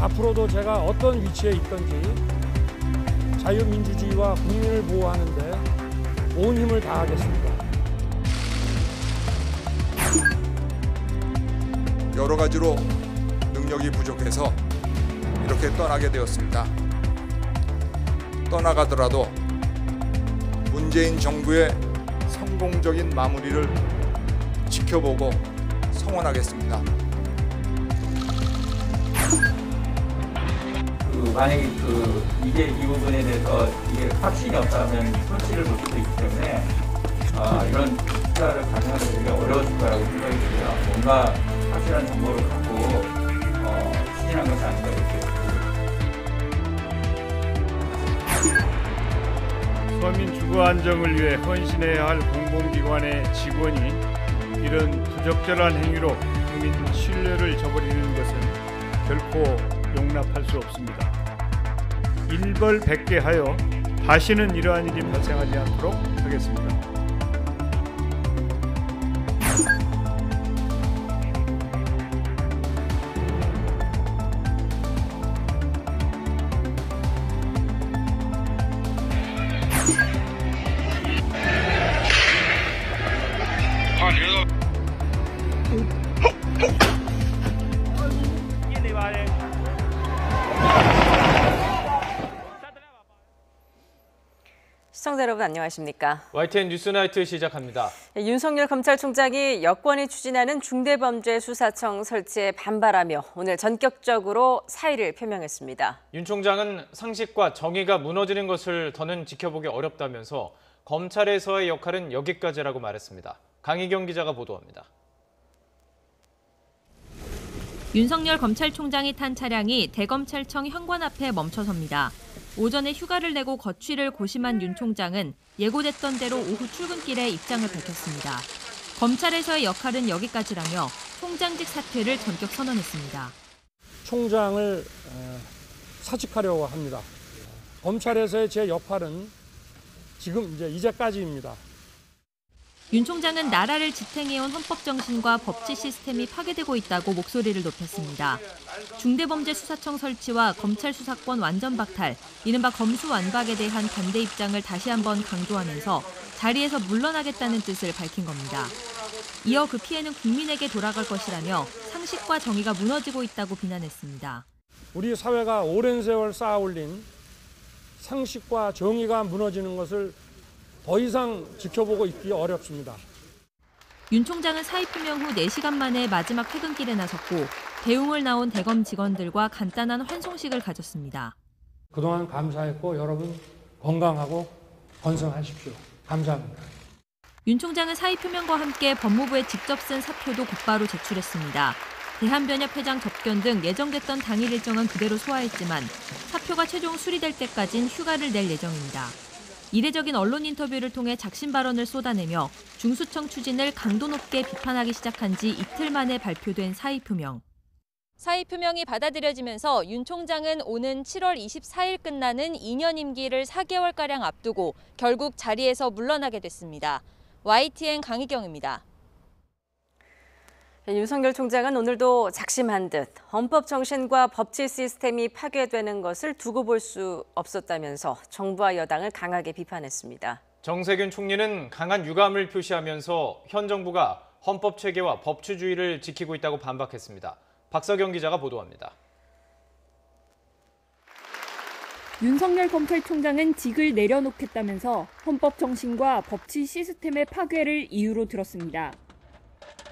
앞으로도 제가 어떤 위치에 있든지 자유민주주의와 국민을 보호하는 데 온 힘을 다하겠습니다. 여러 가지로 능력이 부족해서 이렇게 떠나게 되었습니다. 떠나가더라도 문재인 정부의 성공적인 마무리를 지켜보고 성원하겠습니다. 만약에 이게 이 부분에 대해서 이게 확신이 없다면 손실을 볼 수도 있기 때문에 이런 투자를 가능하기가 어려웠을 거라고 생각이 들고요. 뭔가 확실한 정보를 갖고 추진한 것이 아닌가 이렇게. 서민 주거 안정을 위해 헌신해야 할 공공기관의 직원이 이런 부적절한 행위로 국민 신뢰를 저버리는 것은 결코 용납할 수 없습니다. 일벌백계하여 다시는 이러한 일이 발생하지 않도록 하겠습니다. 시청자 여러분 안녕하십니까? YTN 뉴스나이트 시작합니다. 윤석열 검찰총장이 여권이 추진하는 중대범죄수사청 설치에 반발하며 오늘 전격적으로 사의를 표명했습니다. 윤 총장은 상식과 정의가 무너지는 것을 더는 지켜보기 어렵다면서 검찰에서의 역할은 여기까지라고 말했습니다. 강희경 기자가 보도합니다. 윤석열 검찰총장이 탄 차량이 대검찰청 현관 앞에 멈춰섭니다. 오전에 휴가를 내고 거취를 고심한 윤 총장은 예고됐던 대로 오후 출근길에 입장을 밝혔습니다. 검찰에서의 역할은 여기까지라며 총장직 사퇴를 전격 선언했습니다. 총장을 사직하려고 합니다. 검찰에서의 제 역할은 지금 이제까지입니다. 윤 총장은 나라를 지탱해온 헌법 정신과 법치 시스템이 파괴되고 있다고 목소리를 높였습니다. 중대범죄수사청 설치와 검찰 수사권 완전 박탈, 이른바 검수완박에 대한 반대 입장을 다시 한번 강조하면서 자리에서 물러나겠다는 뜻을 밝힌 겁니다. 이어 그 피해는 국민에게 돌아갈 것이라며 상식과 정의가 무너지고 있다고 비난했습니다. 우리 사회가 오랜 세월 쌓아올린 상식과 정의가 무너지는 것을 더 이상 지켜보고 있기 어렵습니다. 윤 총장은 사의 표명 후 4시간 만에 마지막 퇴근길에 나섰고 대웅을 나온 대검 직원들과 간단한 환송식을 가졌습니다. 그동안 감사했고 여러분 건강하고 건승하십시오. 감사합니다. 윤 총장은 사의 표명과 함께 법무부에 직접 쓴 사표도 곧바로 제출했습니다. 대한변협 회장 접견 등 예정됐던 당일 일정은 그대로 소화했지만 사표가 최종 수리될 때까지는 휴가를 낼 예정입니다. 이례적인 언론 인터뷰를 통해 작심 발언을 쏟아내며 중수청 추진을 강도 높게 비판하기 시작한 지 이틀 만에 발표된 사의 표명. 사의 표명이 받아들여지면서 윤 총장은 오는 7월 24일 끝나는 2년 임기를 4개월가량 앞두고 결국 자리에서 물러나게 됐습니다. YTN 강희경입니다. 윤석열 총장은 오늘도 작심한 듯 헌법 정신과 법치 시스템이 파괴되는 것을 두고 볼 수 없었다면서 정부와 여당을 강하게 비판했습니다. 정세균 총리는 강한 유감을 표시하면서 현 정부가 헌법 체계와 법치주의를 지키고 있다고 반박했습니다. 박서경 기자가 보도합니다. 윤석열 검찰총장은 직을 내려놓겠다면서 헌법 정신과 법치 시스템의 파괴를 이유로 들었습니다.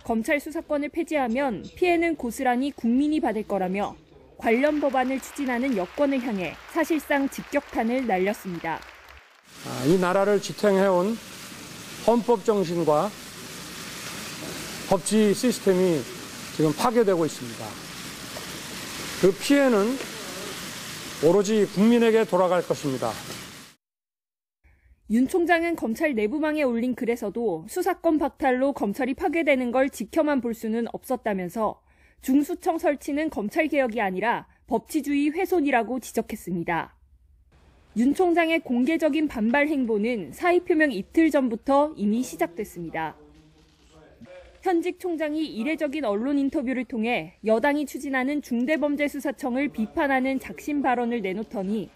검찰 수사권을 폐지하면 피해는 고스란히 국민이 받을 거라며 관련 법안을 추진하는 여권을 향해 사실상 직격탄을 날렸습니다. 이 나라를 지탱해온 헌법 정신과 법치 시스템이 지금 파괴되고 있습니다. 그 피해는 오로지 국민에게 돌아갈 것입니다. 윤 총장은 검찰 내부망에 올린 글에서도 수사권 박탈로 검찰이 파괴되는 걸 지켜만 볼 수는 없었다면서 중수청 설치는 검찰개혁이 아니라 법치주의 훼손이라고 지적했습니다. 윤 총장의 공개적인 반발 행보는 사의 표명 이틀 전부터 이미 시작됐습니다. 현직 총장이 이례적인 언론 인터뷰를 통해 여당이 추진하는 중대범죄수사청을 비판하는 작심 발언을 내놓더니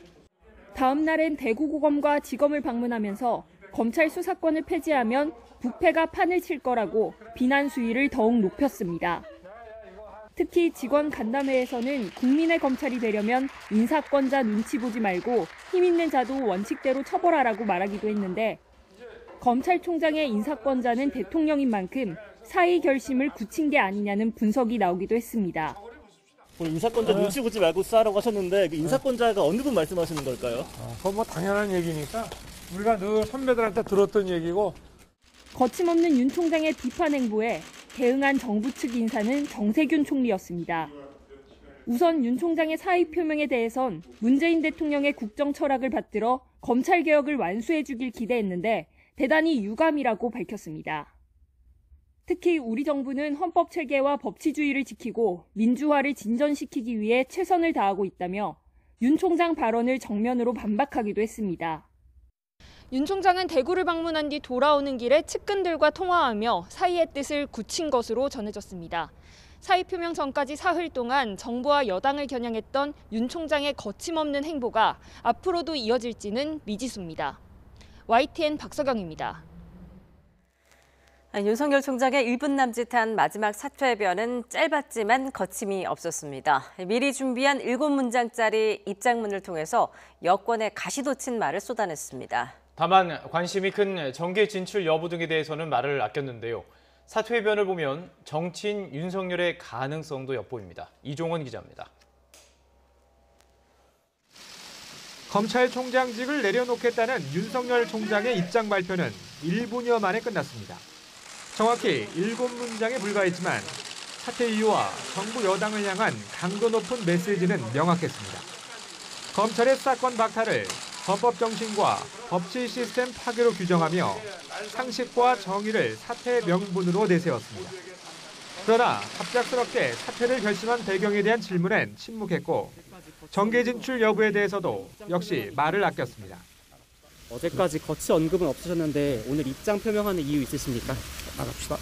다음 날엔 대구고검과 지검을 방문하면서 검찰 수사권을 폐지하면 부패가 판을 칠 거라고 비난 수위를 더욱 높였습니다. 특히 직원 간담회에서는 국민의 검찰이 되려면 인사권자 눈치 보지 말고 힘 있는 자도 원칙대로 처벌하라고 말하기도 했는데 검찰총장의 인사권자는 대통령인 만큼 사의 결심을 굳힌 게 아니냐는 분석이 나오기도 했습니다. 오늘 인사권자 눈치 보지 말고 수사하라고 하셨는데 그 인사권자가 어느 분 말씀하시는 걸까요? 그건 뭐 당연한 얘기니까 우리가 늘 선배들한테 들었던 얘기고. 거침없는 윤 총장의 비판 행보에 대응한 정부 측 인사는 정세균 총리였습니다. 우선 윤 총장의 사의 표명에 대해선 문재인 대통령의 국정 철학을 받들어 검찰 개혁을 완수해 주길 기대했는데 대단히 유감이라고 밝혔습니다. 특히 우리 정부는 헌법 체계와 법치주의를 지키고 민주화를 진전시키기 위해 최선을 다하고 있다며 윤 총장 발언을 정면으로 반박하기도 했습니다. 윤 총장은 대구를 방문한 뒤 돌아오는 길에 측근들과 통화하며 사의의 뜻을 굳힌 것으로 전해졌습니다. 사의 표명 전까지 사흘 동안 정부와 여당을 겨냥했던 윤 총장의 거침없는 행보가 앞으로도 이어질지는 미지수입니다. YTN 박서경입니다. 윤석열 총장의 1분 남짓한 마지막 사퇴변은 짧았지만 거침이 없었습니다. 미리 준비한 7문장짜리 입장문을 통해서 여권에 가시돋친 말을 쏟아냈습니다. 다만 관심이 큰 정계 진출 여부 등에 대해서는 말을 아꼈는데요. 사퇴변을 보면 정치인 윤석열의 가능성도 엿보입니다. 이종원 기자입니다. 검찰총장직을 내려놓겠다는 윤석열 총장의 입장 발표는 1분여 만에 끝났습니다. 정확히 7문장에 불과했지만 사퇴 이유와 정부 여당을 향한 강도 높은 메시지는 명확했습니다. 검찰의 수사권 박탈을 헌법 정신과 법치 시스템 파괴로 규정하며 상식과 정의를 사퇴 명분으로 내세웠습니다. 그러나 갑작스럽게 사퇴를 결심한 배경에 대한 질문엔 침묵했고 정계 진출 여부에 대해서도 역시 말을 아꼈습니다. 어제까지 거치 언급은 없으셨는데 오늘 입장 표명하는 이유 있으십니까? 나갑시다.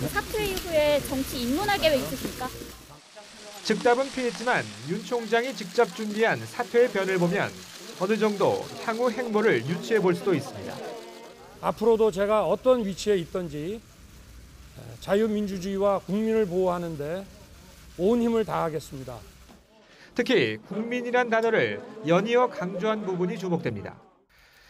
사퇴 이후에 정치 입문할 계획 있으십니까? 즉답은 피했지만 윤 총장이 직접 준비한 사퇴의 변을 보면 어느 정도 향후 행보를 유추해 볼 수도 있습니다. 앞으로도 제가 어떤 위치에 있든지 자유민주주의와 국민을 보호하는 데 온 힘을 다하겠습니다. 특히 국민이란 단어를 연이어 강조한 부분이 주목됩니다.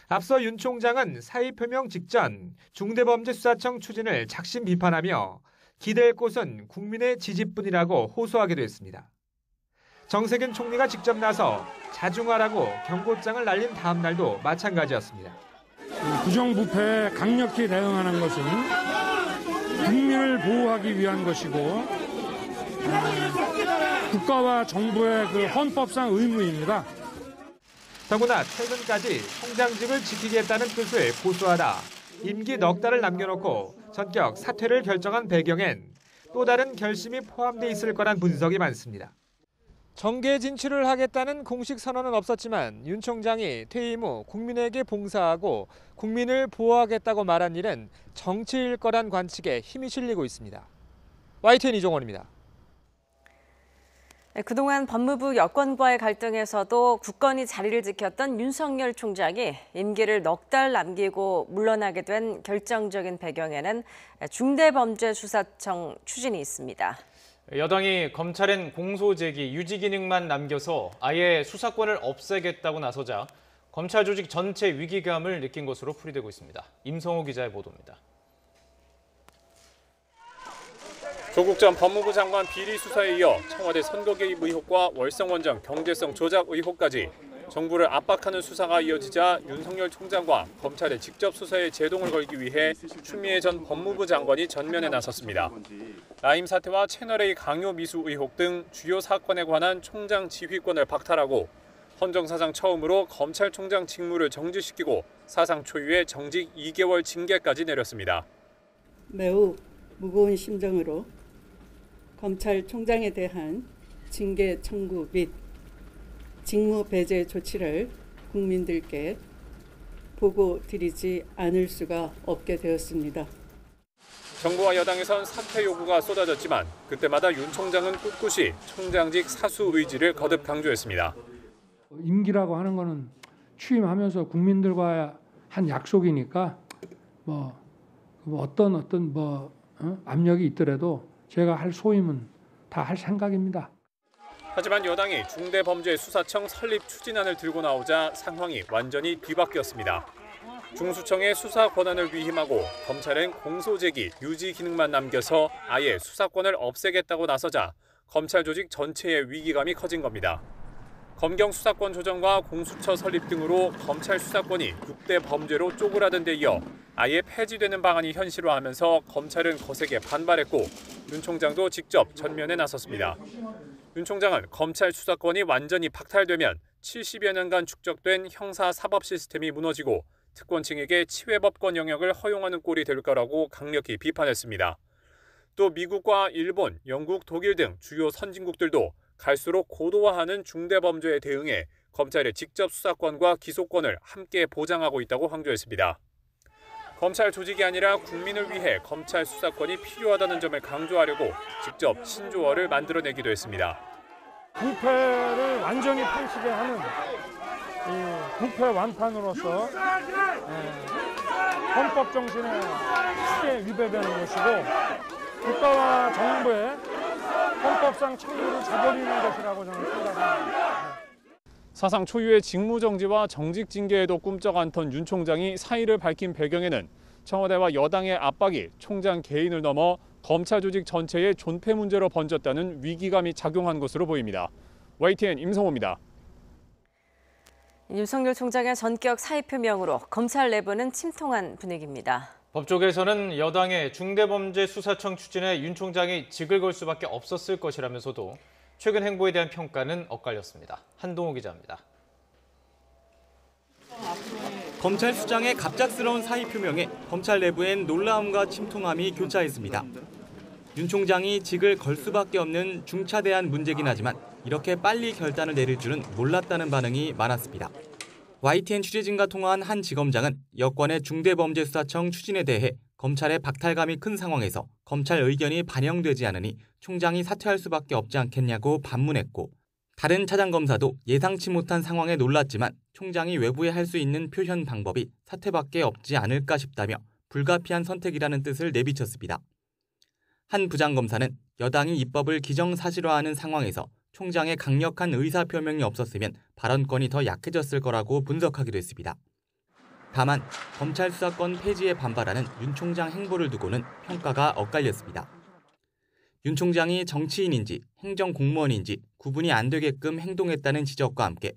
앞서 윤 총장은 사의 표명 직전 중대범죄수사청 추진을 작심 비판하며 기댈 곳은 국민의 지지뿐이라고 호소하기도 했습니다. 정세균 총리가 직접 나서 자중하라고 경고장을 날린 다음 날도 마찬가지였습니다. 부정부패에 강력히 대응하는 것은 국민을 보호하기 위한 것이고 국가와 정부의 그 헌법상 의무입니다. 더구나 최근까지 총장직을 지키겠다는 뜻을 고수하다 임기 넉 달을 남겨놓고 전격 사퇴를 결정한 배경엔 또 다른 결심이 포함돼 있을 거란 분석이 많습니다. 정계 진출을 하겠다는 공식 선언은 없었지만 윤 총장이 퇴임 후 국민에게 봉사하고 국민을 보호하겠다고 말한 일은 정치일 거란 관측에 힘이 실리고 있습니다. YTN 이종원입니다. 그동안 법무부 여권과의 갈등에서도 굳건히 자리를 지켰던 윤석열 총장이 임기를 넉 달 남기고 물러나게 된 결정적인 배경에는 중대범죄수사청 추진이 있습니다. 여당이 검찰엔 공소제기, 유지 기능만 남겨서 아예 수사권을 없애겠다고 나서자 검찰 조직 전체 위기감을 느낀 것으로 풀이되고 있습니다. 임성호 기자의 보도입니다. 조국 전 법무부 장관 비리 수사에 이어 청와대 선거 개입 의혹과 월성원전 경제성 조작 의혹까지 정부를 압박하는 수사가 이어지자 윤석열 총장과 검찰의 직접 수사에 제동을 걸기 위해 추미애 전 법무부 장관이 전면에 나섰습니다. 라임 사태와 채널A 강요 미수 의혹 등 주요 사건에 관한 총장 지휘권을 박탈하고 헌정사상 처음으로 검찰총장 직무를 정지시키고 사상 초유의 정직 2개월 징계까지 내렸습니다. 매우 무거운 심정으로 검찰총장에 대한 징계 청구 및 직무 배제 조치를 국민들께 보고드리지 않을 수가 없게 되었습니다. 정부와 여당에선 사퇴 요구가 쏟아졌지만 그때마다 윤 총장은 꿋꿋이 총장직 사수 의지를 거듭 강조했습니다. 임기라고 하는 거는 취임하면서 국민들과 한 약속이니까 어떤 압력이 있더라도 제가 할 소임은 다 할 생각입니다. 하지만 여당이 중대범죄수사청 설립 추진안을 들고 나오자 상황이 완전히 뒤바뀌었습니다. 중수청의 수사 권한을 위임하고 검찰은 공소제기 유지 기능만 남겨서 아예 수사권을 없애겠다고 나서자 검찰 조직 전체의 위기감이 커진 겁니다. 검경 수사권 조정과 공수처 설립 등으로 검찰 수사권이 6대 범죄로 쪼그라든 데 이어 아예 폐지되는 방안이 현실화하면서 검찰은 거세게 반발했고 윤 총장도 직접 전면에 나섰습니다. 윤 총장은 검찰 수사권이 완전히 박탈되면 70여 년간 축적된 형사 사법 시스템이 무너지고 특권층에게 치외법권 영역을 허용하는 꼴이 될 거라고 강력히 비판했습니다. 또 미국과 일본, 영국, 독일 등 주요 선진국들도 갈수록 고도화하는 중대범죄에 대응해 검찰의 직접 수사권과 기소권을 함께 보장하고 있다고 강조했습니다. 검찰 조직이 아니라 국민을 위해 검찰 수사권이 필요하다는 점을 강조하려고 직접 신조어를 만들어내기도 했습니다. 부패를 완전히 펼치게 하는 이 부패 완판으로서 헌법 정신에 크게 위배되는 것이고 국가와 정부의 헌법상 책무를 저버리는 것이라고 저는 생각합니다. 사상 초유의 직무정지와 정직 징계에도 꿈쩍 않던 윤 총장이 사의를 밝힌 배경에는 청와대와 여당의 압박이 총장 개인을 넘어 검찰 조직 전체의 존폐 문제로 번졌다는 위기감이 작용한 것으로 보입니다. YTN 임성호입니다. 윤석열 총장의 전격 사의 표명으로 검찰 내부는 침통한 분위기입니다. 법조계에서는 여당의 중대범죄수사청 추진에 윤 총장이 직을 걸 수밖에 없었을 것이라면서도 최근 행보에 대한 평가는 엇갈렸습니다. 한동호 기자입니다. 검찰 수장의 갑작스러운 사의 표명에 검찰 내부엔 놀라움과 침통함이 교차했습니다. 윤 총장이 직을 걸 수밖에 없는 중차대한 문제긴 하지만 이렇게 빨리 결단을 내릴 줄은 몰랐다는 반응이 많았습니다. YTN 취재진과 통화한 한 지검장은 여권의 중대범죄수사청 추진에 대해 검찰의 박탈감이 큰 상황에서 검찰 의견이 반영되지 않으니 총장이 사퇴할 수밖에 없지 않겠냐고 반문했고, 다른 차장검사도 예상치 못한 상황에 놀랐지만 총장이 외부에 할 수 있는 표현 방법이 사퇴밖에 없지 않을까 싶다며 불가피한 선택이라는 뜻을 내비쳤습니다. 한 부장검사는 여당이 입법을 기정사실화하는 상황에서 총장의 강력한 의사표명이 없었으면 발언권이 더 약해졌을 거라고 분석하기도 했습니다. 다만 검찰 수사권 폐지에 반발하는 윤 총장 행보를 두고는 평가가 엇갈렸습니다. 윤 총장이 정치인인지 행정공무원인지 구분이 안 되게끔 행동했다는 지적과 함께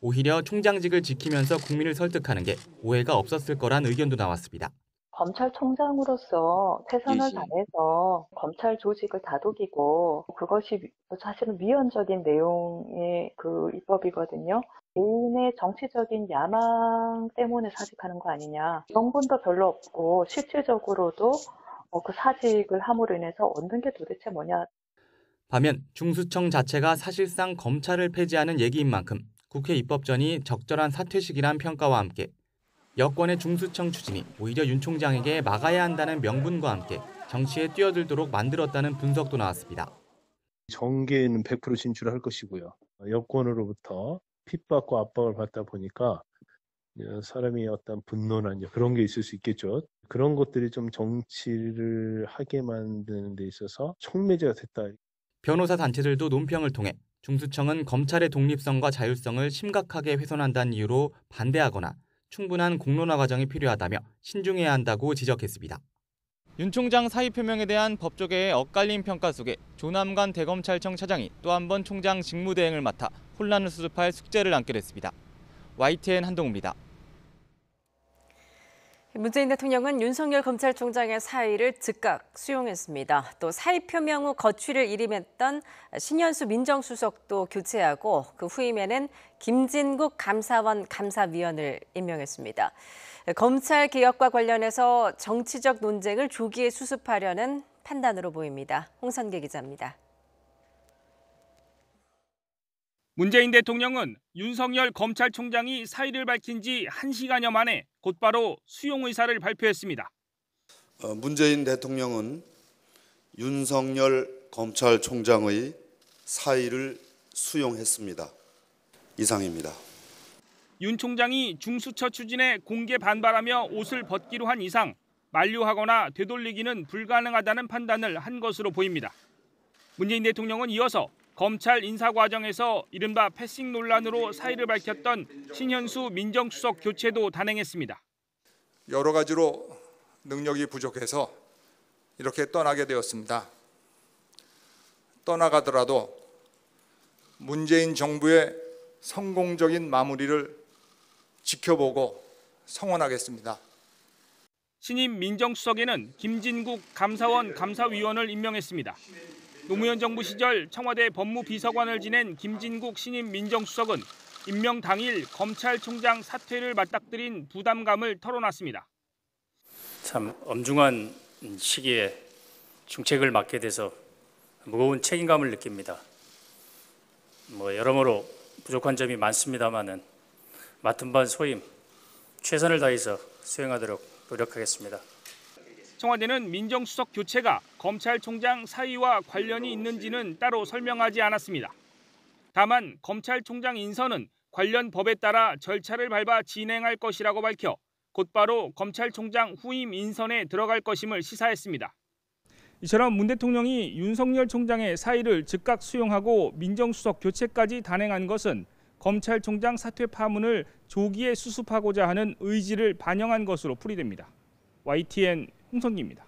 오히려 총장직을 지키면서 국민을 설득하는 게 오해가 없었을 거란 의견도 나왔습니다. 검찰총장으로서 최선을 다해서 검찰 조직을 다독이고 그것이 사실은 위헌적인 내용의 그 입법이거든요. 개인의 정치적인 야망 때문에 사직하는 거 아니냐. 명분도 별로 없고 실질적으로도 그 사직을 함으로 인해서 얻는 게 도대체 뭐냐. 반면 중수청 자체가 사실상 검찰을 폐지하는 얘기인 만큼 국회 입법 전이 적절한 사퇴 시기란 평가와 함께 여권의 중수청 추진이 오히려 윤 총장에게 막아야 한다는 명분과 함께 정치에 뛰어들도록 만들었다는 분석도 나왔습니다. 정계에는 100% 진출할 것이고요. 여권으로부터 핍박과 압박을 받다 보니까 사람이 어떤 분노나 그런 게 있을 수 있겠죠. 그런 것들이 좀 정치를 하게 만드는 데 있어서 촉매제가 됐다. 변호사 단체들도 논평을 통해 중수청은 검찰의 독립성과 자율성을 심각하게 훼손한다는 이유로 반대하거나 충분한 공론화 과정이 필요하다며 신중해야 한다고 지적했습니다. 윤 총장 사의 표명에 대한 법조계의 엇갈린 평가 속에 조남관 대검찰청 차장이 또 한 번 총장 직무대행을 맡아 혼란을 수습할 숙제를 안게 됐습니다. YTN 한동우입니다. 문재인 대통령은 윤석열 검찰총장의 사의를 즉각 수용했습니다. 또 사의 표명 후 거취를 일임했던 신현수 민정수석도 교체하고 그 후임에는 김진국 감사원 감사위원을 임명했습니다. 검찰 개혁과 관련해서 정치적 논쟁을 조기에 수습하려는 판단으로 보입니다. 홍선계 기자입니다. 문재인 대통령은 윤석열 검찰총장이 사의를 밝힌 지 1시간여 만에 곧바로 수용 의사를 발표했습니다. 문재인 대통령은 윤석열 검찰총장의 사의를 수용했습니다. 이상입니다. 윤 총장이 중수처 추진에 공개 반발하며 옷을 벗기로 한 이상 만류하거나 되돌리기는 불가능하다는 판단을 한 것으로 보입니다. 문재인 대통령은 이어서 검찰 인사 과정에서 이른바 패싱 논란으로 사의를 밝혔던 신현수 민정수석 교체도 단행했습니다. 여러 가지로 능력이 부족해서 이렇게 떠나게 되었습니다. 떠나가더라도 문재인 정부의 성공적인 마무리를 지켜보고 성원하겠습니다. 신임 민정수석에는 김진국 감사원 감사위원을 임명했습니다. 노무현 정부 시절 청와대 법무비서관을 지낸 김진국 신임 민정수석은 임명 당일 검찰총장 사퇴를 맞닥뜨린 부담감을 털어놨습니다. 참 엄중한 시기에 중책을 맡게 돼서 무거운 책임감을 느낍니다. 여러모로 부족한 점이 많습니다만은 맡은 바 소임 최선을 다해서 수행하도록 노력하겠습니다. 청와대는 민정수석 교체가 검찰총장 사의와 관련이 있는지는 따로 설명하지 않았습니다. 다만 검찰총장 인선은 관련 법에 따라 절차를 밟아 진행할 것이라고 밝혀 곧바로 검찰총장 후임 인선에 들어갈 것임을 시사했습니다. 이처럼 문 대통령이 윤석열 총장의 사의를 즉각 수용하고 민정수석 교체까지 단행한 것은 검찰총장 사퇴 파문을 조기에 수습하고자 하는 의지를 반영한 것으로 풀이됩니다. YTN 홍성기입니다.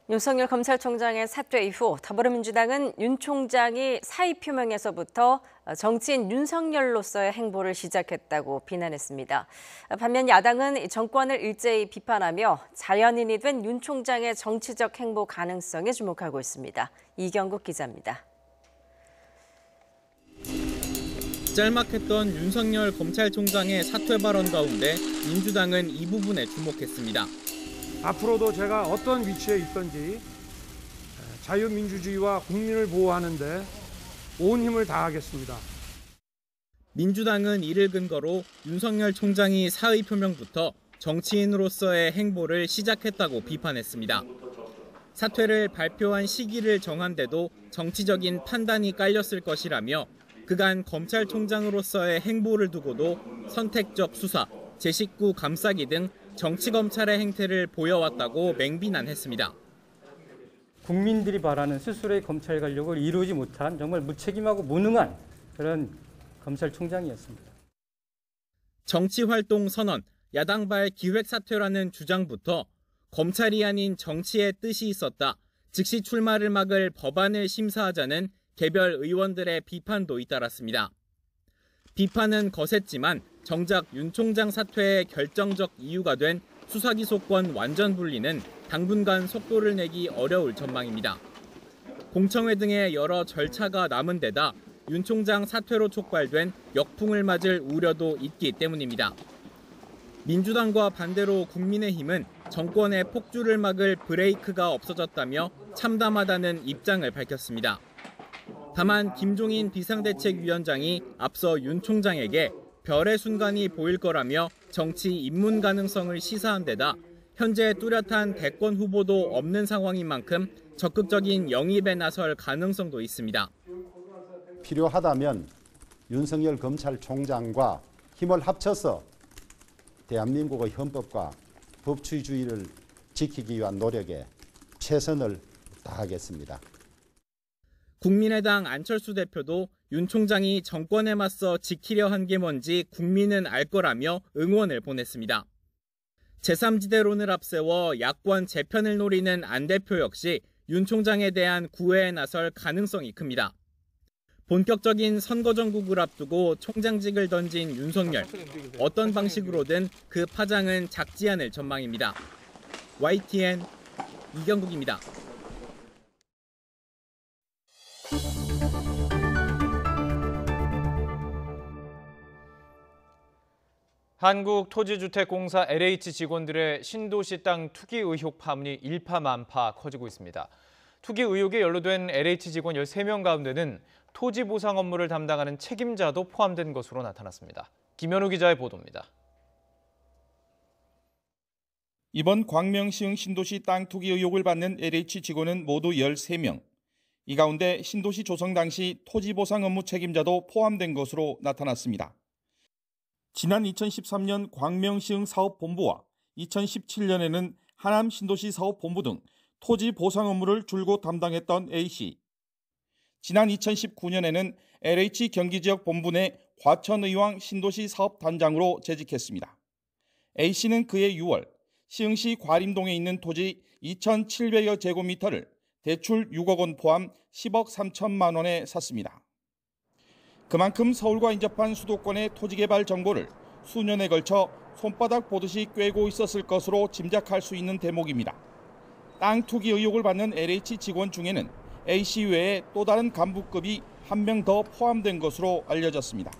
윤석열 검찰총장의 사퇴 이후 더불어민주당은 윤 총장이 사의 표명에서부터 정치인 윤석열로서의 행보를 시작했다고 비난했습니다. 반면 야당은 정권을 일제히 비판하며 자연인이 된 윤 총장의 정치적 행보 가능성에 주목하고 있습니다. 이경국 기자입니다. 짤막했던 윤석열 검찰총장의 사퇴 발언 가운데 민주당은 이 부분에 주목했습니다. 앞으로도 제가 어떤 위치에 있든지 자유민주주의와 국민을 보호하는 데 온 힘을 다하겠습니다. 민주당은 이를 근거로 윤석열 총장이 사의 표명부터 정치인으로서의 행보를 시작했다고 비판했습니다. 사퇴를 발표한 시기를 정한 데도 정치적인 판단이 깔렸을 것이라며 그간 검찰총장으로서의 행보를 두고도 선택적 수사, 제19 감싸기 등 정치검찰의 행태를 보여왔다고 맹비난했습니다. 국민들이 바라는 스스로의 검찰 권력을 이루지 못한 정말 무책임하고 무능한 그런 검찰총장이었습니다. 정치활동 선언, 야당발 기획사퇴라는 주장부터 검찰이 아닌 정치의 뜻이 있었다, 즉시 출마를 막을 법안을 심사하자는 개별 의원들의 비판도 잇따랐습니다. 비판은 거셌지만 정작 윤 총장 사퇴의 결정적 이유가 된 수사기소권 완전 분리는 당분간 속도를 내기 어려울 전망입니다. 공청회 등의 여러 절차가 남은 데다 윤 총장 사퇴로 촉발된 역풍을 맞을 우려도 있기 때문입니다. 민주당과 반대로 국민의힘은 정권의 폭주를 막을 브레이크가 없어졌다며 참담하다는 입장을 밝혔습니다. 다만 김종인 비상대책위원장이 앞서 윤 총장에게 별의 순간이 보일 거라며 정치 입문 가능성을 시사한 데다 현재 뚜렷한 대권 후보도 없는 상황인 만큼 적극적인 영입에 나설 가능성도 있습니다. 필요하다면 윤석열 검찰총장과 힘을 합쳐서 대한민국의 헌법과 법치주의를 지키기 위한 노력에 최선을 다하겠습니다. 국민의당 안철수 대표도 윤 총장이 정권에 맞서 지키려 한 게 뭔지 국민은 알 거라며 응원을 보냈습니다. 제3지대론을 앞세워 야권 재편을 노리는 안 대표 역시 윤 총장에 대한 구애에 나설 가능성이 큽니다. 본격적인 선거 전국을 앞두고 총장직을 던진 윤석열. 어떤 방식으로든 그 파장은 작지 않을 전망입니다. YTN 이경국입니다. 한국토지주택공사 LH 직원들의 신도시 땅 투기 의혹 파문이 일파만파 커지고 있습니다. 투기 의혹에 연루된 LH 직원 13명 가운데는 토지 보상 업무를 담당하는 책임자도 포함된 것으로 나타났습니다. 김현우 기자의 보도입니다. 이번 광명시흥 신도시 땅 투기 의혹을 받는 LH 직원은 모두 13명. 이 가운데 신도시 조성 당시 토지 보상 업무 책임자도 포함된 것으로 나타났습니다. 지난 2013년 광명시흥 사업본부와 2017년에는 하남 신도시 사업본부 등 토지 보상 업무를 줄곧 담당했던 A씨. 지난 2019년에는 LH 경기지역 본부 내 과천의왕 신도시 사업단장으로 재직했습니다. A씨는 그해 6월 시흥시 과림동에 있는 토지 2,700여 제곱미터를 대출 6억 원 포함 10억 3천만 원에 샀습니다. 그만큼 서울과 인접한 수도권의 토지개발 정보를 수년에 걸쳐 손바닥 보듯이 꿰고 있었을 것으로 짐작할 수 있는 대목입니다. 땅 투기 의혹을 받는 LH 직원 중에는 A씨 외에 또 다른 간부급이 한 명 더 포함된 것으로 알려졌습니다.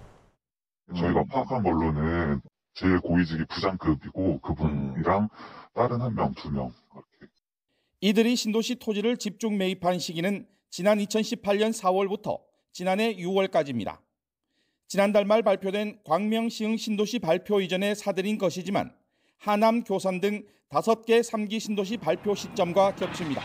저희가 파악한 걸로는 제일 고위직이 부장급이고 그분이랑 다른 한 명, 2명. 이들이 신도시 토지를 집중 매입한 시기는 지난 2018년 4월부터 지난해 6월까지입니다. 지난달 말 발표된 광명시흥 신도시 발표 이전에 사들인 것이지만 하남, 교산 등 5개 3기 신도시 발표 시점과 겹칩니다.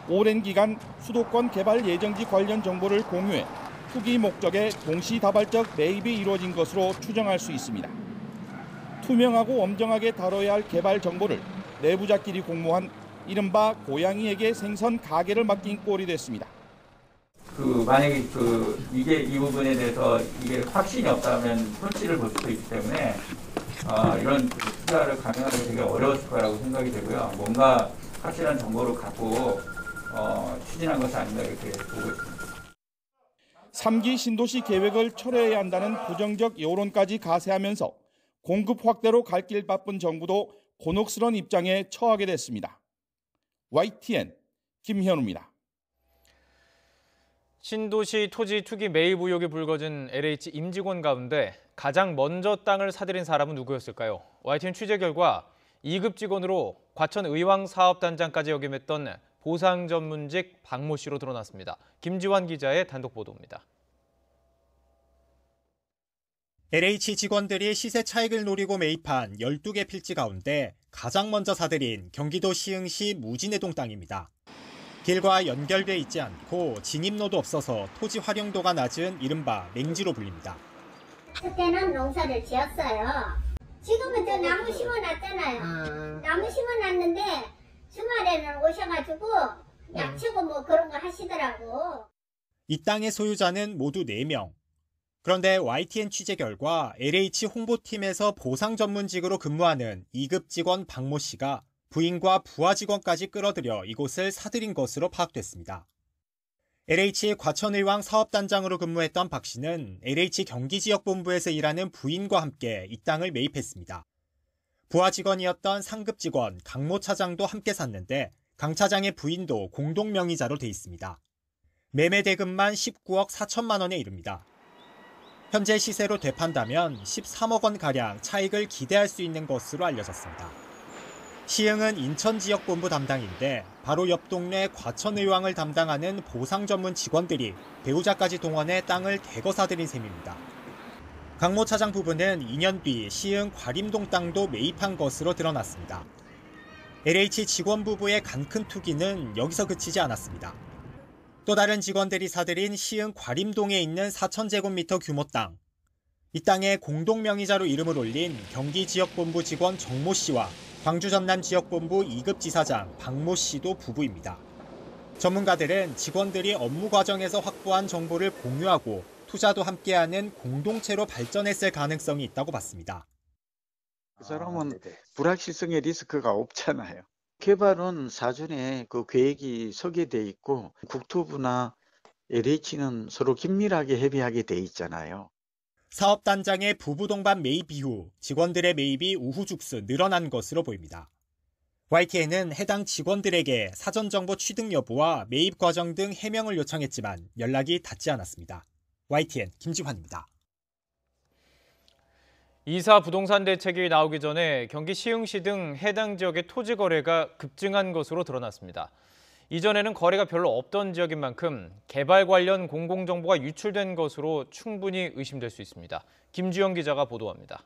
오랜 기간 수도권 개발 예정지 관련 정보를 공유해 투기 목적의 동시다발적 매입이 이루어진 것으로 추정할 수 있습니다. 투명하고 엄정하게 다뤄야 할 개발 정보를 내부자끼리 공모한 이른바 고양이에게 생선 가게를 맡긴 꼴이 됐습니다. 만약에 이게 이 부분에 대해서 이게 확신이 없다면 손실을 볼 수도 있기 때문에 이런 투자를 감행하기 되게 어려웠을 거라고 생각이 되고요. 뭔가 확실한 정보를 갖고 추진한 것이 아닌가 이렇게 보고 있습니다. 3기 신도시 계획을 철회해야 한다는 부정적 여론까지 가세하면서 공급 확대로 갈 길 바쁜 정부도 곤혹스러운 입장에 처하게 됐습니다. YTN 김현우입니다. 신도시 토지 투기 매입 의혹이 불거진 LH 임직원 가운데 가장 먼저 땅을 사들인 사람은 누구였을까요? YTN 취재 결과 2급 직원으로 과천 의왕 사업단장까지 역임했던 보상 전문직 박모 씨로 드러났습니다. 김지환 기자의 단독 보도입니다. LH 직원들이 시세 차익을 노리고 매입한 12개 필지 가운데 가장 먼저 사들인 경기도 시흥시 무진해동 땅입니다. 길과 연결돼 있지 않고 진입로도 없어서 토지 활용도가 낮은 이른바 맹지로 불립니다. 그때는 농사를 지었어요. 지금은 저 나무 심어놨잖아요. 나무 심어놨는데 주말에는 오셔가지고 약치고 뭐 그런 거 하시더라고. 이 땅의 소유자는 모두 4명. 그런데 YTN 취재 결과 LH 홍보팀에서 보상 전문직으로 근무하는 2급 직원 박모 씨가 부인과 부하 직원까지 끌어들여 이곳을 사들인 것으로 파악됐습니다. LH 과천의왕 사업단장으로 근무했던 박 씨는 LH 경기지역본부에서 일하는 부인과 함께 이 땅을 매입했습니다. 부하 직원이었던 상급 직원 강모 차장도 함께 샀는데 강 차장의 부인도 공동 명의자로 돼 있습니다. 매매 대금만 19억 4천만 원에 이릅니다. 현재 시세로 되판다면 13억 원가량 차익을 기대할 수 있는 것으로 알려졌습니다. 시흥은 인천지역본부 담당인데 바로 옆 동네 과천의왕을 담당하는 보상 전문 직원들이 배우자까지 동원해 땅을 대거 사들인 셈입니다. 강모 차장 부부는 2년 뒤 시흥 과림동 땅도 매입한 것으로 드러났습니다. LH 직원 부부의 간큰 투기는 여기서 그치지 않았습니다. 또 다른 직원들이 사들인 시흥 과림동에 있는 4,000제곱미터 규모 땅. 이 땅에 공동 명의자로 이름을 올린 경기지역본부 직원 정모 씨와 광주 전남 지역본부 2급 지사장 박모 씨도 부부입니다. 전문가들은 직원들이 업무 과정에서 확보한 정보를 공유하고 투자도 함께하는 공동체로 발전했을 가능성이 있다고 봤습니다. 그 사람은 불확실성의 리스크가 없잖아요. 개발은 사전에 그 계획이 설계돼 있고 국토부나 LH는 서로 긴밀하게 협의하게 돼 있잖아요. 사업단장의 부부 동반 매입 이후 직원들의 매입이 우후죽순 늘어난 것으로 보입니다. YTN은 해당 직원들에게 사전 정보 취득 여부와 매입 과정 등 해명을 요청했지만 연락이 닿지 않았습니다. YTN 김지환입니다. 이사 부동산 대책이 나오기 전에 경기 시흥시 등 해당 지역의 토지 거래가 급증한 것으로 드러났습니다. 이전에는 거래가 별로 없던 지역인 만큼 개발 관련 공공정보가 유출된 것으로 충분히 의심될 수 있습니다. 김주영 기자가 보도합니다.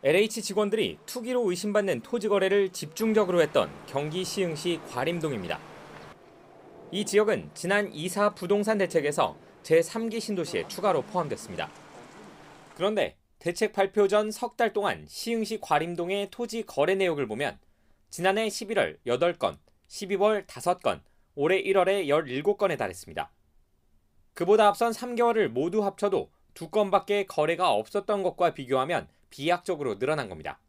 LH 직원들이 투기로 의심받는 토지 거래를 집중적으로 했던 경기 시흥시 과림동입니다. 이 지역은 지난 2사 부동산 대책에서 제3기 신도시에 추가로 포함됐습니다. 그런데 대책 발표 전 석 달 동안 시흥시 과림동의 토지 거래 내역을 보면 지난해 11월 8건, 12월 5건, 올해 1월에 17건에 달했습니다. 그보다 앞선 3개월을 모두 합쳐도 2건밖에 거래가 없었던 것과 비교하면 비약적으로 늘어난 겁니다.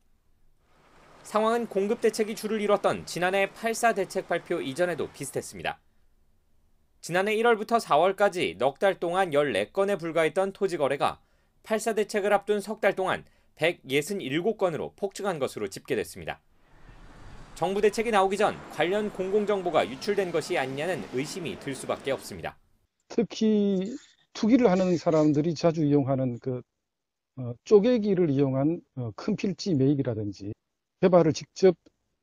상황은 공급 대책이 주를 이뤘던 지난해 8.4 대책 발표 이전에도 비슷했습니다. 지난해 1월부터 4월까지 넉 달 동안 14건에 불과했던 토지 거래가 8.4 대책을 앞둔 석 달 동안 167건으로 폭증한 것으로 집계됐습니다. 정부 대책이 나오기 전 관련 공공정보가 유출된 것이 아니냐는 의심이 들 수밖에 없습니다. 특히 투기를 하는 사람들이 자주 이용하는 쪼개기를 이용한 큰 필지 매입이라든지 개발을 직접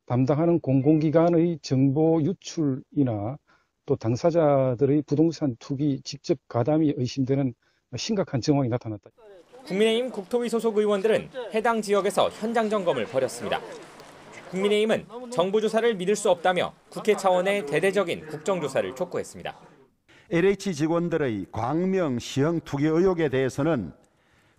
담당하는 공공기관의 정보 유출이나 또 당사자들의 부동산 투기 직접 가담이 의심되는 심각한 정황이 나타났다. 국민의힘 국토위 소속 의원들은 해당 지역에서 현장 점검을 벌였습니다. 국민의힘은 정부 조사를 믿을 수 없다며 국회 차원의 대대적인 국정조사를 촉구했습니다. LH 직원들의 광명 시형 투기 의혹에 대해서는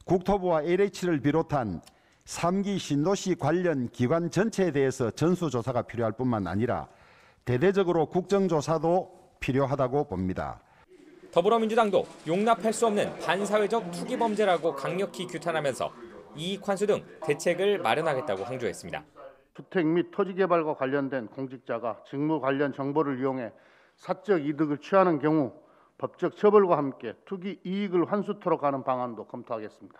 국토부와 LH를 비롯한 3기 신도시 관련 기관 전체에 대해서 전수조사가 필요할 뿐만 아니라 대대적으로 국정조사도 필요하다고 봅니다. 더불어민주당도 용납할 수 없는 반사회적 투기 범죄라고 강력히 규탄하면서 이익 환수 등 대책을 마련하겠다고 강조했습니다. 주택 및 토지 개발과 관련된 공직자가 직무 관련 정보를 이용해 사적 이득을 취하는 경우 법적 처벌과 함께 투기 이익을 환수토록 하는 방안도 검토하겠습니다.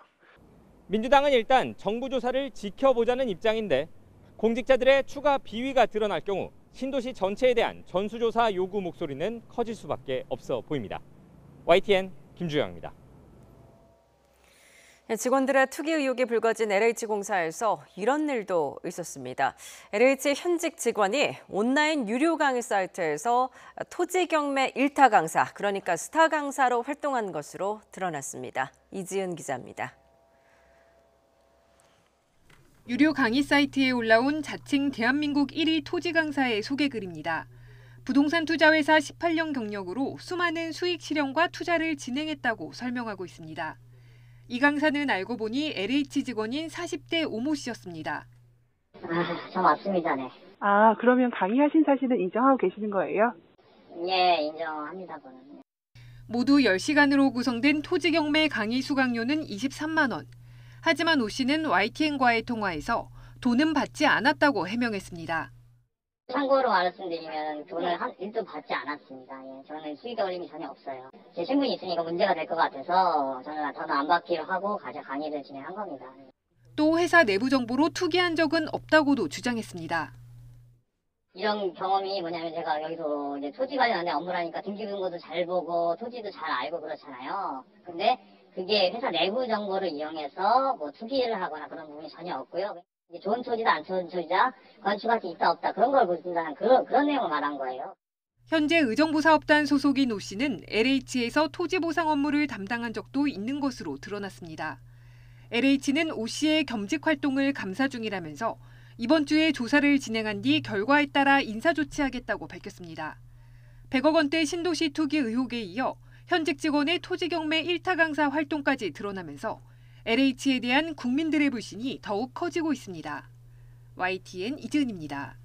민주당은 일단 정부 조사를 지켜보자는 입장인데 공직자들의 추가 비위가 드러날 경우 신도시 전체에 대한 전수조사 요구 목소리는 커질 수밖에 없어 보입니다. YTN 김주영입니다. 직원들의 투기 의혹이 불거진 LH공사에서 이런 일도 있었습니다. LH 현직 직원이 온라인 유료 강의 사이트에서 토지 경매 1타 강사, 그러니까 스타 강사로 활동한 것으로 드러났습니다. 이지은 기자입니다. 유료 강의 사이트에 올라온 자칭 대한민국 1위 토지 강사의 소개글입니다. 부동산 투자회사 18년 경력으로 수많은 수익 실현과 투자를 진행했다고 설명하고 있습니다. 이 강사는 알고 보니 LH 직원인 40대 오모 씨였습니다. 저 맞습니다. 네. 그러면 강의하신 사실은 인정하고 계시는 거예요? 예, 인정합니다. 저는. 모두 10시간으로 구성된 토지 경매 강의 수강료는 23만 원. 하지만 오 씨는 YTN과의 통화에서 돈은 받지 않았다고 해명했습니다. 참고로 말씀드리면 돈을 한 1도 받지 않았습니다. 예, 저는 수익 올림이 전혀 없어요. 제 신분이 있으니까 문제가 될 것 같아서 저는 돈 안 받기로 하고 강의를 진행한 겁니다. 또 회사 내부 정보로 투기한 적은 없다고도 주장했습니다. 이런 경험이 뭐냐면 제가 여기서 이제 토지 관련된 업무를 하니까 등기부등본도 잘 보고 토지도 잘 알고 그렇잖아요. 근데 그게 회사 내부 정보를 이용해서 뭐 투기를 하거나 그런 부분이 전혀 없고요. 좋은 토지다 안 좋은 토지다, 건축할게 있다 없다 그런 걸 보신다는 그런 내용을 말한 거예요. 현재 의정부사업단 소속인 오 씨는 LH에서 토지 보상 업무를 담당한 적도 있는 것으로 드러났습니다. LH는 오 씨의 겸직 활동을 감사 중이라면서 이번 주에 조사를 진행한 뒤 결과에 따라 인사 조치하겠다고 밝혔습니다. 100억 원대 신도시 투기 의혹에 이어 현직 직원의 토지 경매 1타 강사 활동까지 드러나면서 LH에 대한 국민들의 불신이 더욱 커지고 있습니다. YTN 이지은입니다.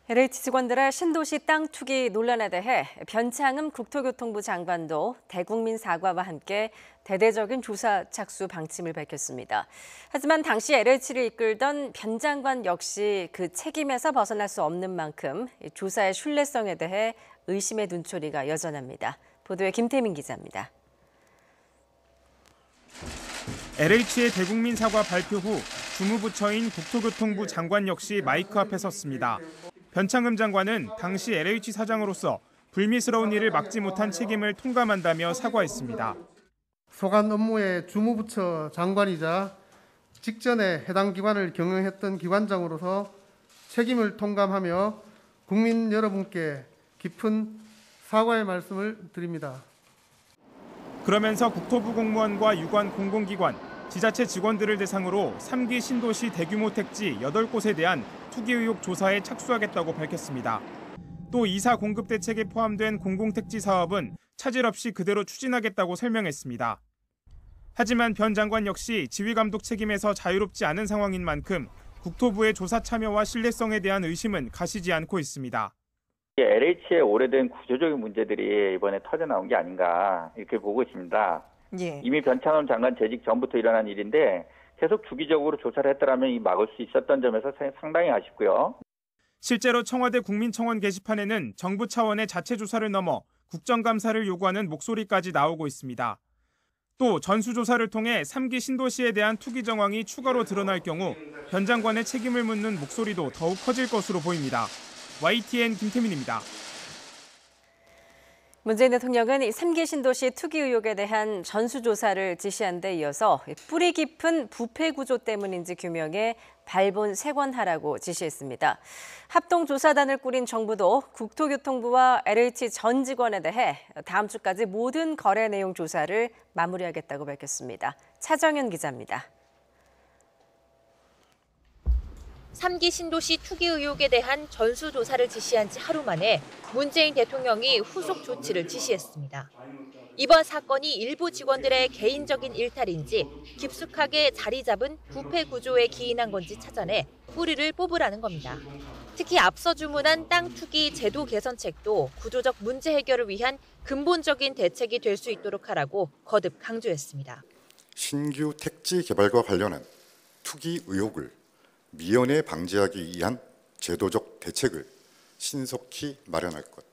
LH 직원들의 신도시 땅 투기 논란에 대해 변창흠 국토교통부 장관도 대국민 사과와 함께 대대적인 조사 착수 방침을 밝혔습니다. 하지만 당시 LH를 이끌던 변 장관 역시 그 책임에서 벗어날 수 없는 만큼 조사의 신뢰성에 대해 의심의 눈초리가 여전합니다. 보도에 김태민 기자입니다. LH의 대국민 사과 발표 후 주무부처인 국토교통부 장관 역시 마이크 앞에 섰습니다. 변창흠 장관은 당시 LH 사장으로서 불미스러운 일을 막지 못한 책임을 통감한다며 사과했습니다. 소관 업무의 주무부처 장관이자 직전에 해당 기관을 경영했던 기관장으로서 책임을 통감하며 국민 여러분께 깊은 사과의 말씀을 드립니다. 그러면서 국토부 공무원과 유관 공공기관, 지자체 직원들을 대상으로 3기 신도시 대규모 택지 8곳에 대한 투기 의혹 조사에 착수하겠다고 밝혔습니다. 또 이사 공급 대책에 포함된 공공택지 사업은 차질 없이 그대로 추진하겠다고 설명했습니다. 하지만 변 장관 역시 지휘감독 책임에서 자유롭지 않은 상황인 만큼 국토부의 조사 참여와 신뢰성에 대한 의심은 가시지 않고 있습니다. LH의 오래된 구조적인 문제들이 이번에 터져 나온 게 아닌가 이렇게 보고 있습니다. 예. 이미 변창흠 장관 재직 전부터 일어난 일인데 계속 주기적으로 조사를 했더라면 이 막을 수 있었던 점에서 상당히 아쉽고요. 실제로 청와대 국민청원 게시판에는 정부 차원의 자체 조사를 넘어 국정감사를 요구하는 목소리까지 나오고 있습니다. 또 전수조사를 통해 3기 신도시에 대한 투기 정황이 추가로 드러날 경우 변 장관의 책임을 묻는 목소리도 더욱 커질 것으로 보입니다. YTN 김태민입니다. 문재인 대통령은 3기 신도시 투기 의혹에 대한 전수조사를 지시한 데 이어서 뿌리 깊은 부패 구조 때문인지 규명해 발본 세권하라고 지시했습니다. 합동조사단을 꾸린 정부도 국토교통부와 LH 전 직원에 대해 다음 주까지 모든 거래 내용 조사를 마무리하겠다고 밝혔습니다. 차정현 기자입니다. 3기 신도시 투기 의혹에 대한 전수조사를 지시한 지 하루 만에 문재인 대통령이 후속 조치를 지시했습니다. 이번 사건이 일부 직원들의 개인적인 일탈인지 깊숙하게 자리 잡은 부패 구조에 기인한 건지 찾아내 뿌리를 뽑으라는 겁니다. 특히 앞서 주문한 땅 투기 제도 개선책도 구조적 문제 해결을 위한 근본적인 대책이 될 수 있도록 하라고 거듭 강조했습니다. 신규 택지 개발과 관련한 투기 의혹을 미연에 방지하기 위한 제도적 대책을 신속히 마련할 것.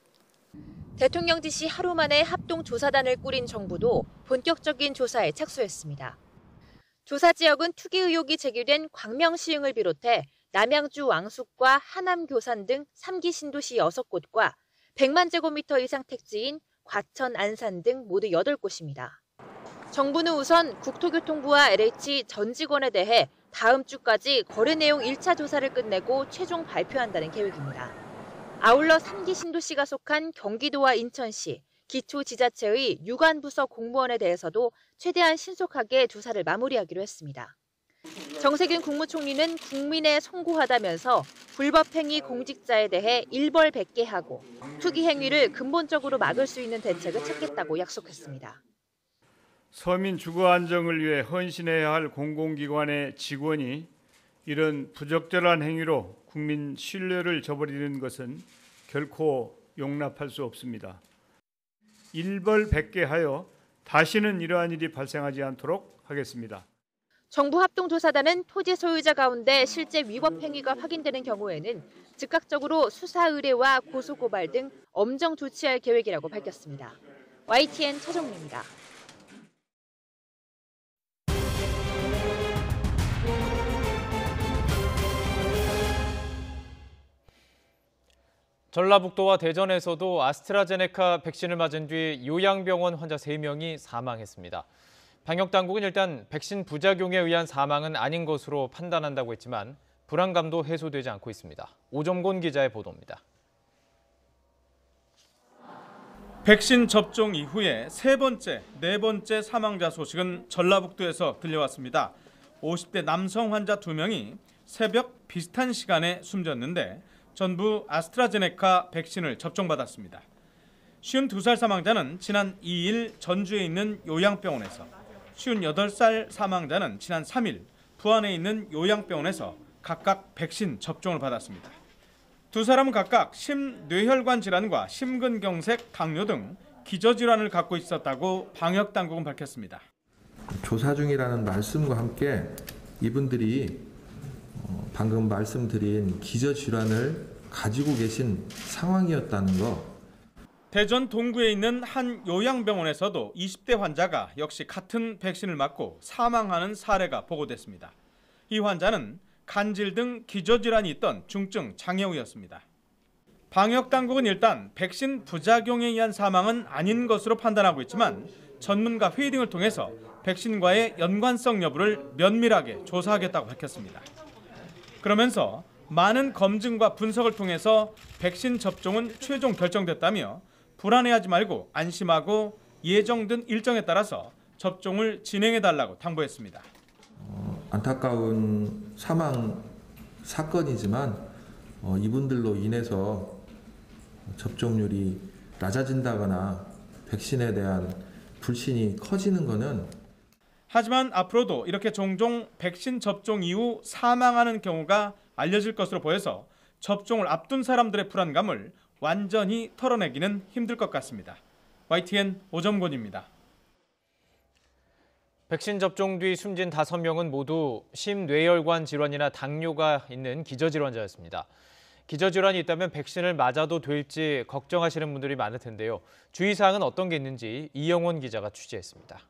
대통령 지시 하루 만에 합동조사단을 꾸린 정부도 본격적인 조사에 착수했습니다. 조사 지역은 투기 의혹이 제기된 광명시흥을 비롯해 남양주 왕숙과 하남 교산 등 3기 신도시 6곳과 100만 제곱미터 이상 택지인 과천, 안산 등 모두 8곳입니다. 정부는 우선 국토교통부와 LH 전 직원에 대해 다음 주까지 거래 내용 1차 조사를 끝내고 최종 발표한다는 계획입니다. 아울러 3기 신도시가 속한 경기도와 인천시, 기초지자체의 유관부서 공무원에 대해서도 최대한 신속하게 조사를 마무리하기로 했습니다. 정세균 국무총리는 국민에 송구하다면서 불법행위 공직자에 대해 일벌백계 하고 투기 행위를 근본적으로 막을 수 있는 대책을 찾겠다고 약속했습니다. 서민 주거 안정을 위해 헌신해야 할 공공기관의 직원이 이런 부적절한 행위로 국민 신뢰를 저버리는 것은 결코 용납할 수 없습니다. 일벌백계하여 다시는 이러한 일이 발생하지 않도록 하겠습니다. 정부 합동조사단은 토지 소유자 가운데 실제 위법 행위가 확인되는 경우에는 즉각적으로 수사 의뢰와 고소고발 등 엄정 조치할 계획이라고 밝혔습니다. YTN 차정민입니다. 전라북도와 대전에서도 아스트라제네카 백신을 맞은 뒤 요양병원 환자 3명이 사망했습니다. 방역당국은 일단 백신 부작용에 의한 사망은 아닌 것으로 판단한다고 했지만 불안감도 해소되지 않고 있습니다. 오정곤 기자의 보도입니다. 백신 접종 이후에 세 번째, 네 번째 사망자 소식은 전라북도에서 들려왔습니다. 50대 남성 환자 2명이 새벽 비슷한 시간에 숨졌는데 전부 아스트라제네카 백신을 접종받았습니다. 52살 사망자는 지난 2일 전주에 있는 요양병원에서, 58살 사망자는 지난 3일 부안에 있는 요양병원에서 각각 백신 접종을 받았습니다. 두 사람은 각각 심뇌혈관 질환과 심근경색, 당뇨 등 기저질환을 갖고 있었다고 방역당국은 밝혔습니다. 조사 중이라는 말씀과 함께 이분들이 방금 말씀드린 기저질환을 가지고 계신 상황이었다는 거. 대전 동구에 있는 한 요양병원에서도 20대 환자가 역시 같은 백신을 맞고 사망하는 사례가 보고됐습니다. 이 환자는 간질 등 기저질환이 있던 중증 장애우였습니다. 방역당국은 일단 백신 부작용에 의한 사망은 아닌 것으로 판단하고 있지만 전문가 회의 등을 통해서 백신과의 연관성 여부를 면밀하게 조사하겠다고 밝혔습니다. 그러면서 많은 검증과 분석을 통해서 백신 접종은 최종 결정됐다며 불안해하지 말고 안심하고 예정된 일정에 따라서 접종을 진행해달라고 당부했습니다. 안타까운 사망 사건이지만 이분들로 인해서 접종률이 낮아진다거나 백신에 대한 불신이 커지는 것은 하지만 앞으로도 이렇게 종종 백신 접종 이후 사망하는 경우가 알려질 것으로 보여서 접종을 앞둔 사람들의 불안감을 완전히 털어내기는 힘들 것 같습니다. YTN 오점곤입니다. 백신 접종 뒤 숨진 5명은 모두 심뇌혈관 질환이나 당뇨가 있는 기저질환자였습니다. 기저질환이 있다면 백신을 맞아도 될지 걱정하시는 분들이 많을 텐데요. 주의사항은 어떤 게 있는지 이영원 기자가 취재했습니다.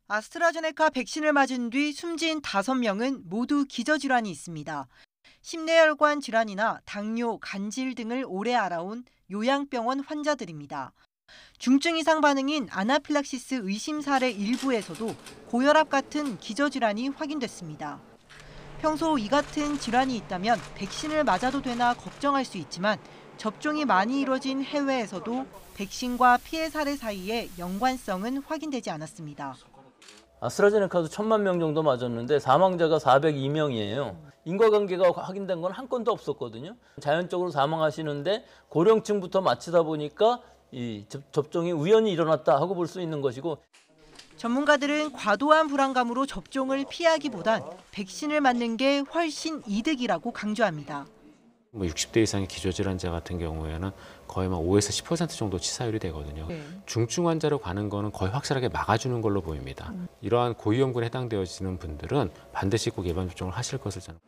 아스트라제네카 백신을 맞은 뒤 숨진 5명은 모두 기저질환이 있습니다. 심뇌혈관 질환이나 당뇨, 간질 등을 오래 알아온 요양병원 환자들입니다. 중증 이상 반응인 아나필락시스 의심 사례 일부에서도 고혈압 같은 기저질환이 확인됐습니다. 평소 이 같은 질환이 있다면 백신을 맞아도 되나 걱정할 수 있지만 접종이 많이 이뤄진 해외에서도 백신과 피해 사례 사이에 연관성은 확인되지 않았습니다. 아스트라제네카도 1,000만 명 정도 맞았는데 사망자가 402명이에요. 인과관계가 확인된 건 한 건도 없었거든요. 자연적으로 사망하시는데 고령층부터 맞히다 보니까 이 접종이 우연히 일어났다 하고 볼 수 있는 것이고. 전문가들은 과도한 불안감으로 접종을 피하기보단 백신을 맞는 게 훨씬 이득이라고 강조합니다. 60대 이상의 기저질환자 같은 경우에는 거의 5에서 10% 정도 치사율이 되거든요. 중증 환자로 가는 거는 거의 확실하게 막아주는 걸로 보입니다. 이러한 고위험군에 해당되어지는 분들은 반드시 꼭 예방 접종을 하실 것을 저는.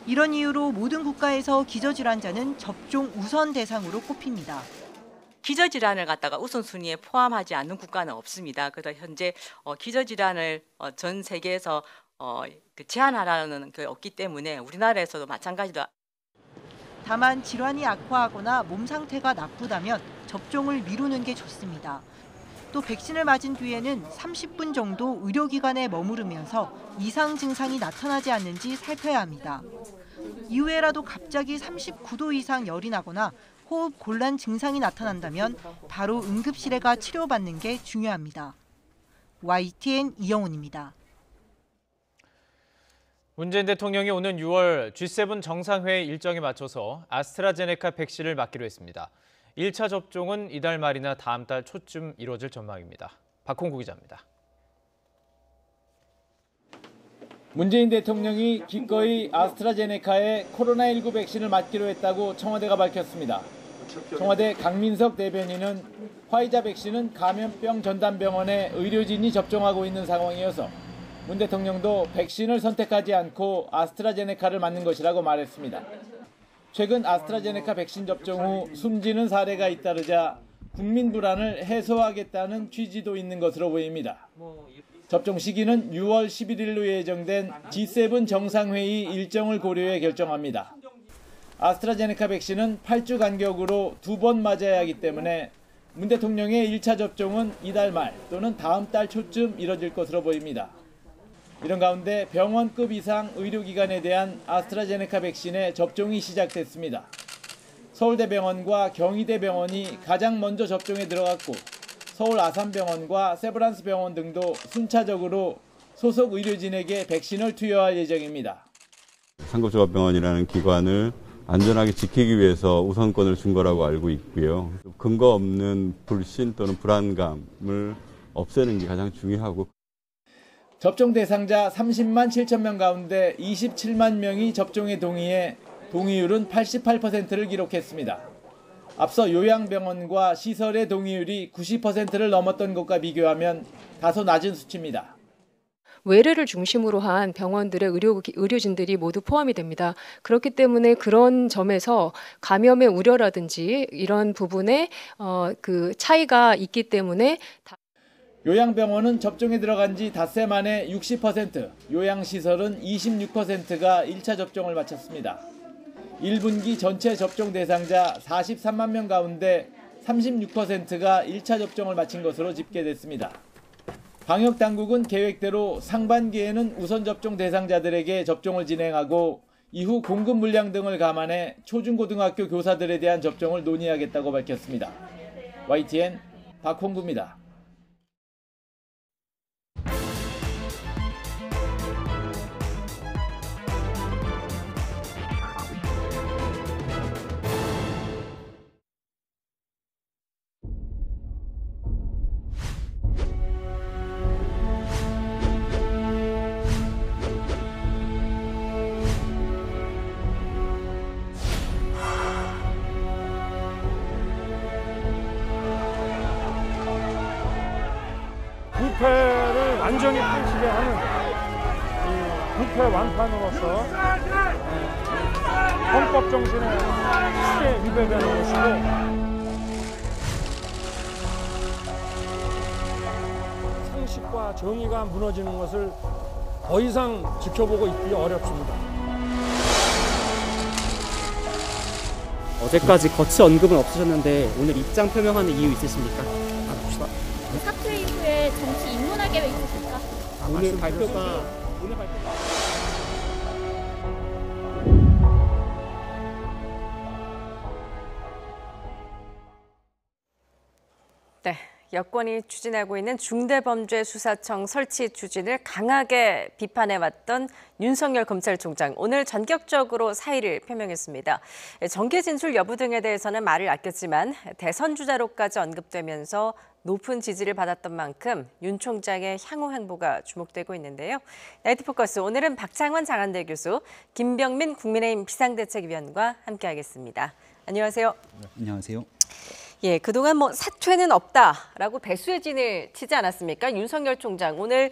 이런 이유로 모든 국가에서 기저질환자는 접종 우선 대상으로 꼽힙니다. 기저질환을 갖다가 우선순위에 포함하지 않는 국가는 없습니다. 그래서 현재 기저질환을 전 세계에서 제한하라는 게 없기 때문에 우리나라에서도 마찬가지로. 다만 질환이 악화하거나 몸 상태가 나쁘다면 접종을 미루는 게 좋습니다. 또 백신을 맞은 뒤에는 30분 정도 의료기관에 머무르면서 이상 증상이 나타나지 않는지 살펴야 합니다. 이후에라도 갑자기 39도 이상 열이 나거나 호흡 곤란 증상이 나타난다면 바로 응급실에 가 치료받는 게 중요합니다. YTN 이영훈입니다. 문재인 대통령이 오는 6월 G7 정상회의 일정에 맞춰서 아스트라제네카 백신을 맞기로 했습니다. 1차 접종은 이달 말이나 다음 달 초쯤 이루어질 전망입니다. 박홍구 기자입니다. 문재인 대통령이 기꺼이 아스트라제네카의 코로나19 백신을 맞기로 했다고 청와대가 밝혔습니다. 청와대 강민석 대변인은 화이자 백신은 감염병 전담병원에 의료진이 접종하고 있는 상황이어서 문 대통령도 백신을 선택하지 않고 아스트라제네카를 맞는 것이라고 말했습니다. 최근 아스트라제네카 백신 접종 후 숨지는 사례가 잇따르자 국민 불안을 해소하겠다는 취지도 있는 것으로 보입니다. 접종 시기는 6월 11일로 예정된 G7 정상회의 일정을 고려해 결정합니다. 아스트라제네카 백신은 8주 간격으로 2번 맞아야 하기 때문에 문 대통령의 1차 접종은 이달 말 또는 다음 달 초쯤 이뤄질 것으로 보입니다. 이런 가운데 병원급 이상 의료기관에 대한 아스트라제네카 백신의 접종이 시작됐습니다. 서울대병원과 경희대병원이 가장 먼저 접종에 들어갔고 서울 아산병원과 세브란스병원 등도 순차적으로 소속 의료진에게 백신을 투여할 예정입니다. 상급종합병원이라는 기관을 안전하게 지키기 위해서 우선권을 준 거라고 알고 있고요. 근거 없는 불신 또는 불안감을 없애는 게 가장 중요하고. 접종 대상자 30만 7천 명 가운데 27만 명이 접종에 동의해 동의율은 88%를 기록했습니다. 앞서 요양병원과 시설의 동의율이 90%를 넘었던 것과 비교하면 다소 낮은 수치입니다. 외래를 중심으로 한 병원들의 의료진들이 모두 포함이 됩니다. 그렇기 때문에 그런 점에서 감염의 우려라든지 이런 부분에 그 차이가 있기 때문에 요양병원은 접종에 들어간 지 닷새 만에 60%, 요양시설은 26%가 1차 접종을 마쳤습니다. 1분기 전체 접종 대상자 43만 명 가운데 36%가 1차 접종을 마친 것으로 집계됐습니다. 방역당국은 계획대로 상반기에는 우선 접종 대상자들에게 접종을 진행하고 이후 공급 물량 등을 감안해 초중고등학교 교사들에 대한 접종을 논의하겠다고 밝혔습니다. YTN 박홍구입니다. 완전히 펼치게 하는 이 국회 완판으로서 헌법 정신에 크게 위배되는 것이고 상식과 정의가 무너지는 것을 더 이상 지켜보고 있기 어렵습니다. 어제까지 거치 언급은 없으셨는데 오늘 입장 표명하는 이유 있으십니까? 봅시다. 사퇴 이후에 정치 입문할 계획 있으실까? 오늘 발표가 네, 여권이 추진하고 있는 중대범죄수사청 설치 추진을 강하게 비판해왔던 윤석열 검찰총장, 오늘 전격적으로 사의를 표명했습니다. 정계 진술 여부 등에 대해서는 말을 아꼈지만 대선 주자로까지 언급되면서 높은 지지를 받았던 만큼 윤 총장의 향후 행보가 주목되고 있는데요. 나이트 포커스, 오늘은 박창원 장한대 교수, 김병민 국민의힘 비상대책위원과 함께하겠습니다. 안녕하세요. 안녕하세요. 예, 그동안 사퇴는 없다라고 배수의 진을 치지 않았습니까? 윤석열 총장 오늘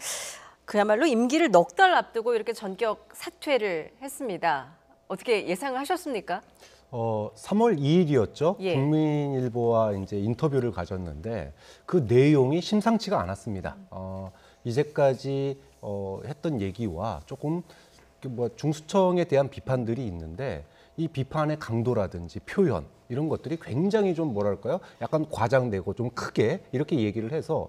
그야말로 임기를 넉 달 앞두고 이렇게 전격 사퇴를 했습니다. 어떻게 예상을 하셨습니까? 3월 2일이었죠. 예. 국민일보와 이제 인터뷰를 가졌는데 그 내용이 심상치가 않았습니다. 이제까지 했던 얘기와 조금 중수청에 대한 비판들이 있는데 이 비판의 강도라든지 표현 이런 것들이 굉장히 좀 뭐랄까요? 약간 과장되고 좀 크게 이렇게 얘기를 해서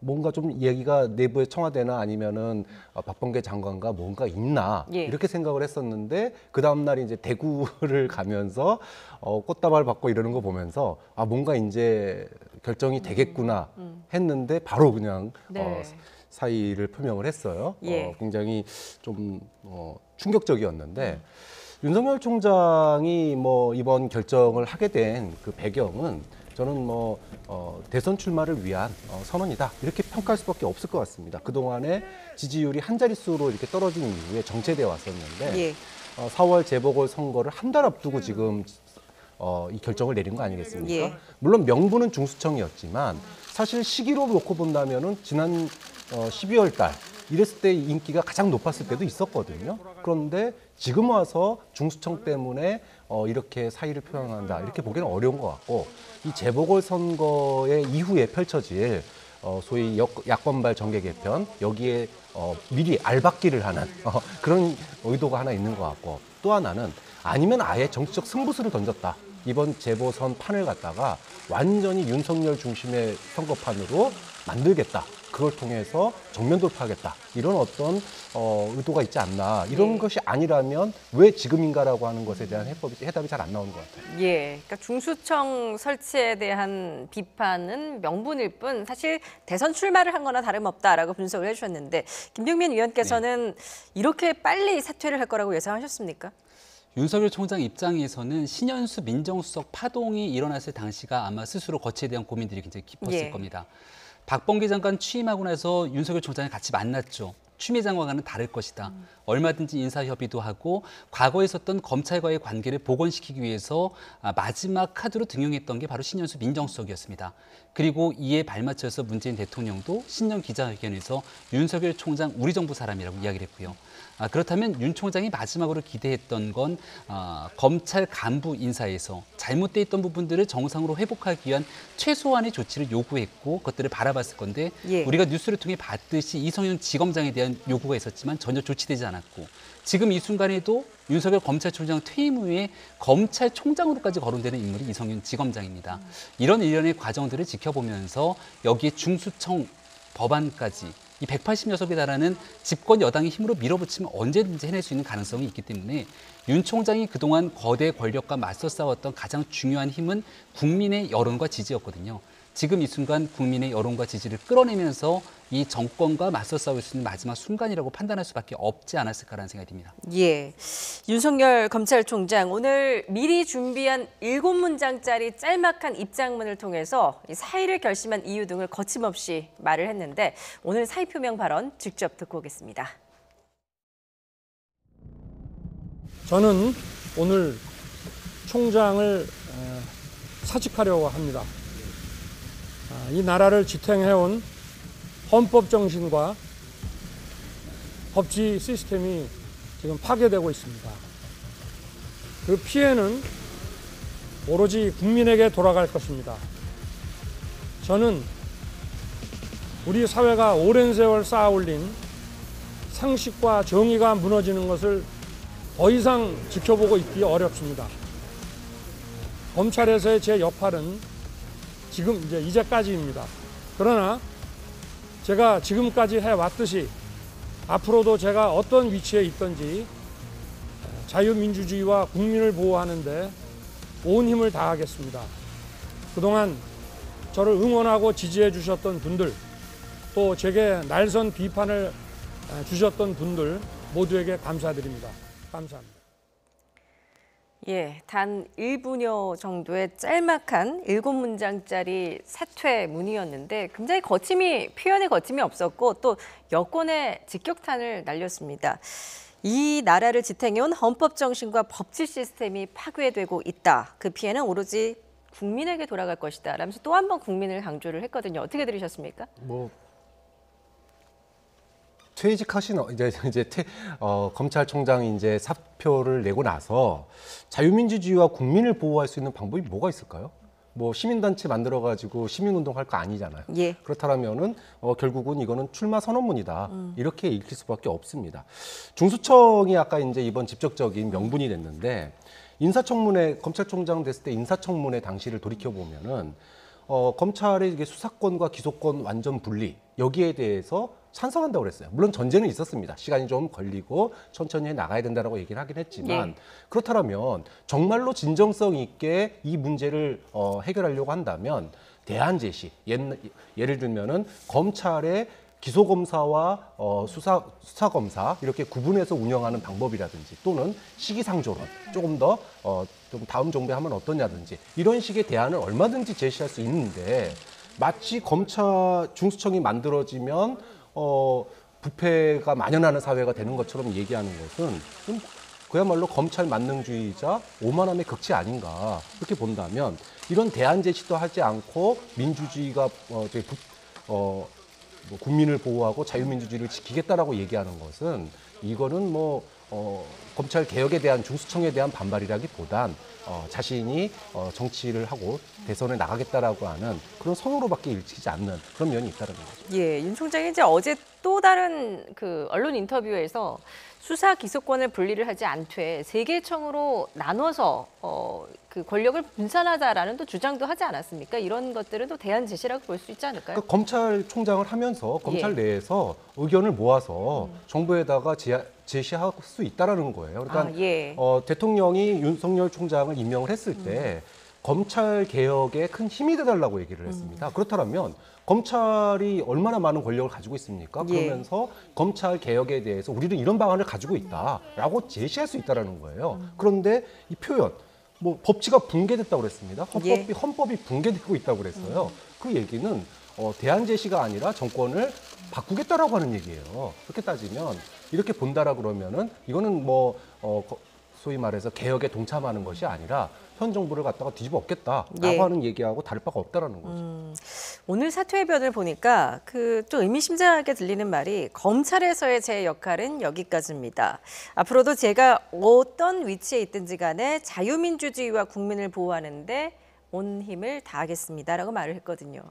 뭔가 좀 얘기가 내부의 청와대나 아니면은 박범계 장관과 뭔가 있나 예. 이렇게 생각을 했었는데 그 다음 날 이제 대구를 가면서 꽃다발 받고 이러는 거 보면서 아 뭔가 이제 결정이 되겠구나 했는데 바로 그냥 네. 사의를 표명을 했어요. 예. 굉장히 좀 충격적이었는데. 윤석열 총장이 이번 결정을 하게 된 그 배경은 저는 대선 출마를 위한 선언이다 이렇게 평가할 수밖에 없을 것 같습니다. 그동안에 지지율이 한 자릿수로 이렇게 떨어진 이후에 정체돼 왔었는데 예. 4월 재보궐 선거를 한 달 앞두고 지금 이 결정을 내린 거 아니겠습니까? 예. 물론 명분은 중수청이었지만 사실 시기로 놓고 본다면은 지난 12월 달 이랬을 때 인기가 가장 높았을 때도 있었거든요. 그런데 지금 와서 중수청 때문에 이렇게 사의를 표현한다 이렇게 보기는 어려운 것 같고 이 재보궐선거의 이후에 펼쳐질 소위 야권발 정계 개편 여기에 미리 알박기를 하는 그런 의도가 하나 있는 것 같고 또 하나는 아니면 아예 정치적 승부수를 던졌다. 이번 재보선 판을 갖다가 완전히 윤석열 중심의 선거판으로 만들겠다. 그걸 통해서 정면 돌파하겠다. 이런 어떤 의도가 있지 않나. 이런 것이 아니라면 왜 지금인가라고 하는 것에 대한 해답이 잘 안 나오는 것 같아요. 예, 그러니까 중수청 설치에 대한 비판은 명분일 뿐 사실 대선 출마를 한 거나 다름없다라고 분석을 해주셨는데 김병민 위원께서는 이렇게 빨리 사퇴를 할 거라고 예상하셨습니까? 윤석열 총장 입장에서는 신현수 민정수석 파동이 일어났을 당시가 아마 스스로 거치에 대한 고민들이 굉장히 깊었을 예. 겁니다. 박범계 장관 취임하고 나서 윤석열 총장이 같이 만났죠. 추미애 장관과는 다를 것이다. 얼마든지 인사협의도 하고 과거에 있었던 검찰과의 관계를 복원시키기 위해서 마지막 카드로 등용했던 게 바로 신현수 민정수석이었습니다. 그리고 이에 발맞춰서 문재인 대통령도 신년 기자회견에서 윤석열 총장 우리 정부 사람이라고 이야기를 했고요. 그렇다면 윤 총장이 마지막으로 기대했던 건 검찰 간부 인사에서 잘못돼 있던 부분들을 정상으로 회복하기 위한 최소한의 조치를 요구했고 그것들을 바라봤을 건데 예. 우리가 뉴스를 통해 봤듯이 이성윤 지검장에 대한 요구가 있었지만 전혀 조치되지 않았고 지금 이 순간에도 윤석열 검찰총장 퇴임 후에 검찰총장으로까지 거론되는 인물이 이성윤 지검장입니다. 이런 일련의 과정들을 지켜보면서 여기에 중수청 법안까지 이 180여 석에 달하는 집권 여당의 힘으로 밀어붙이면 언제든지 해낼 수 있는 가능성이 있기 때문에 윤 총장이 그동안 거대 권력과 맞서 싸웠던 가장 중요한 힘은 국민의 여론과 지지였거든요. 지금 이 순간 국민의 여론과 지지를 끌어내면서 이 정권과 맞서 싸울 수 있는 마지막 순간이라고 판단할 수밖에 없지 않았을까라는 생각이 듭니다. 예, 윤석열 검찰총장 오늘 미리 준비한 7문장짜리 짤막한 입장문을 통해서 사의를 결심한 이유 등을 거침없이 말을 했는데 오늘 사의 표명 발언 직접 듣고 오겠습니다. 저는 오늘 총장을 사직하려고 합니다. 이 나라를 지탱해온 헌법 정신과 법치 시스템이 지금 파괴되고 있습니다. 그 피해는 오로지 국민에게 돌아갈 것입니다. 저는 우리 사회가 오랜 세월 쌓아올린 상식과 정의가 무너지는 것을 더 이상 지켜보고 있기 어렵습니다. 검찰에서의 제 역할은 이제까지입니다. 그러나 제가 지금까지 해왔듯이 앞으로도 제가 어떤 위치에 있든지 자유민주주의와 국민을 보호하는 데 온 힘을 다하겠습니다. 그동안 저를 응원하고 지지해 주셨던 분들, 또 제게 날선 비판을 주셨던 분들 모두에게 감사드립니다. 감사합니다. 예, 단 1분여 정도의 짤막한 7문장짜리 사퇴문이었는데 굉장히 표현에 거침이 없었고 또 여권에 직격탄을 날렸습니다. 이 나라를 지탱해온 헌법 정신과 법치 시스템이 파괴되고 있다. 그 피해는 오로지 국민에게 돌아갈 것이다. 라면서 또 한 번 국민을 강조를 했거든요. 어떻게 들으셨습니까? 검찰총장이 이제 사표를 내고 나서 자유민주주의와 국민을 보호할 수 있는 방법이 뭐가 있을까요? 시민단체 만들어가지고 시민운동할 거 아니잖아요. 예. 그렇다면은 결국은 이거는 출마 선언문이다. 이렇게 읽힐 수밖에 없습니다. 중수청이 아까 이제 이번 직접적인 명분이 됐는데 인사청문회 검찰총장 됐을 때 인사청문회 당시를 돌이켜 보면은 검찰의 이게 수사권과 기소권 완전 분리 여기에 대해서 찬성한다고 그랬어요. 물론 전제는 있었습니다. 시간이 좀 걸리고 천천히 해 나가야 된다라고 얘기를 하긴 했지만 그렇다면 정말로 진정성 있게 이 문제를 해결하려고 한다면 대안 제시, 예를 들면은 검찰의 기소검사와 수사검사 이렇게 구분해서 운영하는 방법이라든지 또는 시기상조론 조금 더 좀 다음 정부에 하면 어떠냐든지 이런 식의 대안을 얼마든지 제시할 수 있는데 마치 검찰 중수청이 만들어지면 부패가 만연하는 사회가 되는 것처럼 얘기하는 것은 좀 그야말로 검찰 만능주의자 오만함의 극치 아닌가 그렇게 본다면 이런 대안 제시도 하지 않고 민주주의가 국민을 보호하고 자유민주주의를 지키겠다라고 얘기하는 것은 이거는 검찰 개혁에 대한 중수청에 대한 반발이라기보단 자신이 정치를 하고 대선에 나가겠다라고 하는 그런 선호로밖에 읽히지 않는 그런 면이 있다는 거죠. 예, 윤 총장이 이제 어제 또 다른 언론 인터뷰에서 수사 기소권을 분리를 하지 않되 세 개 청으로 나눠서 권력을 분산하자라는 또 주장도 하지 않았습니까? 이런 것들은 또 대안 제시라고 볼 수 있지 않을까요? 그러니까 검찰총장을 하면서 검찰 내에서 의견을 모아서 정부에다가 제시할 수 있다라는 거예요. 그러니까 대통령이 윤석열 총장을 임명을 했을 때 검찰 개혁에 큰 힘이 돼달라고 얘기를 했습니다. 그렇다면 검찰이 얼마나 많은 권력을 가지고 있습니까? 그러면서 검찰 개혁에 대해서 우리는 이런 방안을 가지고 있다라고 제시할 수 있다라는 거예요. 그런데 이 표현, 법치가 붕괴됐다고 그랬습니다. 헌법이 붕괴되고 있다고 그랬어요. 그 얘기는 대안 제시가 아니라 정권을 바꾸겠다라고 하는 얘기예요. 그렇게 따지면 이렇게 본다라 그러면은 이거는 소위 말해서 개혁에 동참하는 것이 아니라 현 정부를 갖다가 뒤집어 엎겠다라고 하는 얘기하고 다를 바가 없다라는 거죠. 오늘 사퇴변을 보니까 좀 의미심장하게 들리는 말이 검찰에서의 제 역할은 여기까지입니다. 앞으로도 제가 어떤 위치에 있든지 간에 자유민주주의와 국민을 보호하는데 온 힘을 다하겠습니다라고 말을 했거든요.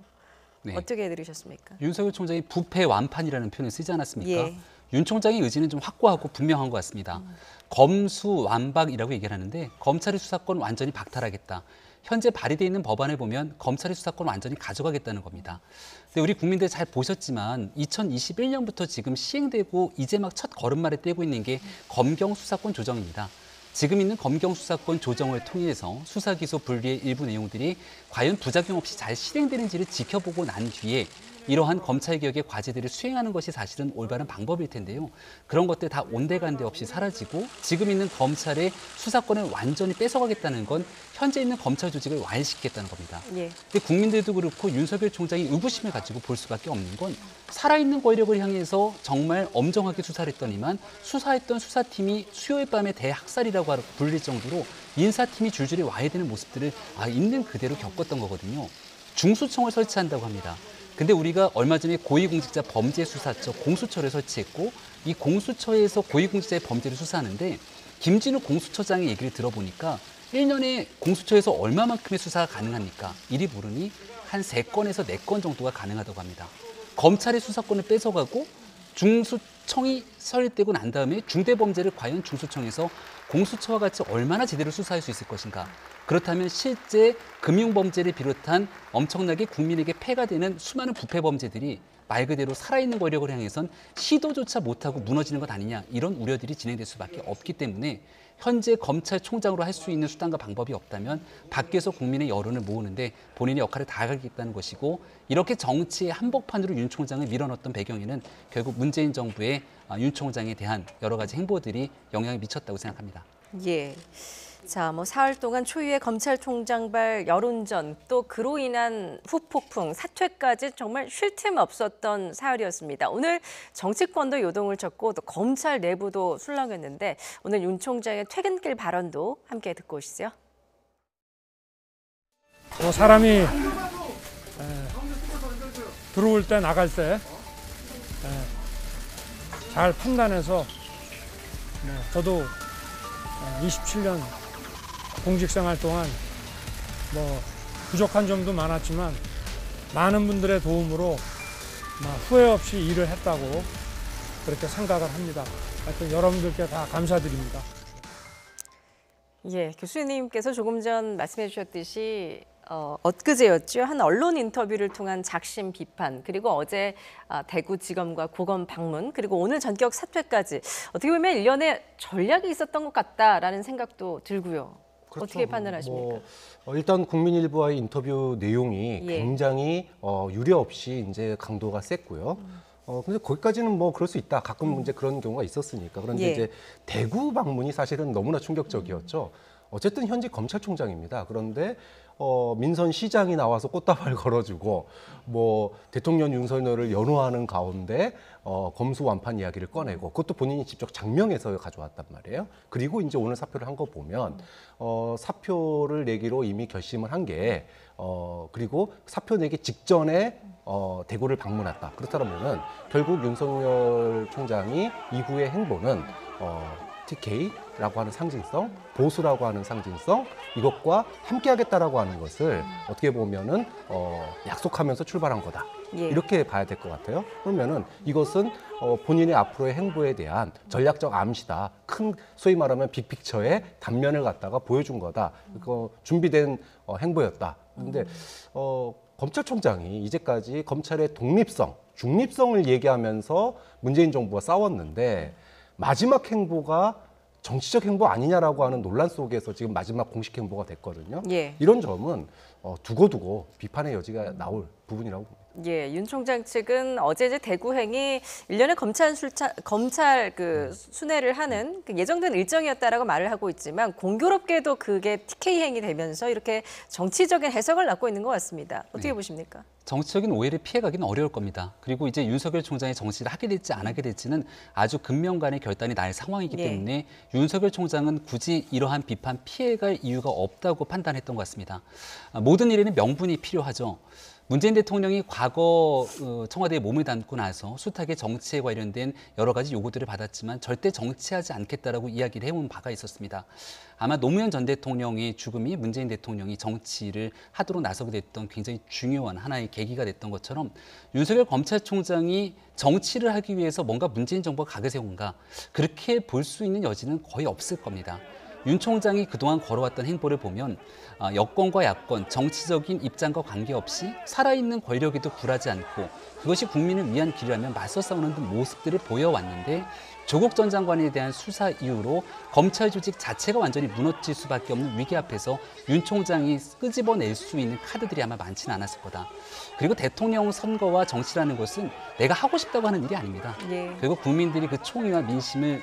네. 어떻게 들으셨습니까? 윤석열 총장이 부패 완판이라는 표현을 쓰지 않았습니까? 예. 윤 총장의 의지는 좀 확고하고 분명한 것 같습니다. 검수완박이라고 얘기를 하는데 검찰의 수사권 완전히 박탈하겠다. 현재 발의돼 있는 법안을 보면 검찰의 수사권 완전히 가져가겠다는 겁니다. 근데 우리 국민들 잘 보셨지만 2021년부터 지금 시행되고 이제 막 첫 걸음마를 떼고 있는 게 검경 수사권 조정입니다. 지금 있는 검경 수사권 조정을 통해서 수사 기소 분리의 일부 내용들이 과연 부작용 없이 잘 실행되는지를 지켜보고 난 뒤에 이러한 검찰개혁의 과제들을 수행하는 것이 사실은 올바른 방법일 텐데요. 그런 것들 다 온데간데 없이 사라지고 지금 있는 검찰의 수사권을 완전히 뺏어가겠다는 건 현재 있는 검찰 조직을 와해시키겠다는 겁니다. 근데 국민들도 그렇고 윤석열 총장이 의구심을 가지고 볼 수밖에 없는 건 살아있는 권력을 향해서 정말 엄정하게 수사를 했더니만 수사했던 수사팀이 수요일 밤에 대학살이라고 불릴 정도로 인사팀이 줄줄이 와해되는 모습들을 있는 그대로 겪었던 거거든요. 중수청을 설치한다고 합니다. 근데 우리가 얼마 전에 고위공직자 범죄수사처 공수처를 설치했고 이 공수처에서 고위공직자의 범죄를 수사하는데 김진우 공수처장의 얘기를 들어보니까 1년에 공수처에서 얼마만큼의 수사가 가능합니까? 이리 모르니 한 3건에서 4건 정도가 가능하다고 합니다. 검찰의 수사권을 뺏어가고 중수청이 설립되고 난 다음에 중대범죄를 과연 중수청에서 공수처와 같이 얼마나 제대로 수사할 수 있을 것인가. 그렇다면 실제 금융범죄를 비롯한 엄청나게 국민에게 폐가 되는 수많은 부패범죄들이 말 그대로 살아있는 권력을 향해선 시도조차 못하고 무너지는 것 아니냐, 이런 우려들이 진행될 수밖에 없기 때문에 현재 검찰총장으로 할 수 있는 수단과 방법이 없다면 밖에서 국민의 여론을 모으는데 본인의 역할을 다하겠다는 것이고, 이렇게 정치의 한복판으로 윤 총장을 밀어넣었던 배경에는 결국 문재인 정부의 윤 총장에 대한 여러 가지 행보들이 영향을 미쳤다고 생각합니다. 예. 자, 사흘 동안 초유의 검찰총장발 여론전, 또 그로 인한 후폭풍, 사퇴까지 정말 쉴 틈 없었던 사흘이었습니다. 오늘 정치권도 요동을 쳤고 또 검찰 내부도 술렁였는데 오늘 윤 총장의 퇴근길 발언도 함께 듣고 오시죠. 사람이 들어올 때 나갈 때 잘 판단해서 저도 27년 공직생활 동안 부족한 점도 많았지만 많은 분들의 도움으로 후회 없이 일을 했다고 그렇게 생각을 합니다. 하여튼 여러분들께 다 감사드립니다. 예, 교수님께서 조금 전 말씀해 주셨듯이 엊그제였죠. 한 언론 인터뷰를 통한 작심 비판, 그리고 어제 대구지검과 고검 방문, 그리고 오늘 전격 사퇴까지 어떻게 보면 일련의 전략이 있었던 것 같다라는 생각도 들고요. 그렇죠. 어떻게 판단하십니까? 일단 국민일보와의 인터뷰 내용이 굉장히 유례 없이 이제 강도가 셌고요. 근데 거기까지는 그럴 수 있다. 가끔 이제 그런 경우가 있었으니까. 그런데 이제 대구 방문이 사실은 너무나 충격적이었죠. 어쨌든 현재 검찰총장입니다. 그런데 민선 시장이 나와서 꽃다발 걸어주고 대통령 윤석열을 연호하는 가운데 검수완판 이야기를 꺼내고, 그것도 본인이 직접 장명해서 가져왔단 말이에요. 그리고 이제 오늘 사표를 한 거 보면 사표를 내기로 이미 결심을 한 게 그리고 사표 내기 직전에 대구를 방문했다. 그렇다면은 결국 윤석열 총장이 이후의 행보는 TK라고 하는 상징성, 보수라고 하는 상징성, 이것과 함께하겠다라고 하는 것을 어떻게 보면은 약속하면서 출발한 거다. 이렇게 봐야 될 것 같아요. 그러면은 이것은 본인의 앞으로의 행보에 대한 전략적 암시다. 큰 소위 말하면 빅픽처의 단면을 갖다가 보여준 거다. 준비된 행보였다. 그런데 검찰총장이 이제까지 검찰의 독립성, 중립성을 얘기하면서 문재인 정부와 싸웠는데 마지막 행보가 정치적 행보 아니냐라고 하는 논란 속에서 지금 마지막 공식 행보가 됐거든요. 이런 점은 두고두고 비판의 여지가 나올 부분이라고 봅니다. 예, 윤 총장 측은 어제 이제 대구행이 일련의 검찰 순회를 하는 예정된 일정이었다라고 말을 하고 있지만 공교롭게도 그게 TK행이 되면서 이렇게 정치적인 해석을 낳고 있는 것 같습니다. 어떻게 보십니까? 정치적인 오해를 피해가기는 어려울 겁니다. 그리고 이제 윤석열 총장이 정치를 하게 될지 안 하게 될지는 아주 금명간의 결단이 날 상황이기 때문에 윤석열 총장은 굳이 이러한 비판 피해갈 이유가 없다고 판단했던 것 같습니다. 모든 일에는 명분이 필요하죠. 문재인 대통령이 과거 청와대에 몸을 담고 나서 숱하게 정치에 관련된 여러 가지 요구들을 받았지만 절대 정치하지 않겠다라고 이야기를 해온 바가 있었습니다. 아마 노무현 전 대통령의 죽음이 문재인 대통령이 정치를 하도록 나서게 됐던 굉장히 중요한 하나의 계기가 됐던 것처럼 윤석열 검찰총장이 정치를 하기 위해서 뭔가 문재인 정부가 각을 세운가, 그렇게 볼 수 있는 여지는 거의 없을 겁니다. 윤 총장이 그동안 걸어왔던 행보를 보면 여권과 야권, 정치적인 입장과 관계없이 살아있는 권력에도 굴하지 않고 그것이 국민을 위한 길이라면 맞서 싸우는 듯 모습들을 보여왔는데 조국 전 장관에 대한 수사 이후로 검찰 조직 자체가 완전히 무너질 수밖에 없는 위기 앞에서 윤 총장이 끄집어낼 수 있는 카드들이 아마 많지는 않았을 거다. 그리고 대통령 선거와 정치라는 것은 내가 하고 싶다고 하는 일이 아닙니다. 결국 국민들이 그 총의와 민심을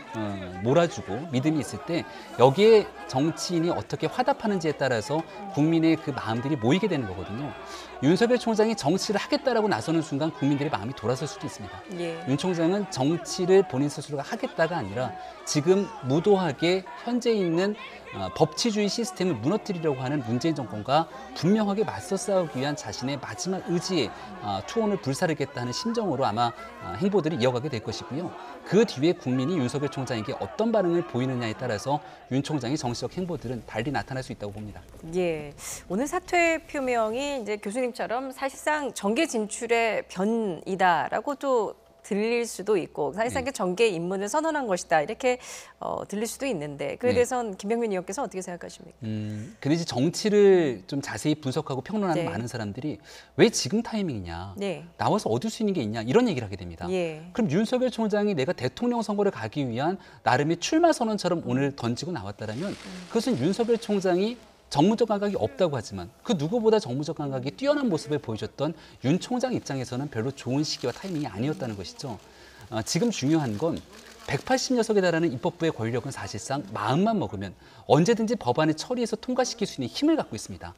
몰아주고 믿음이 있을 때 여기에 정치인이 어떻게 화답하는지에 따라서 국민의 그 마음들이 모이게 되는 거거든요. 윤석열 총장이 정치를 하겠다라고 나서는 순간 국민들의 마음이 돌아설 수도 있습니다. 윤 총장은 정치를 본인 스스로가 하겠다가 아니라 지금 무도하게 현재 있는 법치주의 시스템을 무너뜨리려고 하는 문재인 정권과 분명하게 맞서 싸우기 위한 자신의 마지막 의지에 투혼을 불사르겠다는 심정으로 아마 행보들이 이어가게 될 것이고요. 그 뒤에 국민이 윤석열 총장에게 어떤 반응을 보이느냐에 따라서 윤 총장의 정치적 행보들은 달리 나타날 수 있다고 봅니다. 예, 오늘 사퇴 표명이 이제 교수님처럼 사실상 정계 진출의 변이다라고 또 들릴 수도 있고 사실상 정계 입문을 선언한 것이다 이렇게 들릴 수도 있는데 그에 대해서는 김병민 의원께서 어떻게 생각하십니까? 근데 이제 정치를 좀 자세히 분석하고 평론하는 많은 사람들이 왜 지금 타이밍이냐, 나와서 얻을 수 있는 게 있냐 이런 얘기를 하게 됩니다. 그럼 윤석열 총장이 내가 대통령 선거를 가기 위한 나름의 출마 선언처럼 오늘 던지고 나왔다라면 그것은 윤석열 총장이 정무적 감각이 없다고 하지만 그 누구보다 정무적 감각이 뛰어난 모습을 보여줬던 윤 총장 입장에서는 별로 좋은 시기와 타이밍이 아니었다는 것이죠. 지금 중요한 건 180녀석에 달하는 입법부의 권력은 사실상 마음만 먹으면 언제든지 법안을 처리해서 통과시킬 수 있는 힘을 갖고 있습니다.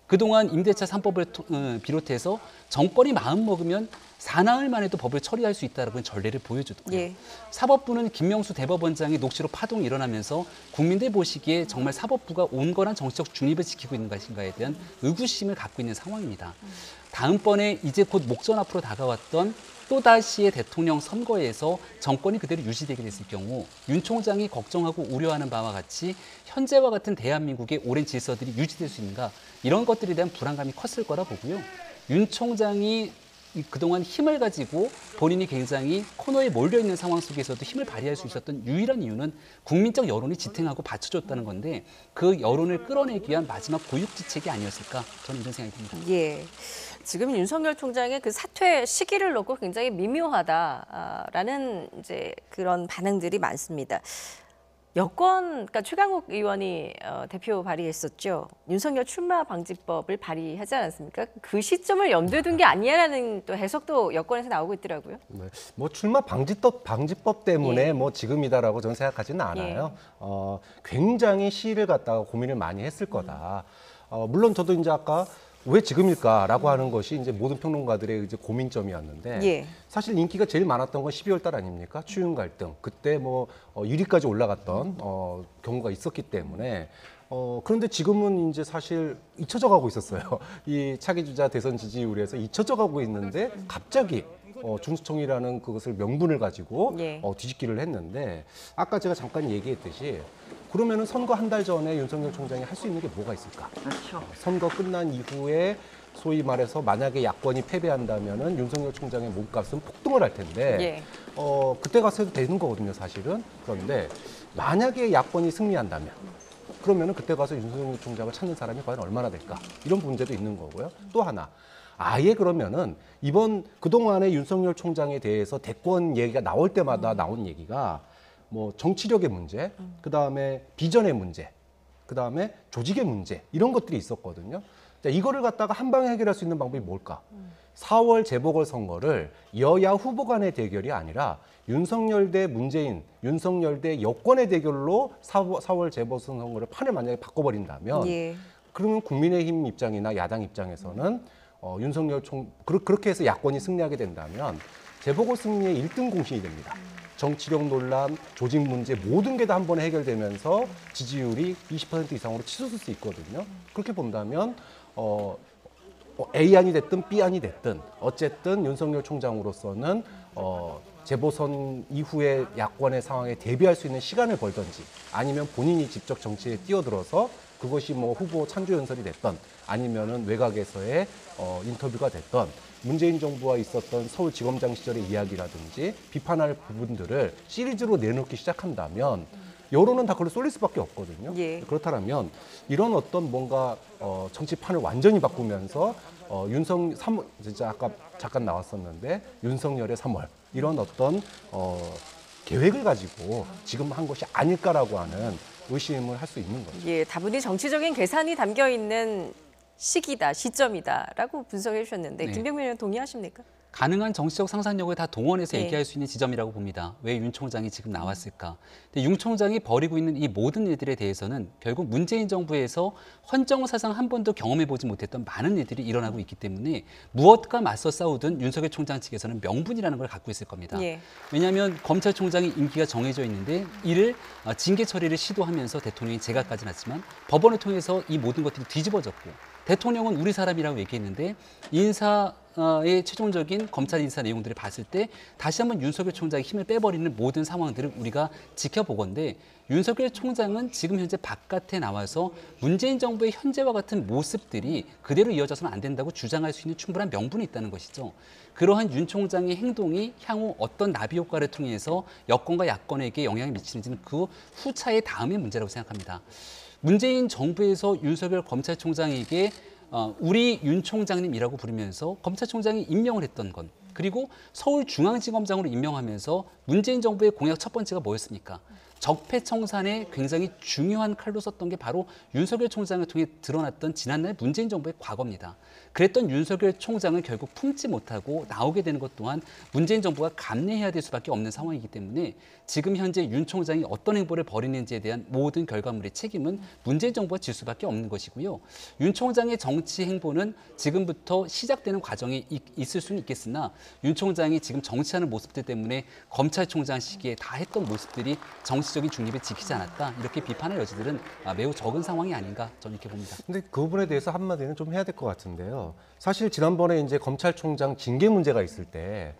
그동안 임대차 3법을 비롯해서 정권이 마음 먹으면 사나흘만 해도 법을 처리할 수 있다는 전례를 보여줬고요. 사법부는 김명수 대법원장의 녹취록 파동이 일어나면서 국민들 보시기에 정말 사법부가 온건한 정치적 중립을 지키고 있는 것인가에 대한 의구심을 갖고 있는 상황입니다. 다음번에 이제 곧 목전 앞으로 다가왔던 또다시의 대통령 선거에서 정권이 그대로 유지되게 됐을 경우 윤 총장이 걱정하고 우려하는 바와 같이 현재와 같은 대한민국의 오랜 질서들이 유지될 수 있는가 이런 것들에 대한 불안감이 컸을 거라 보고요. 윤 총장이 그동안 힘을 가지고 본인이 굉장히 코너에 몰려있는 상황 속에서도 힘을 발휘할 수 있었던 유일한 이유는 국민적 여론이 지탱하고 받쳐줬다는 건데 그 여론을 끌어내기 위한 마지막 고육지책이 아니었을까 저는 이런 생각이 듭니다. 예. 지금 윤석열 총장의 그 사퇴 시기를 놓고 굉장히 미묘하다라는 이제 그런 반응들이 많습니다. 여권, 그러니까 최강욱 의원이 대표 발의했었죠. 윤석열 출마 방지법을 발의하지 않았습니까? 그 시점을 염두에 둔 게 아니냐라는 또 해석도 여권에서 나오고 있더라고요. 뭐 출마 방지법 때문에 뭐 지금이다라고 저는 생각하지는 않아요. 굉장히 시일을 갖다가 고민을 많이 했을 거다. 물론 저도 이제 아까 왜 지금일까라고 하는 것이 이제 모든 평론가들의 이제 고민점이었는데 사실 인기가 제일 많았던 건 12월 달 아닙니까? 추윤 갈등. 그때 뭐 1위까지 올라갔던 경우가 있었기 때문에 그런데 지금은 이제 사실 잊혀져 가고 있었어요. 이 차기 주자 대선 지지율에서 잊혀져 가고 있는데 갑자기 중수청이라는 그것을 명분을 가지고 뒤집기를 했는데 아까 제가 잠깐 얘기했듯이 그러면은 선거 한 달 전에 윤석열 총장이 할 수 있는 게 뭐가 있을까? 그렇죠. 선거 끝난 이후에 소위 말해서 만약에 야권이 패배한다면은 윤석열 총장의 몸값은 폭등을 할 텐데 그때 가서 해도 되는 거거든요, 사실은. 그런데 만약에 야권이 승리한다면 그러면은 그때 가서 윤석열 총장을 찾는 사람이 과연 얼마나 될까? 이런 문제도 있는 거고요. 또 하나. 아예 그러면은 이번 그동안의 윤석열 총장에 대해서 대권 얘기가 나올 때마다 나온 얘기가 뭐 정치력의 문제, 그다음에 비전의 문제, 그다음에 조직의 문제 이런 것들이 있었거든요. 자, 이거를 갖다가 한 방에 해결할 수 있는 방법이 뭘까? 4월 재보궐선거를 여야 후보 간의 대결이 아니라 윤석열 대 문재인, 윤석열 대 여권의 대결로 4월 재보궐선거를 판을 만약에 바꿔버린다면 그러면 국민의힘 입장이나 야당 입장에서는 윤석열 그렇게 해서 야권이 승리하게 된다면 재보궐 승리의 1등 공신이 됩니다. 정치력 논란, 조직 문제 모든 게 다 한 번에 해결되면서 지지율이 20% 이상으로 치솟을 수 있거든요. 그렇게 본다면 A안이 됐든 B안이 됐든 어쨌든 윤석열 총장으로서는 재보선 이후의 야권의 상황에 대비할 수 있는 시간을 벌든지 아니면 본인이 직접 정치에 뛰어들어서 그것이 뭐 후보 찬조 연설이 됐던 아니면은 외곽에서의 인터뷰가 됐던 문재인 정부와 있었던 서울지검장 시절의 이야기라든지 비판할 부분들을 시리즈로 내놓기 시작한다면 여론은 다 그걸로 쏠릴 수밖에 없거든요. 그렇다면 이런 어떤 뭔가 정치판을 완전히 바꾸면서 진짜 아까 잠깐 나왔었는데 윤석열의 3월 이런 어떤 계획을 가지고 지금 한 것이 아닐까라고 하는 의심을 할 수 있는 거죠. 다분히 정치적인 계산이 담겨 있는 시기다, 시점이다라고 분석해 주셨는데 김병민 의원 동의하십니까? 가능한 정치적 상상력을 다 동원해서 네. 얘기할 수 있는 지점이라고 봅니다. 왜 윤 총장이 지금 나왔을까? 근데 윤 총장이 벌이고 있는 이 모든 일들에 대해서는 결국 문재인 정부에서 헌정 사상 한 번도 경험해보지 못했던 많은 일들이 일어나고 있기 때문에 무엇과 맞서 싸우든 윤석열 총장 측에서는 명분이라는 걸 갖고 있을 겁니다. 예. 왜냐하면 검찰총장이 임기가 정해져 있는데 이를 징계 처리를 시도하면서 대통령이 제각까지는 했지만 법원을 통해서 이 모든 것들이 뒤집어졌고 대통령은 우리 사람이라고 얘기했는데 인사의 최종적인 검찰 인사 내용들을 봤을 때 다시 한번 윤석열 총장의 힘을 빼버리는 모든 상황들을 우리가 지켜보건대 윤석열 총장은 지금 현재 바깥에 나와서 문재인 정부의 현재와 같은 모습들이 그대로 이어져서는 안 된다고 주장할 수 있는 충분한 명분이 있다는 것이죠. 그러한 윤 총장의 행동이 향후 어떤 나비 효과를 통해서 여권과 야권에게 영향을 미치는지는 그 후차의 다음의 문제라고 생각합니다. 문재인 정부에서 윤석열 검찰총장에게 우리 윤 총장님이라고 부르면서 검찰총장이 임명을 했던 건 그리고 서울중앙지검장으로 임명하면서 문재인 정부의 공약 첫 번째가 뭐였습니까? 적폐청산에 굉장히 중요한 칼로 썼던 게 바로 윤석열 총장을 통해 드러났던 지난날 문재인 정부의 과거입니다. 그랬던 윤석열 총장을 결국 품지 못하고 나오게 되는 것 또한 문재인 정부가 감내해야 될 수밖에 없는 상황이기 때문에 지금 현재 윤 총장이 어떤 행보를 벌이는지에 대한 모든 결과물의 책임은 문재인 정부가 질 수밖에 없는 것이고요. 윤 총장의 정치 행보는 지금부터 시작되는 과정이 있을 수는 있겠으나 윤 총장이 지금 정치하는 모습들 때문에 검찰총장 시기에 다 했던 모습들이 정치적인 중립을 지키지 않았다. 이렇게 비판할 여지들은 매우 적은 상황이 아닌가 저는 이렇게 봅니다. 근데 그 부분에 대해서 한마디는 좀 해야 될 것 같은데요. 사실 지난번에 이제 검찰총장 징계 문제가 있을 때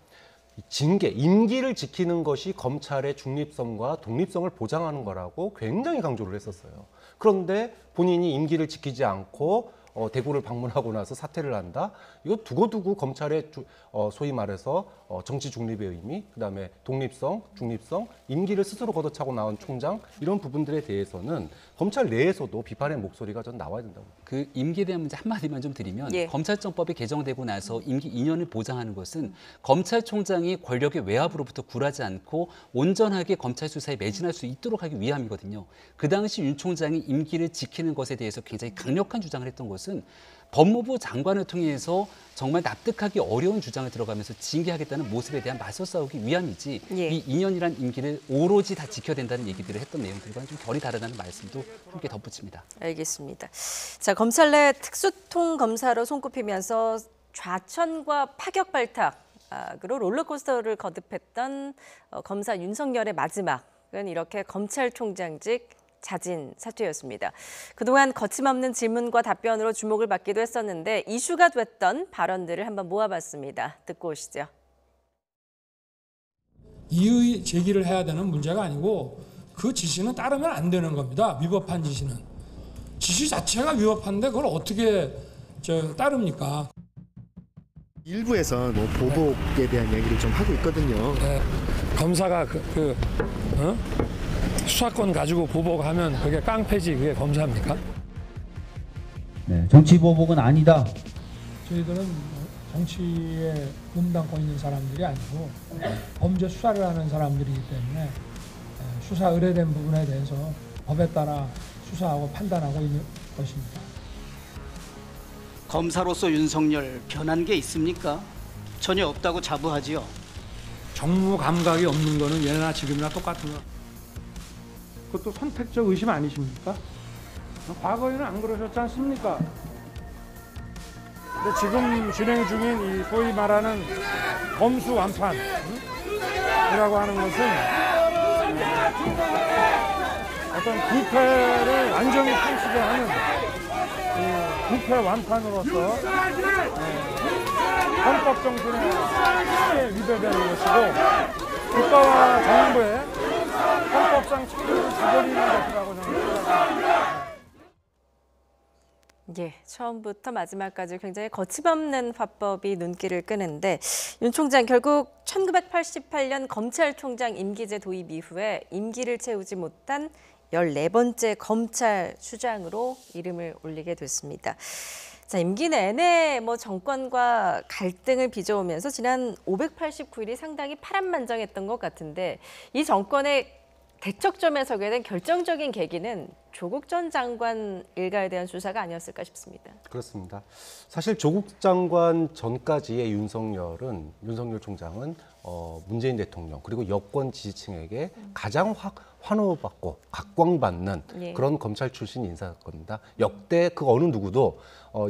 징계, 임기를 지키는 것이 검찰의 중립성과 독립성을 보장하는 거라고 굉장히 강조를 했었어요. 그런데 본인이 임기를 지키지 않고 대구를 방문하고 나서 사퇴를 한다? 이거 두고두고 검찰의 소위 말해서 정치 중립의 의미, 그다음에 독립성, 중립성, 임기를 스스로 걷어차고 나온 총장 이런 부분들에 대해서는 검찰 내에서도 비판의 목소리가 전 나와야 된다고. 그 임기에 대한 문제 한마디만 좀 드리면 예. 검찰청법이 개정되고 나서 임기 2년을 보장하는 것은 검찰총장이 권력의 외압으로부터 굴하지 않고 온전하게 검찰 수사에 매진할 수 있도록 하기 위함이거든요. 그 당시 윤 총장이 임기를 지키는 것에 대해서 굉장히 강력한 주장을 했던 것은 법무부 장관을 통해서 정말 납득하기 어려운 주장을 들어가면서 징계하겠다는 모습에 대한 맞서 싸우기 위함이지 예. 이 2년이란 임기를 오로지 다 지켜야 된다는 얘기들을 했던 내용들과는 좀 결이 다르다는 말씀도 함께 덧붙입니다. 알겠습니다. 자, 검찰 내 특수통 검사로 손꼽히면서 좌천과 파격 발탁으로 롤러코스터를 거듭했던 검사 윤석열의 마지막은 이렇게 검찰총장직 자진 사퇴였습니다. 그동안 거침없는 질문과 답변으로 주목을 받기도 했었는데 이슈가 됐던 발언들을 한번 모아봤습니다. 듣고 오시죠. 이의 제기를 해야 되는 문제가 아니고 그 지시는 따르면 안 되는 겁니다. 위법한 지시는. 지시 자체가 위법한데 그걸 어떻게 따릅니까? 일부에서 뭐 보복에 대한 얘기를 좀 하고 있거든요. 네. 검사가 수사권 가지고 보복하면 그게 깡패지 그게 검사입니까? 네, 정치 보복은 아니다. 저희들은 정치에 몸담고 있는 사람들이 아니고 범죄 수사를 하는 사람들이기 때문에 수사 의뢰된 부분에 대해서 법에 따라 수사하고 판단하고 있는 것입니다. 검사로서 윤석열 변한 게 있습니까? 전혀 없다고 자부하지요. 정무 감각이 없는 거는 예나 지금이나 똑같은 거. 그것도 선택적 의심 아니십니까? 과거에는 안 그러셨지 않습니까? 근데 지금 진행 중인 이 소위 말하는 검수완판이라고 하는 것은 어떤 부패를 완전히 상실해 하는 부패 완판으로서 헌법 정신에 크게 위배되는 것이고 국가와 정부의 헌법상 책임을 지버리는 것이라고 저는 생각합니다. 예, 처음부터 마지막까지 굉장히 거침없는 화법이 눈길을 끄는데 윤 총장 결국 1988년 검찰총장 임기제 도입 이후에 임기를 채우지 못한 14번째 검찰수장으로 이름을 올리게 됐습니다. 자, 임기 내내 정권과 갈등을 빚어오면서 지난 589일이 상당히 파란만장했던 것 같은데 이 정권의 대척점에 서게 된 결정적인 계기는 조국 전 장관 일가에 대한 수사가 아니었을까 싶습니다. 그렇습니다. 사실 조국 장관 전까지의 윤석열 총장은 문재인 대통령 그리고 여권 지지층에게 가장 환호받고 각광받는 예. 그런 검찰 출신 인사였습니다. 역대 그 어느 누구도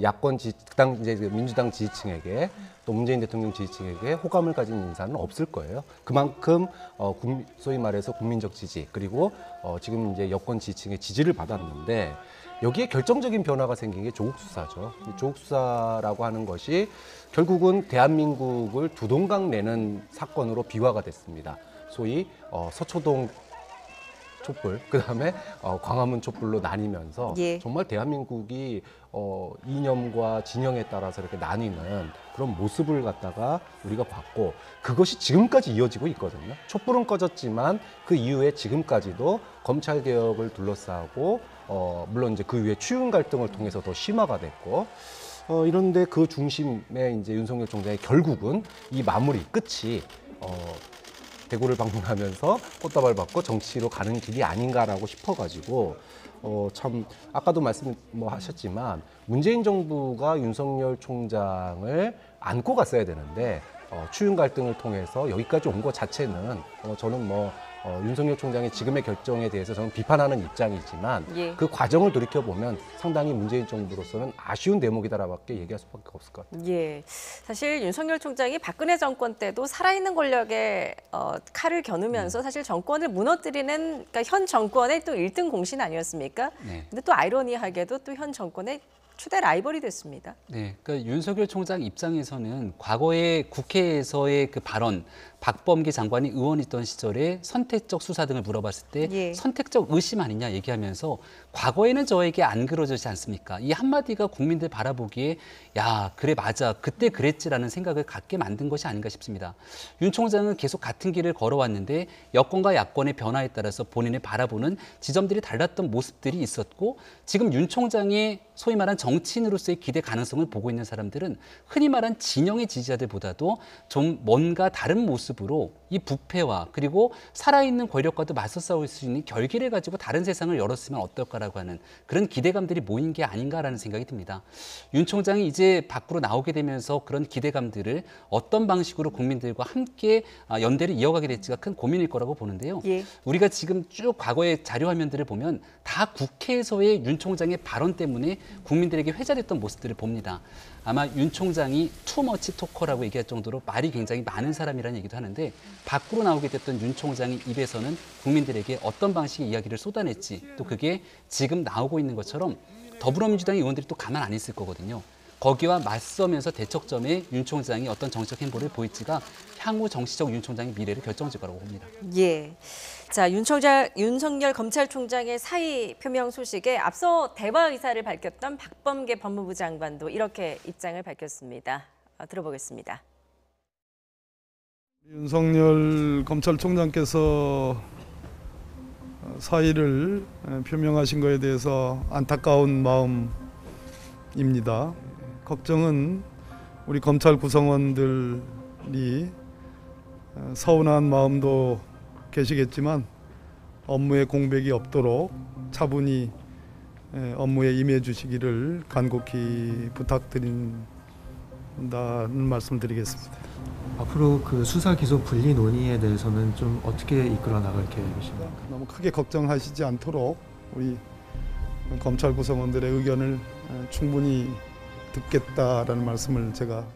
야권 이제 민주당 지지층에게 또 문재인 대통령 지지층에게 호감을 가진 인사는 없을 거예요. 그만큼 소위 말해서 국민적 지지 그리고 지금 이제 여권 지지층의 지지를 받았는데 여기에 결정적인 변화가 생긴 게 조국 수사죠. 조국 수사라고 하는 것이 결국은 대한민국을 두동강 내는 사건으로 비화가 됐습니다. 소위 서초동 촛불, 그다음에 광화문 촛불로 나뉘면서 예. 정말 대한민국이 이념과 진영에 따라서 이렇게 나뉘는 그런 모습을 갖다가 우리가 봤고 그것이 지금까지 이어지고 있거든요. 촛불은 꺼졌지만 그 이후에 지금까지도 검찰 개혁을 둘러싸고 물론 이제 그 이후에 추윤 갈등을 통해서 더 심화가 됐고 이런데 그 중심에 이제 윤석열 총장이 결국은 이 마무리 끝이 대구를 방문하면서 꽃다발 받고 정치로 가는 길이 아닌가라고 싶어가지고 참 아까도 하셨지만 문재인 정부가 윤석열 총장을 안고 갔어야 되는데 추윤 갈등을 통해서 여기까지 온 것 자체는 저는 윤석열 총장의 지금의 결정에 대해서 저는 비판하는 입장이지만 예. 그 과정을 돌이켜보면 상당히 문재인 정부로서는 아쉬운 대목이다라고밖에 얘기할 수밖에 없을 것 같아요. 예, 사실 윤석열 총장이 박근혜 정권 때도 살아있는 권력에 칼을 겨누면서 사실 정권을 무너뜨리는 그러니까 현 정권의 또 1등 공신 아니었습니까? 네. 근데 또 아이러니하게도 또 현 정권의 초대 라이벌이 됐습니다. 네, 그러니까 윤석열 총장 입장에서는 과거에 국회에서의 그 발언, 박범계 장관이 의원이던 시절에 선택적 수사 등을 물어봤을 때 예. 선택적 의심 아니냐 얘기하면서 과거에는 저에게 안 그러지 않습니까? 이 한마디가 국민들 바라보기에 야 그래 맞아 그때 그랬지라는 생각을 갖게 만든 것이 아닌가 싶습니다. 윤 총장은 계속 같은 길을 걸어왔는데 여권과 야권의 변화에 따라서 본인을 바라보는 지점들이 달랐던 모습들이 있었고 지금 윤 총장의 소위 말한 정치인으로서의 기대 가능성을 보고 있는 사람들은 흔히 말한 진영의 지지자들보다도 좀 뭔가 다른 모습으로 이 부패와 그리고 살아있는 권력과도 맞서 싸울 수 있는 결기를 가지고 다른 세상을 열었으면 어떨까라고 하는 그런 기대감들이 모인 게 아닌가라는 생각이 듭니다. 윤 총장이 이제 밖으로 나오게 되면서 그런 기대감들을 어떤 방식으로 국민들과 함께 연대를 이어가게 될지가 큰 고민일 거라고 보는데요. 예. 우리가 지금 쭉 과거의 자료 화면들을 보면 다 국회에서의 윤 총장의 발언 때문에 국민들에게 회자됐던 모습들을 봅니다. 아마 윤 총장이 투머치 토커라고 얘기할 정도로 말이 굉장히 많은 사람이라는 얘기도 하는데 밖으로 나오게 됐던 윤 총장의 입에서는 국민들에게 어떤 방식의 이야기를 쏟아냈지 또 그게 지금 나오고 있는 것처럼 더불어민주당의 의원들이 또 가만 안 있을 거거든요. 거기와 맞서면서 대척점에 윤 총장이 어떤 정치적 행보를 보일지가 향후 정치적 윤 총장의 미래를 결정질 거라고 봅니다. 예. 자, 윤석열 검찰총장의 사의 표명 소식에 앞서 대화 의사를 밝혔던 박범계 법무부 장관도 이렇게 입장을 밝혔습니다. 들어보겠습니다. 윤석열 검찰총장께서 사의를 표명하신 것에 대해서 안타까운 마음입니다. 걱정은 우리 검찰 구성원들이 서운한 마음도 계시겠지만 업무에 공백이 없도록 차분히 업무에 임해 주시기를 간곡히 부탁드린다는 말씀드리겠습니다. 앞으로 그 수사 기소 분리 논의에 대해서는 좀 어떻게 이끌어 나갈 계획이십니까? 너무 크게 걱정하시지 않도록 우리 검찰 구성원들의 의견을 충분히 듣겠다라는 말씀을 제가.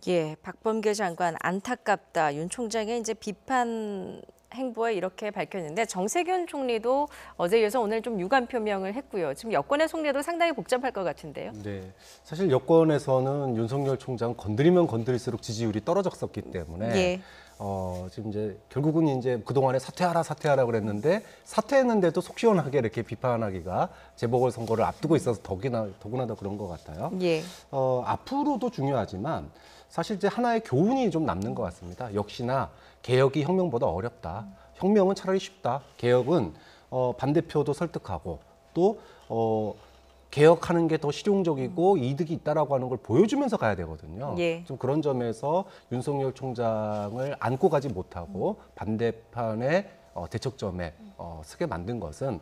예, 박범계 장관 안타깝다. 윤 총장의 이제 비판 행보에 이렇게 밝혔는데 정세균 총리도 어제 이어서 오늘 좀 유감 표명을 했고요. 지금 여권의 속내도 상당히 복잡할 것 같은데요. 네, 사실 여권에서는 윤석열 총장 건드리면 건드릴수록 지지율이 떨어졌었기 때문에 예. 지금 이제 결국은 이제 그동안에 사퇴하라 그랬는데 사퇴했는데도 속 시원하게 이렇게 비판하기가 재보궐선거를 앞두고 있어서 더구나 더 그런 것 같아요. 예. 앞으로도 중요하지만 사실 이제 하나의 교훈이 좀 남는 것 같습니다. 역시나 개혁이 혁명보다 어렵다. 혁명은 차라리 쉽다. 개혁은 반대표도 설득하고 또 개혁하는 게 더 실용적이고 이득이 있다라고 하는 걸 보여주면서 가야 되거든요. 예. 좀 그런 점에서 윤석열 총장을 안고 가지 못하고 반대편의 대척점에 서게 만든 것은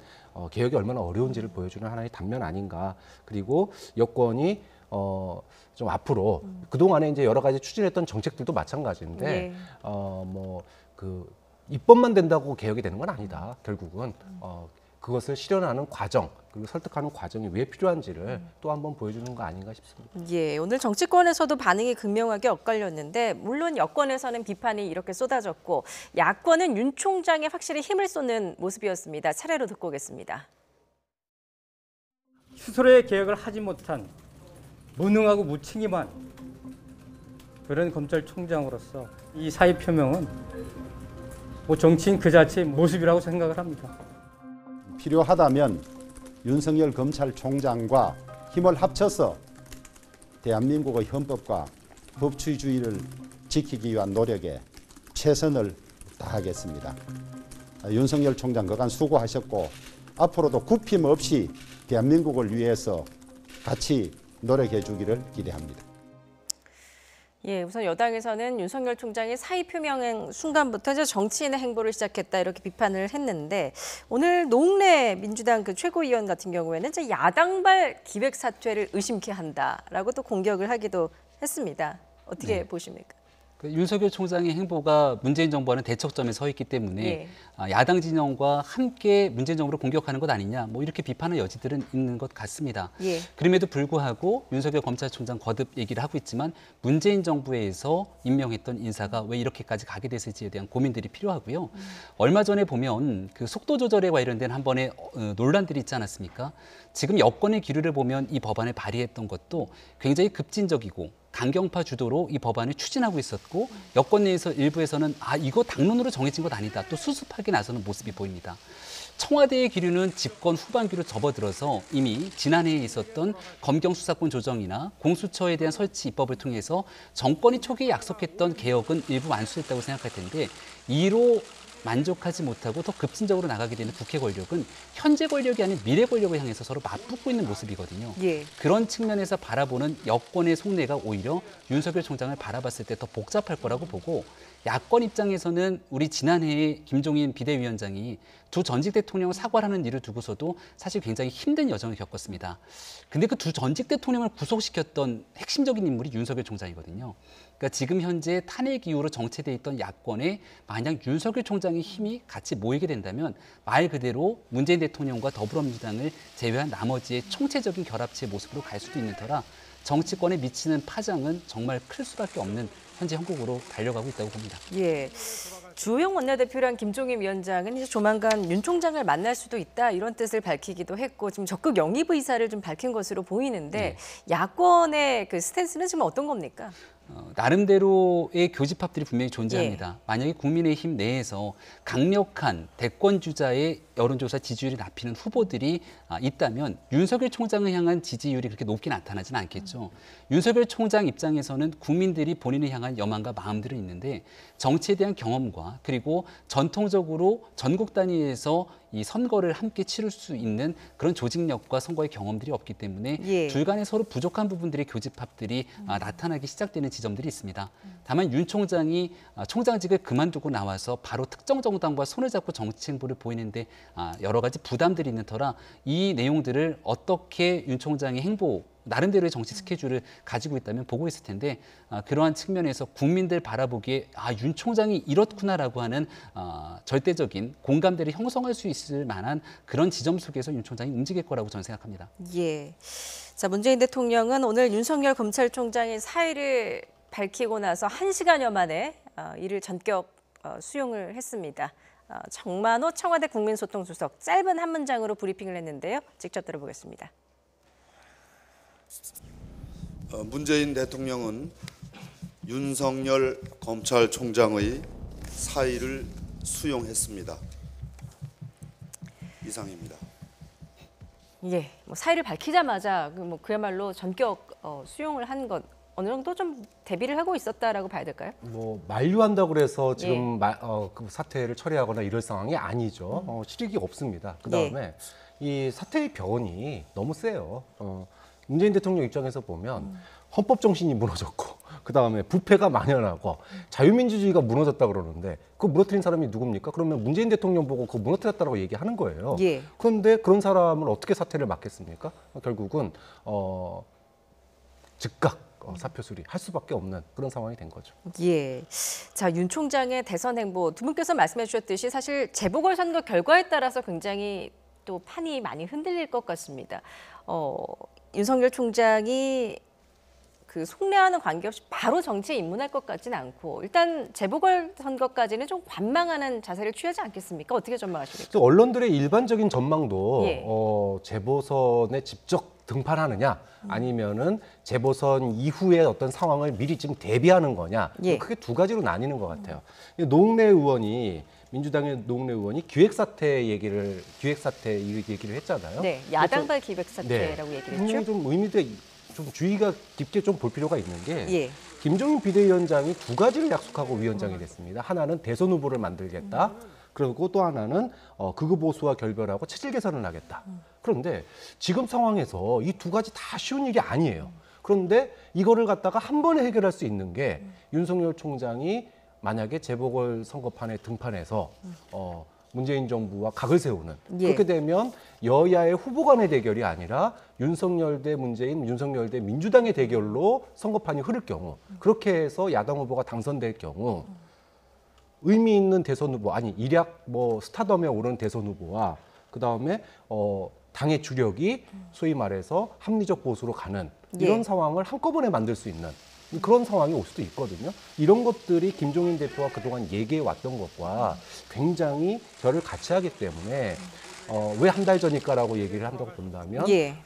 개혁이 얼마나 어려운지를 보여주는 하나의 단면 아닌가. 그리고 여권이 좀 앞으로 그동안에 이제 여러 가지 추진했던 정책들도 마찬가지인데 예. 입법만 된다고 개혁이 되는 건 아니다. 결국은 그것을 실현하는 과정 그리고 설득하는 과정이 왜 필요한지를 또 한번 보여주는 거 아닌가 싶습니다. 예, 오늘 정치권에서도 반응이 극명하게 엇갈렸는데 물론 여권에서는 비판이 이렇게 쏟아졌고 야권은 윤 총장에 확실히 힘을 쏟는 모습이었습니다. 차례로 듣고 오겠습니다. 스스로의 개혁을 하지 못한 무능하고 무책임한 그런 검찰총장으로서 이 사의 표명은 정치인 그 자체의 모습이라고 생각을 합니다. 필요하다면 윤석열 검찰총장과 힘을 합쳐서 대한민국의 헌법과 법치주의를 지키기 위한 노력에 최선을 다하겠습니다. 윤석열 총장 그간 수고하셨고 앞으로도 굽힘 없이 대한민국을 위해서 같이 노력해 주기를 기대합니다. 예, 우선 여당에서는 윤석열 총장이 사의 표명 순간부터 이제 정치인의 행보를 시작했다 이렇게 비판을 했는데 오늘 노웅래 민주당 그 최고위원 같은 경우에는 이제 야당발 기획 사퇴를 의심케 한다라고 또 공격을 하기도 했습니다. 어떻게 보십니까? 윤석열 총장의 행보가 문재인 정부와는 대척점에 서 있기 때문에 예. 야당 진영과 함께 문재인 정부를 공격하는 것 아니냐 이렇게 비판의 여지들은 있는 것 같습니다. 예. 그럼에도 불구하고 윤석열 검찰총장 거듭 얘기를 하고 있지만 문재인 정부에서 임명했던 인사가 왜 이렇게까지 가게 됐을지에 대한 고민들이 필요하고요. 얼마 전에 보면 그 속도 조절에 관련된 한 번의 논란들이 있지 않았습니까? 지금 여권의 기류를 보면 이 법안을 발의했던 것도 굉장히 급진적이고 강경파 주도로 이 법안을 추진하고 있었고 여권 내에서 일부에서는 이거 당론으로 정해진 것 아니다. 또 수습하게 나서는 모습이 보입니다. 청와대의 기류는 집권 후반기로 접어들어서 이미 지난해에 있었던 검경 수사권 조정이나 공수처에 대한 설치 입법을 통해서 정권이 초기에 약속했던 개혁은 일부 완수했다고 생각할 텐데 이로 만족하지 못하고 더 급진적으로 나가게 되는 국회 권력은 현재 권력이 아닌 미래 권력을 향해서 서로 맞붙고 있는 모습이거든요. 예. 그런 측면에서 바라보는 여권의 속내가 오히려 윤석열 총장을 바라봤을 때 더 복잡할 거라고 보고 야권 입장에서는 우리 지난해에 김종인 비대위원장이 두 전직 대통령을 사과하는 일을 두고서도 사실 굉장히 힘든 여정을 겪었습니다. 근데 그 두 전직 대통령을 구속시켰던 핵심적인 인물이 윤석열 총장이거든요. 그러니까 지금 현재 탄핵 이후로 정체돼 있던 야권에 만약 윤석열 총장의 힘이 같이 모이게 된다면 말 그대로 문재인 대통령과 더불어민주당을 제외한 나머지의 총체적인 결합체의 모습으로 갈 수도 있는 터라 정치권에 미치는 파장은 정말 클 수밖에 없는 현재 형국으로 달려가고 있다고 봅니다. 예. 주호영 원내대표랑 김종인 위원장은 이제 조만간 윤 총장을 만날 수도 있다 이런 뜻을 밝히기도 했고 지금 적극 영입 의사를 좀 밝힌 것으로 보이는데 야권의 그 스탠스는 지금 어떤 겁니까? 나름대로의 교집합들이 분명히 존재합니다. 만약에 국민의힘 내에서 강력한 대권 주자의 여론조사 지지율이 낮히는 후보들이 있다면 윤석열 총장을 향한 지지율이 그렇게 높게 나타나지는 않겠죠. 윤석열 총장 입장에서는 국민들이 본인을 향한 여망과 마음들은 있는데 정치에 대한 경험과 그리고 전통적으로 전국 단위에서 이 선거를 함께 치를 수 있는 그런 조직력과 선거의 경험들이 없기 때문에 둘 간에 서로 부족한 부분들의 교집합들이 나타나기 시작되는 지점들이 있습니다. 다만 윤 총장이 총장직을 그만두고 나와서 바로 특정 정당과 손을 잡고 정치 행보를 보이는데 여러 가지 부담들이 있는 터라 이 내용들을 어떻게 윤 총장의 행보 나름대로의 정치 스케줄을 가지고 있다면 보고 있을 텐데 그러한 측면에서 국민들 바라보기에 윤 총장이 이렇구나라고 하는 절대적인 공감대를 형성할 수 있을 만한 그런 지점 속에서 윤 총장이 움직일 거라고 저는 생각합니다. 예. 자, 문재인 대통령은 오늘 윤석열 검찰총장의 사의를 밝히고 나서 1시간여 만에 이를 전격 수용을 했습니다. 정만호 청와대 국민소통수석 짧은 한 문장으로 브리핑을 했는데요. 직접 들어보겠습니다. 문재인 대통령은 윤석열 검찰총장의 사의를 수용했습니다. 이상입니다. 예, 사의를 밝히자마자 그야말로 전격 수용을 한 것 어느 정도 좀 대비를 하고 있었다라고 봐야 될까요? 만류한다고 그래서 지금 그 사태를 처리하거나 이럴 상황이 아니죠. 실익이 없습니다. 그다음에 이 사태의 변이 너무 세요. 문재인 대통령 입장에서 보면 헌법 정신이 무너졌고 그다음에 부패가 만연하고 자유민주주의가 무너졌다 그러는데 그 무너뜨린 사람이 누굽니까? 그러면 문재인 대통령 보고 그거 무너뜨렸다고 얘기하는 거예요. 예. 그런데 그런 사람을 어떻게 사퇴를 막겠습니까? 결국은 즉각 사표 수리할 수밖에 없는 그런 상황이 된 거죠. 예. 자, 윤 총장의 대선 행보 두 분께서 말씀해 주셨듯이 사실 재보궐선거 결과에 따라서 굉장히 또 판이 많이 흔들릴 것 같습니다. 윤석열 총장이 그 속내와는 관계없이 바로 정치에 입문할 것 같지는 않고 일단 재보궐선거까지는 좀 관망하는 자세를 취하지 않겠습니까? 어떻게 전망하시겠어요? 언론들의 일반적인 전망도 예. 재보선에 직접 등판하느냐 아니면은 재보선 이후의 어떤 상황을 미리 지금 대비하는 거냐 예. 크게 두 가지로 나뉘는 것 같아요. 노웅래 의원이 민주당의 노웅래 의원이 기획사퇴 얘기를 했잖아요. 네, 야당발 기획사퇴라고 네, 얘기를 분명히 했죠. 좀 의미대 좀 주의가 깊게 좀 볼 필요가 있는 게 예. 김종인 비대위원장이 두 가지를 약속하고 위원장이 됐습니다. 하나는 대선 후보를 만들겠다. 그리고 또 하나는 극우 보수와 결별하고 체질 개선을 하겠다. 그런데 지금 상황에서 이 두 가지 다 쉬운 일이 아니에요. 그런데 이거를 갖다가 한 번에 해결할 수 있는 게 윤석열 총장이 만약에 재보궐선거판에 등판해서 문재인 정부와 각을 세우는 예. 그렇게 되면 여야의 후보 간의 대결이 아니라 윤석열 대 문재인, 윤석열 대 민주당의 대결로 선거판이 흐를 경우 그렇게 해서 야당 후보가 당선될 경우 의미 있는 대선 후보 아니 일약 스타덤에 오른 대선 후보와 그다음에 당의 주력이 소위 말해서 합리적 보수로 가는 이런 예. 상황을 한꺼번에 만들 수 있는 그런 상황이 올 수도 있거든요. 이런 것들이 김종인 대표가 그동안 얘기해 왔던 것과 굉장히 결을 같이 하기 때문에 왜 한 달 전일까라고 얘기를 한다고 본다면 예.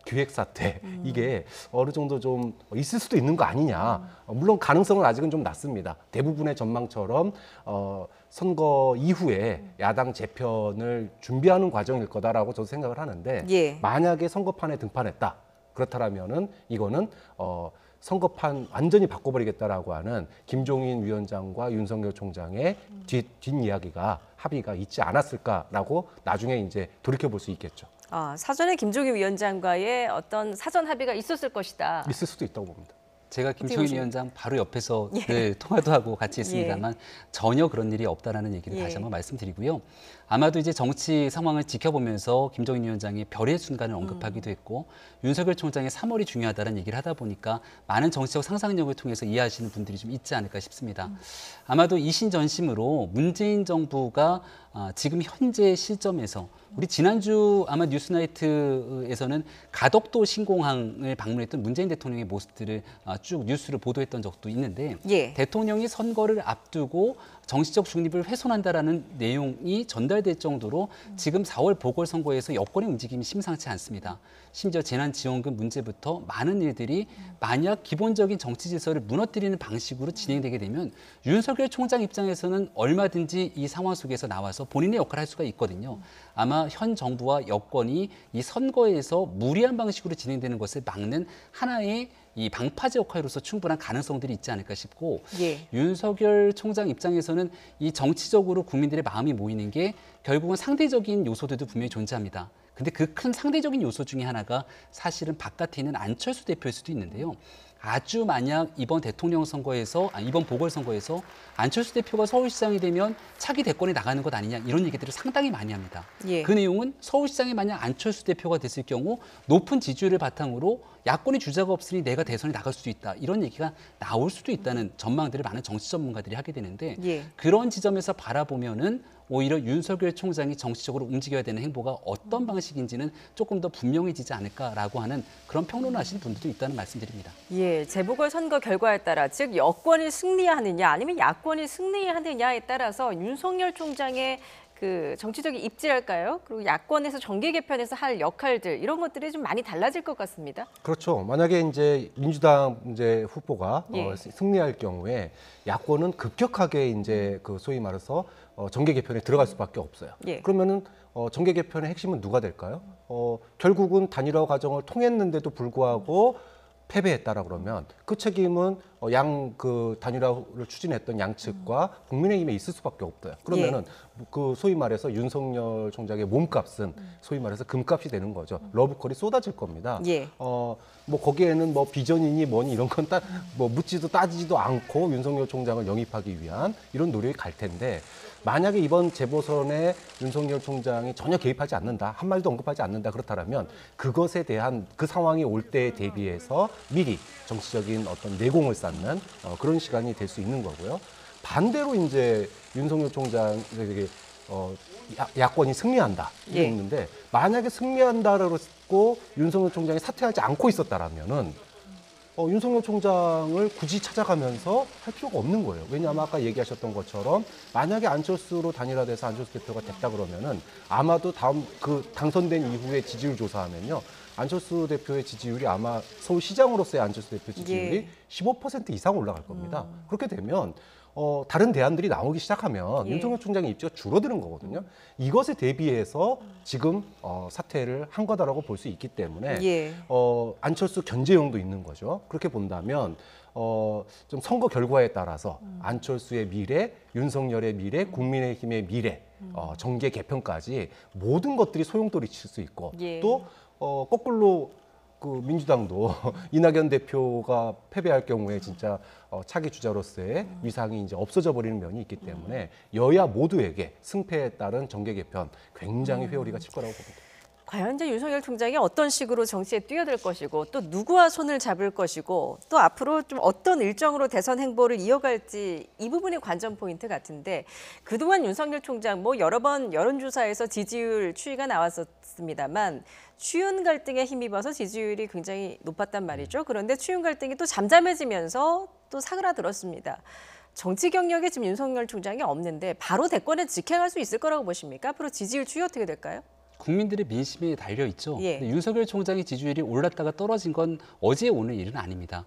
기획 사태 이게 어느 정도 좀 있을 수도 있는 거 아니냐. 물론 가능성은 아직은 좀 낮습니다. 대부분의 전망처럼 선거 이후에 야당 재편을 준비하는 과정일 거다라고 저도 생각을 하는데 예. 만약에 선거판에 등판했다. 그렇다라면은 이거는 선거판 완전히 바꿔버리겠다라고 하는 김종인 위원장과 윤석열 총장의 뒷이야기가 합의가 있지 않았을까라고 나중에 이제 돌이켜볼 수 있겠죠. 사전에 김종인 위원장과의 어떤 사전 합의가 있었을 것이다. 있을 수도 있다고 봅니다. 제가 김종인 위원장 바로 옆에서 예. 늘 통화도 하고 같이 있습니다만 전혀 그런 일이 없다라는 얘기를 예. 다시 한번 말씀드리고요. 아마도 이제 정치 상황을 지켜보면서 김종인 위원장이 별의 순간을 언급하기도 했고 윤석열 총장의 3월이 중요하다는 얘기를 하다 보니까 많은 정치적 상상력을 통해서 이해하시는 분들이 좀 있지 않을까 싶습니다. 아마도 이신전심으로 문재인 정부가 지금 현재 시점에서 우리 지난주 아마 뉴스나이트에서는 가덕도 신공항을 방문했던 문재인 대통령의 모습들을 쭉 뉴스를 보도했던 적도 있는데 예. 대통령이 선거를 앞두고 정치적 중립을 훼손한다라는 내용이 전달될 정도로 지금 4월 보궐선거에서 여권의 움직임이 심상치 않습니다. 심지어 재난지원금 문제부터 많은 일들이 만약 기본적인 정치 질서를 무너뜨리는 방식으로 진행되게 되면 윤석열 총장 입장에서는 얼마든지 이 상황 속에서 나와서 본인의 역할을 할 수가 있거든요. 아마 현 정부와 여권이 이 선거에서 무리한 방식으로 진행되는 것을 막는 하나의 이 방파제 역할로서 충분한 가능성들이 있지 않을까 싶고 예. 윤석열 총장 입장에서는 이 정치적으로 국민들의 마음이 모이는 게 결국은 상대적인 요소들도 분명히 존재합니다. 근데 그 큰 상대적인 요소 중에 하나가 사실은 바깥에 있는 안철수 대표일 수도 있는데요. 아주 만약 이번 대통령 선거에서 이번 보궐선거에서 안철수 대표가 서울시장이 되면 차기 대권에 나가는 것 아니냐 이런 얘기들을 상당히 많이 합니다. 예. 그 내용은 서울시장에 만약 안철수 대표가 됐을 경우 높은 지지율을 바탕으로 야권의 주자가 없으니 내가 대선에 나갈 수도 있다. 이런 얘기가 나올 수도 있다는 전망들을 많은 정치 전문가들이 하게 되는데 예. 그런 지점에서 바라보면은 오히려 윤석열 총장이 정치적으로 움직여야 되는 행보가 어떤 방식인지는 조금 더 분명해지지 않을까라고 하는 그런 평론을 하시는 분들도 있다는 말씀드립니다. 예, 재보궐선거 결과에 따라 즉 여권이 승리하느냐 아니면 야권이 승리하느냐에 따라서 윤석열 총장의 그 정치적인 입지랄까요? 그리고 야권에서 정계 개편에서 할 역할들 이런 것들이 좀 많이 달라질 것 같습니다. 그렇죠. 만약에 이제 민주당 이제 후보가 예. 승리할 경우에 야권은 급격하게 이제 그 소위 말해서 정계 개편에 들어갈 수밖에 없어요. 예. 그러면은 정계 개편의 핵심은 누가 될까요? 결국은 단일화 과정을 통했는데도 불구하고 패배했다라 그러면 그 책임은 그 단일화를 추진했던 양측과 국민의힘에 있을 수밖에 없어요. 그러면은 그 소위 말해서 윤석열 총장의 몸값은 소위 말해서 금값이 되는 거죠. 러브콜이 쏟아질 겁니다. 뭐 거기에는 뭐 비전이니 뭐니 이런 건 뭐 묻지도 따지지도 않고 윤석열 총장을 영입하기 위한 이런 노력이 갈 텐데, 만약에 이번 재보선에 윤석열 총장이 전혀 개입하지 않는다, 한 마디도 언급하지 않는다, 그렇다면 그것에 대한 그 상황이 올 때에 대비해서 미리 정치적인 어떤 내공을 쌓는 그런 시간이 될 수 있는 거고요. 반대로 이제 윤석열 총장에게 야권이 승리한다 이게 있는데, 만약에 승리한다라고 했고 윤석열 총장이 사퇴하지 않고 있었다라면은 윤석열 총장을 굳이 찾아가면서 할 필요가 없는 거예요. 왜냐하면 아까 얘기하셨던 것처럼 만약에 안철수로 단일화돼서 안철수 대표가 됐다 그러면은 아마도 다음 그 당선된 이후에 지지율 조사하면요, 안철수 대표의 지지율이 아마 서울시장으로서의 안철수 대표 지지율이 15% 이상 올라갈 겁니다. 그렇게 되면 다른 대안들이 나오기 시작하면 윤석열 총장의 입지가 줄어드는 거거든요. 이것에 대비해서 지금 사퇴를 한 거다라고 볼 수 있기 때문에 안철수 견제용도 있는 거죠. 그렇게 본다면 좀 선거 결과에 따라서 안철수의 미래, 윤석열의 미래, 국민의힘의 미래, 정계 개편까지 모든 것들이 소용돌이 칠 수 있고 또 거꾸로 그 민주당도 이낙연 대표가 패배할 경우에 진짜 차기 주자로서의 위상이 이제 없어져 버리는 면이 있기 때문에 여야 모두에게 승패에 따른 정계 개편 굉장히 회오리가 칠 거라고 봅니다. 과연 이제 윤석열 총장이 어떤 식으로 정치에 뛰어들 것이고 또 누구와 손을 잡을 것이고 또 앞으로 좀 어떤 일정으로 대선 행보를 이어갈지, 이 부분이 관전 포인트 같은데, 그동안 윤석열 총장 뭐 여러 번 여론조사에서 지지율 추이가 나왔었습니다만 추윤 갈등에 힘입어서 지지율이 굉장히 높았단 말이죠. 그런데 추윤 갈등이 또 잠잠해지면서 또 사그라들었습니다. 정치 경력에 지금 윤석열 총장이 없는데 바로 대권에 직행할 수 있을 거라고 보십니까? 앞으로 지지율 추이 어떻게 될까요? 국민들의 민심에 달려 있죠. 근데 윤석열 총장의 지지율이 올랐다가 떨어진 건 어제 오늘 일은 아닙니다.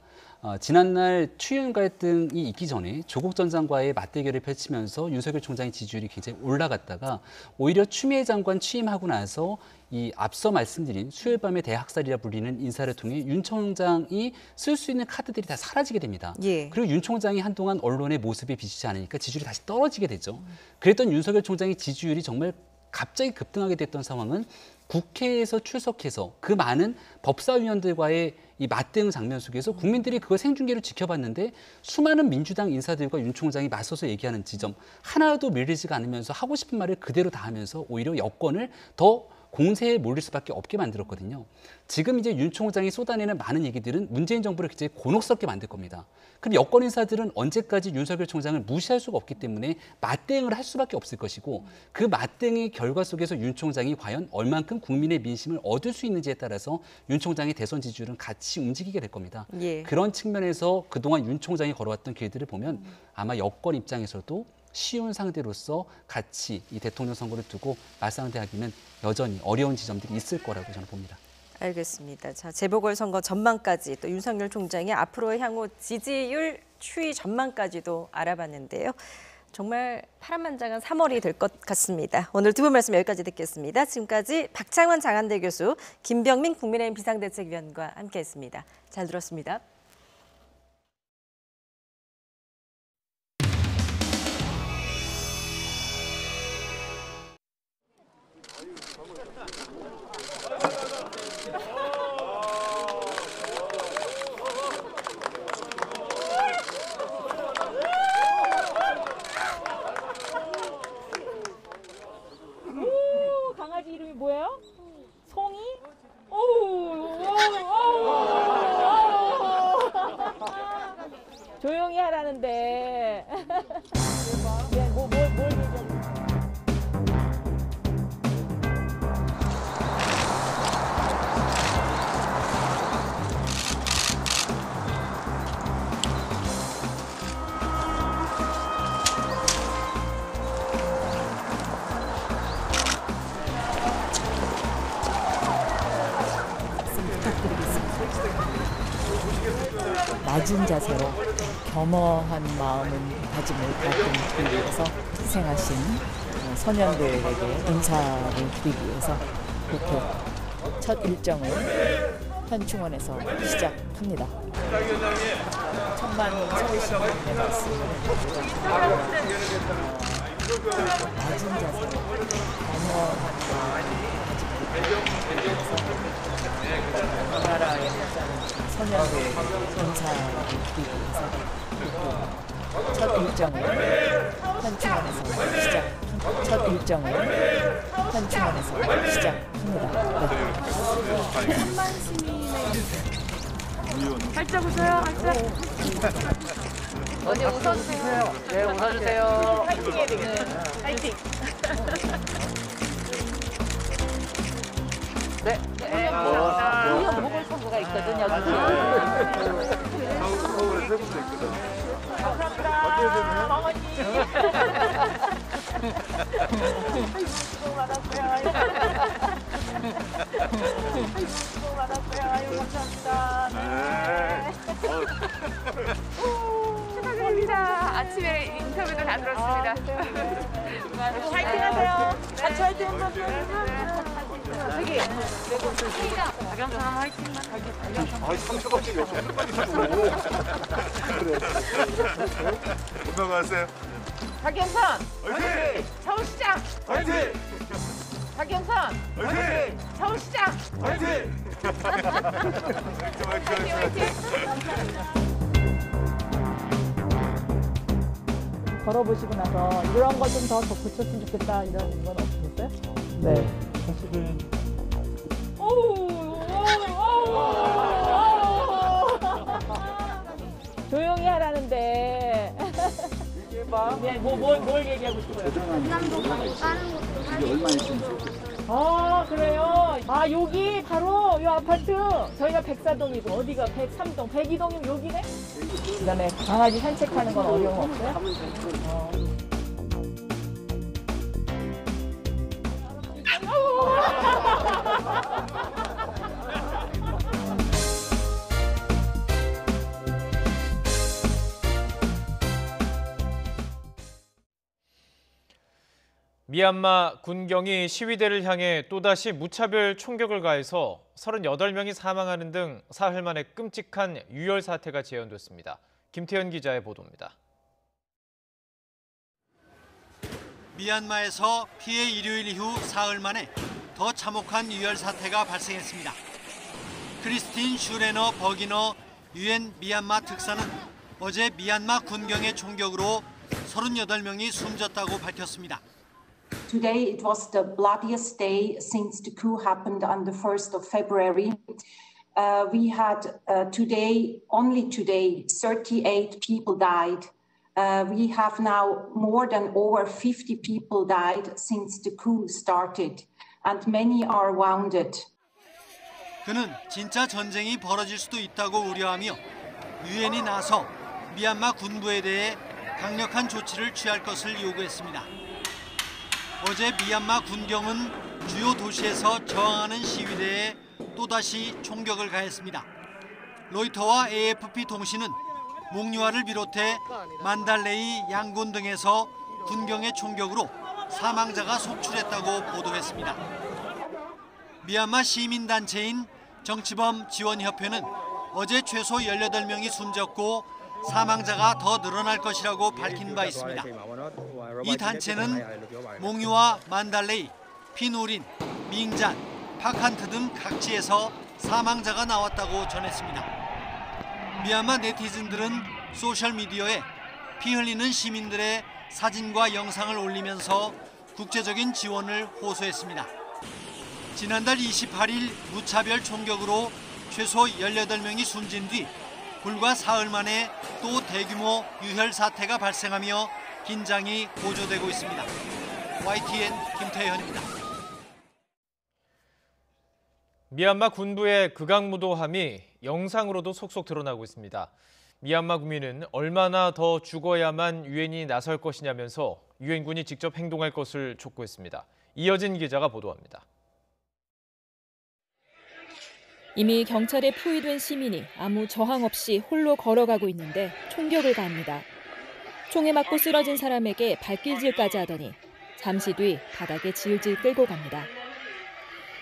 지난날 추윤 갈등이 있기 전에 조국 전 장관과의 맞대결을 펼치면서 윤석열 총장의 지지율이 굉장히 올라갔다가 오히려 추미애 장관 취임하고 나서 이 앞서 말씀드린 수요일 밤의 대학살이라 불리는 인사를 통해 윤 총장이 쓸 수 있는 카드들이 다 사라지게 됩니다. 그리고 윤 총장이 한동안 언론의 모습에 비치지 않으니까 지지율이 다시 떨어지게 되죠. 그랬던 윤석열 총장의 지지율이 정말 갑자기 급등하게 됐던 상황은 국회에서 출석해서 그 많은 법사위원들과의 이 맞대응 장면 속에서 국민들이 그걸 생중계로 지켜봤는데 수많은 민주당 인사들과 윤 총장이 맞서서 얘기하는 지점 하나도 밀리지가 않으면서 하고 싶은 말을 그대로 다 하면서 오히려 여권을 더 공세에 몰릴 수밖에 없게 만들었거든요. 지금 이제 윤 총장이 쏟아내는 많은 얘기들은 문재인 정부를 굉장히 곤혹스럽게 만들 겁니다. 그럼 여권 인사들은 언제까지 윤석열 총장을 무시할 수가 없기 때문에 맞대응을 할 수밖에 없을 것이고, 그 맞대응의 결과 속에서 윤 총장이 과연 얼만큼 국민의 민심을 얻을 수 있는지에 따라서 윤 총장의 대선 지지율은 같이 움직이게 될 겁니다. 그런 측면에서 그동안 윤 총장이 걸어왔던 길들을 보면 아마 여권 입장에서도 쉬운 상대로서 같이 이 대통령 선거를 두고 맞상대하기는 여전히 어려운 지점들이 있을 거라고 저는 봅니다. 알겠습니다. 자, 재보궐선거 전망까지 또 윤석열 총장의 앞으로의 향후 지지율 추이 전망까지도 알아봤는데요. 정말 파란만장한 3월이 될 것 같습니다. 오늘 두 분 말씀 여기까지 듣겠습니다. 지금까지 박창원 장한대 교수, 김병민 국민의힘 비상대책위원과 함께했습니다. 잘 들었습니다. 강아지 이름이 뭐예요? 송이? 조용히 하라는데. 뭘 얘기하는 낮은 자세로 겸허한 마음은 가지 못하기 위해서 희생하신 선현들에게 인사를 드리기 위해서 그렇게 첫 일정을 현충원에서 시작합니다. 천만 서울시민의 말씀을 낮은 자세로 나라의 선양의 전사를 기리해서 첫 일정을 현충원에서 시작합니다. 천만 시민의 발자부서요, 발자. 언니 웃어주세요. 네, 웃어주세요. 파이팅 해야 되겠네. 파이팅. 네. 우리가 먹을 선거가 있거든요. 감사합니다. 어머니. 수고 많았어요. 수고 많았어요. 아유, 감사합니다. 네. 축하드립니다. 아침에 인터뷰도 다 들었습니다. 파이팅 하세요. 같이 화이팅 한번 해주세요. 저기, 박영선 화이팅. 상처가 없이 빨리 가고. 건강하세요. 박영선 화이팅! 서울시장 화이팅! 박영선 화이팅! 서울시장 화이팅! 화이팅! 걸어보시고 나서 이런 거 좀 더 덧붙였으면 좋겠다 이런 건 없으셨어요? 네. 사실은 조용히 하라는데. 뭘 얘기하고 싶어요? 남도 가고 다른 곳도 이게 얼마 있는지. 아, 그래요? 아, 여기 바로 이 아파트 저희가 104동이고 어디가 103동, 102동이면 여기네? 그다음에 강아지 산책하는 건 어려움 없어요? 미얀마 군경이 시위대를 향해 또다시 무차별 총격을 가해서 38명이 사망하는 등 사흘 만에 끔찍한 유혈 사태가 재현됐습니다. 김태현 기자의 보도입니다. 미얀마에서 피해 일요일 이후 사흘 만에 더 참혹한 유혈 사태가 발생했습니다. 크리스틴 슈레너 버기너 UN 미얀마 특사는 어제 미얀마 군경의 총격으로 38명이 숨졌다고 밝혔습니다. Today it was the bloodiest day since the coup happened on the 1st of February. We had only today, 38 people died. We have now more than over 50 people died since the coup started, and many are wounded. 그는 진짜 전쟁이 벌어질 수도 있다고 우려하며 유엔이 나서 미얀마 군부에 대해 강력한 조치를 취할 것을 요구했습니다. 어제 미얀마 군경은 주요 도시에서 저항하는 시위대에 또다시 총격을 가했습니다. 로이터와 AFP 통신은 몽유아를 비롯해 만달레이, 양곤 등에서 군경의 총격으로 사망자가 속출했다고 보도했습니다. 미얀마 시민단체인 정치범 지원협회는 어제 최소 18명이 숨졌고 사망자가 더 늘어날 것이라고 밝힌 바 있습니다. 이 단체는 몽유아, 만달레이, 피누린, 밍잔, 파칸트 등 각지에서 사망자가 나왔다고 전했습니다. 미얀마 네티즌들은 소셜미디어에 피 흘리는 시민들의 사진과 영상을 올리면서 국제적인 지원을 호소했습니다. 지난달 28일 무차별 총격으로 최소 18명이 숨진 뒤 불과 사흘 만에 또 대규모 유혈 사태가 발생하며 긴장이 고조되고 있습니다. YTN 김태현입니다. 미얀마 군부의 극악무도함이 영상으로도 속속 드러나고 있습니다. 미얀마 국민은 얼마나 더 죽어야만 유엔이 나설 것이냐면서 유엔군이 직접 행동할 것을 촉구했습니다. 이어진 기자가 보도합니다. 이미 경찰에 포위된 시민이 아무 저항 없이 홀로 걸어가고 있는데 총격을 가합니다. 총에 맞고 쓰러진 사람에게 발길질까지 하더니 잠시 뒤 바닥에 질질 끌고 갑니다.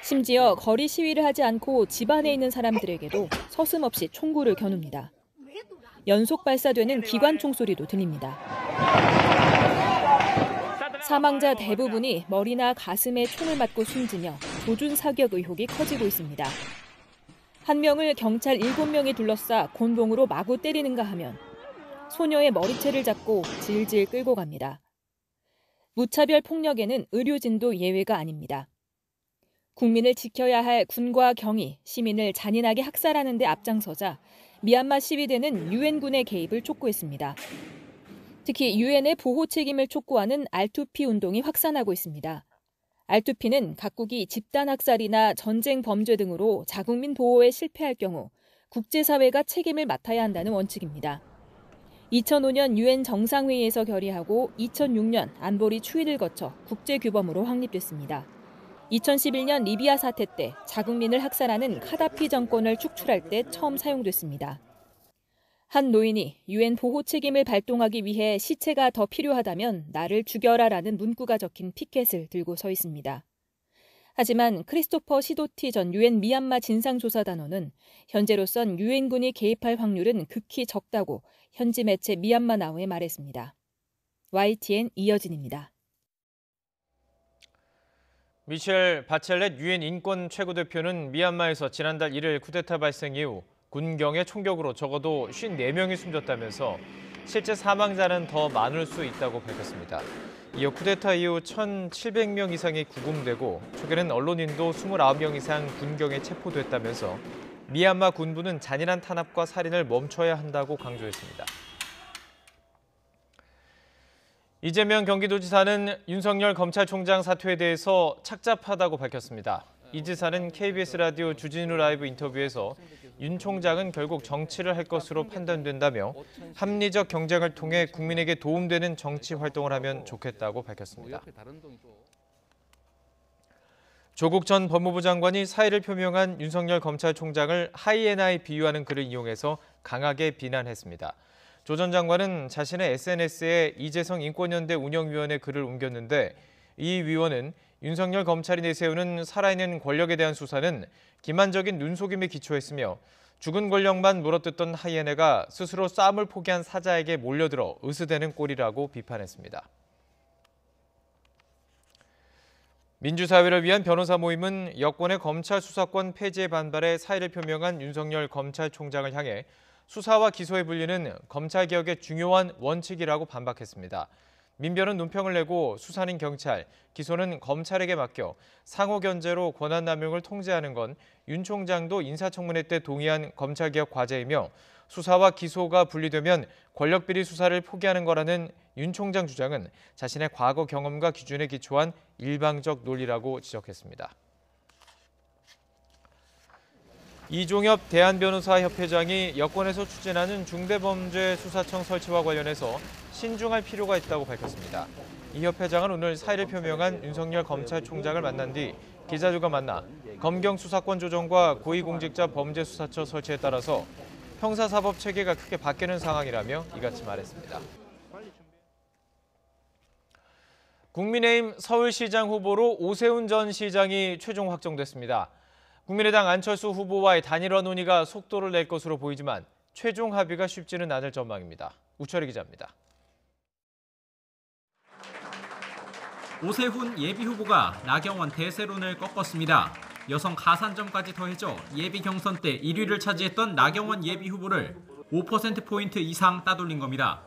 심지어 거리 시위를 하지 않고 집 안에 있는 사람들에게도 서슴없이 총구를 겨눕니다. 연속 발사되는 기관총 소리도 들립니다. 사망자 대부분이 머리나 가슴에 총을 맞고 숨지며 조준 사격 의혹이 커지고 있습니다. 한 명을 경찰 7명이 둘러싸 곤봉으로 마구 때리는가 하면 소녀의 머리채를 잡고 질질 끌고 갑니다. 무차별 폭력에는 의료진도 예외가 아닙니다. 국민을 지켜야 할 군과 경이 시민을 잔인하게 학살하는 데 앞장서자 미얀마 시위대는 유엔군의 개입을 촉구했습니다. 특히 유엔의 보호 책임을 촉구하는 R2P 운동이 확산하고 있습니다. R2P는 각국이 집단 학살이나 전쟁 범죄 등으로 자국민 보호에 실패할 경우 국제사회가 책임을 맡아야 한다는 원칙입니다. 2005년 유엔 정상회의에서 결의하고 2006년 안보리 추이를 거쳐 국제규범으로 확립됐습니다. 2011년 리비아 사태 때 자국민을 학살하는 카다피 정권을 축출할 때 처음 사용됐습니다. 한 노인이 유엔 보호 책임을 발동하기 위해 시체가 더 필요하다면 나를 죽여라라는 문구가 적힌 피켓을 들고 서 있습니다. 하지만 크리스토퍼 시도티 전 유엔 미얀마 진상조사단원은 현재로선 유엔군이 개입할 확률은 극히 적다고 현지 매체 미얀마 나우에 말했습니다. YTN 이여진입니다. 미셸 바첼렛 유엔 인권 최고대표는 미얀마에서 지난달 1일 쿠데타 발생 이후 군경의 총격으로 적어도 54명이 숨졌다면서 실제 사망자는 더 많을 수 있다고 밝혔습니다. 이어 쿠데타 이후 1,700명 이상이 구금되고 최근엔 언론인도 29명 이상 군경에 체포됐다면서 미얀마 군부는 잔인한 탄압과 살인을 멈춰야 한다고 강조했습니다. 이재명 경기도지사는 윤석열 검찰총장 사퇴에 대해서 착잡하다고 밝혔습니다. 이 지사는 KBS 라디오 주진우 라이브 인터뷰에서 윤 총장은 결국 정치를 할 것으로 판단된다며 합리적 경쟁을 통해 국민에게 도움되는 정치 활동을 하면 좋겠다고 밝혔습니다. 조국 전 법무부 장관이 사의를 표명한 윤석열 검찰총장을 하이에나에 비유하는 글을 이용해서 강하게 비난했습니다. 조 전 장관은 자신의 SNS에 이재성 인권연대 운영위원회 글을 옮겼는데 이 위원은 윤석열 검찰이 내세우는 살아있는 권력에 대한 수사는 기만적인 눈속임에 기초했으며 죽은 권력만 물어뜯던 하이에나가 스스로 싸움을 포기한 사자에게 몰려들어 으스대는 꼴이라고 비판했습니다. 민주사회를 위한 변호사 모임은 여권의 검찰 수사권 폐지에 반발해 사의를 표명한 윤석열 검찰총장을 향해 수사와 기소에 불리는 검찰개혁의 중요한 원칙이라고 반박했습니다. 민변은 논평을 내고 수사는 경찰, 기소는 검찰에게 맡겨 상호 견제로 권한남용을 통제하는 건 윤 총장도 인사청문회 때 동의한 검찰개혁 과제이며 수사와 기소가 분리되면 권력비리 수사를 포기하는 거라는 윤 총장 주장은 자신의 과거 경험과 기준에 기초한 일방적 논리라고 지적했습니다. 이종엽 대한변호사협회장이 여권에서 추진하는 중대범죄수사청 설치와 관련해서 신중할 필요가 있다고 밝혔습니다. 이 협회장은 오늘 사의를 표명한 윤석열 검찰총장을 만난 뒤 기자들과 만나 검경 수사권 조정과 고위공직자 범죄수사처 설치에 따라서 형사사법 체계가 크게 바뀌는 상황이라며 이같이 말했습니다. 국민의힘 서울시장 후보로 오세훈 전 시장이 최종 확정됐습니다. 국민의당 안철수 후보와의 단일화 논의가 속도를 낼 것으로 보이지만 최종 합의가 쉽지는 않을 전망입니다. 우철희 기자입니다. 오세훈 예비후보가 나경원 대세론을 꺾었습니다. 여성 가산점까지 더해져 예비 경선 때 1위를 차지했던 나경원 예비후보를 5%포인트 이상 따돌린 겁니다.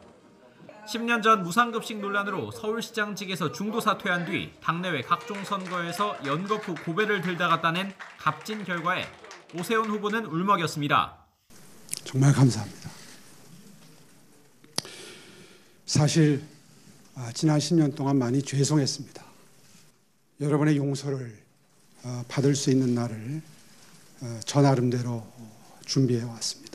10년 전 무상급식 논란으로 서울시장직에서 중도 사퇴한 뒤 당내외 각종 선거에서 연거푸 고배를 들다가 따낸 값진 결과에 오세훈 후보는 울먹였습니다. 정말 감사합니다. 사실 지난 10년 동안 많이 죄송했습니다. 여러분의 용서를 받을 수 있는 날을 저 나름대로 준비해 왔습니다.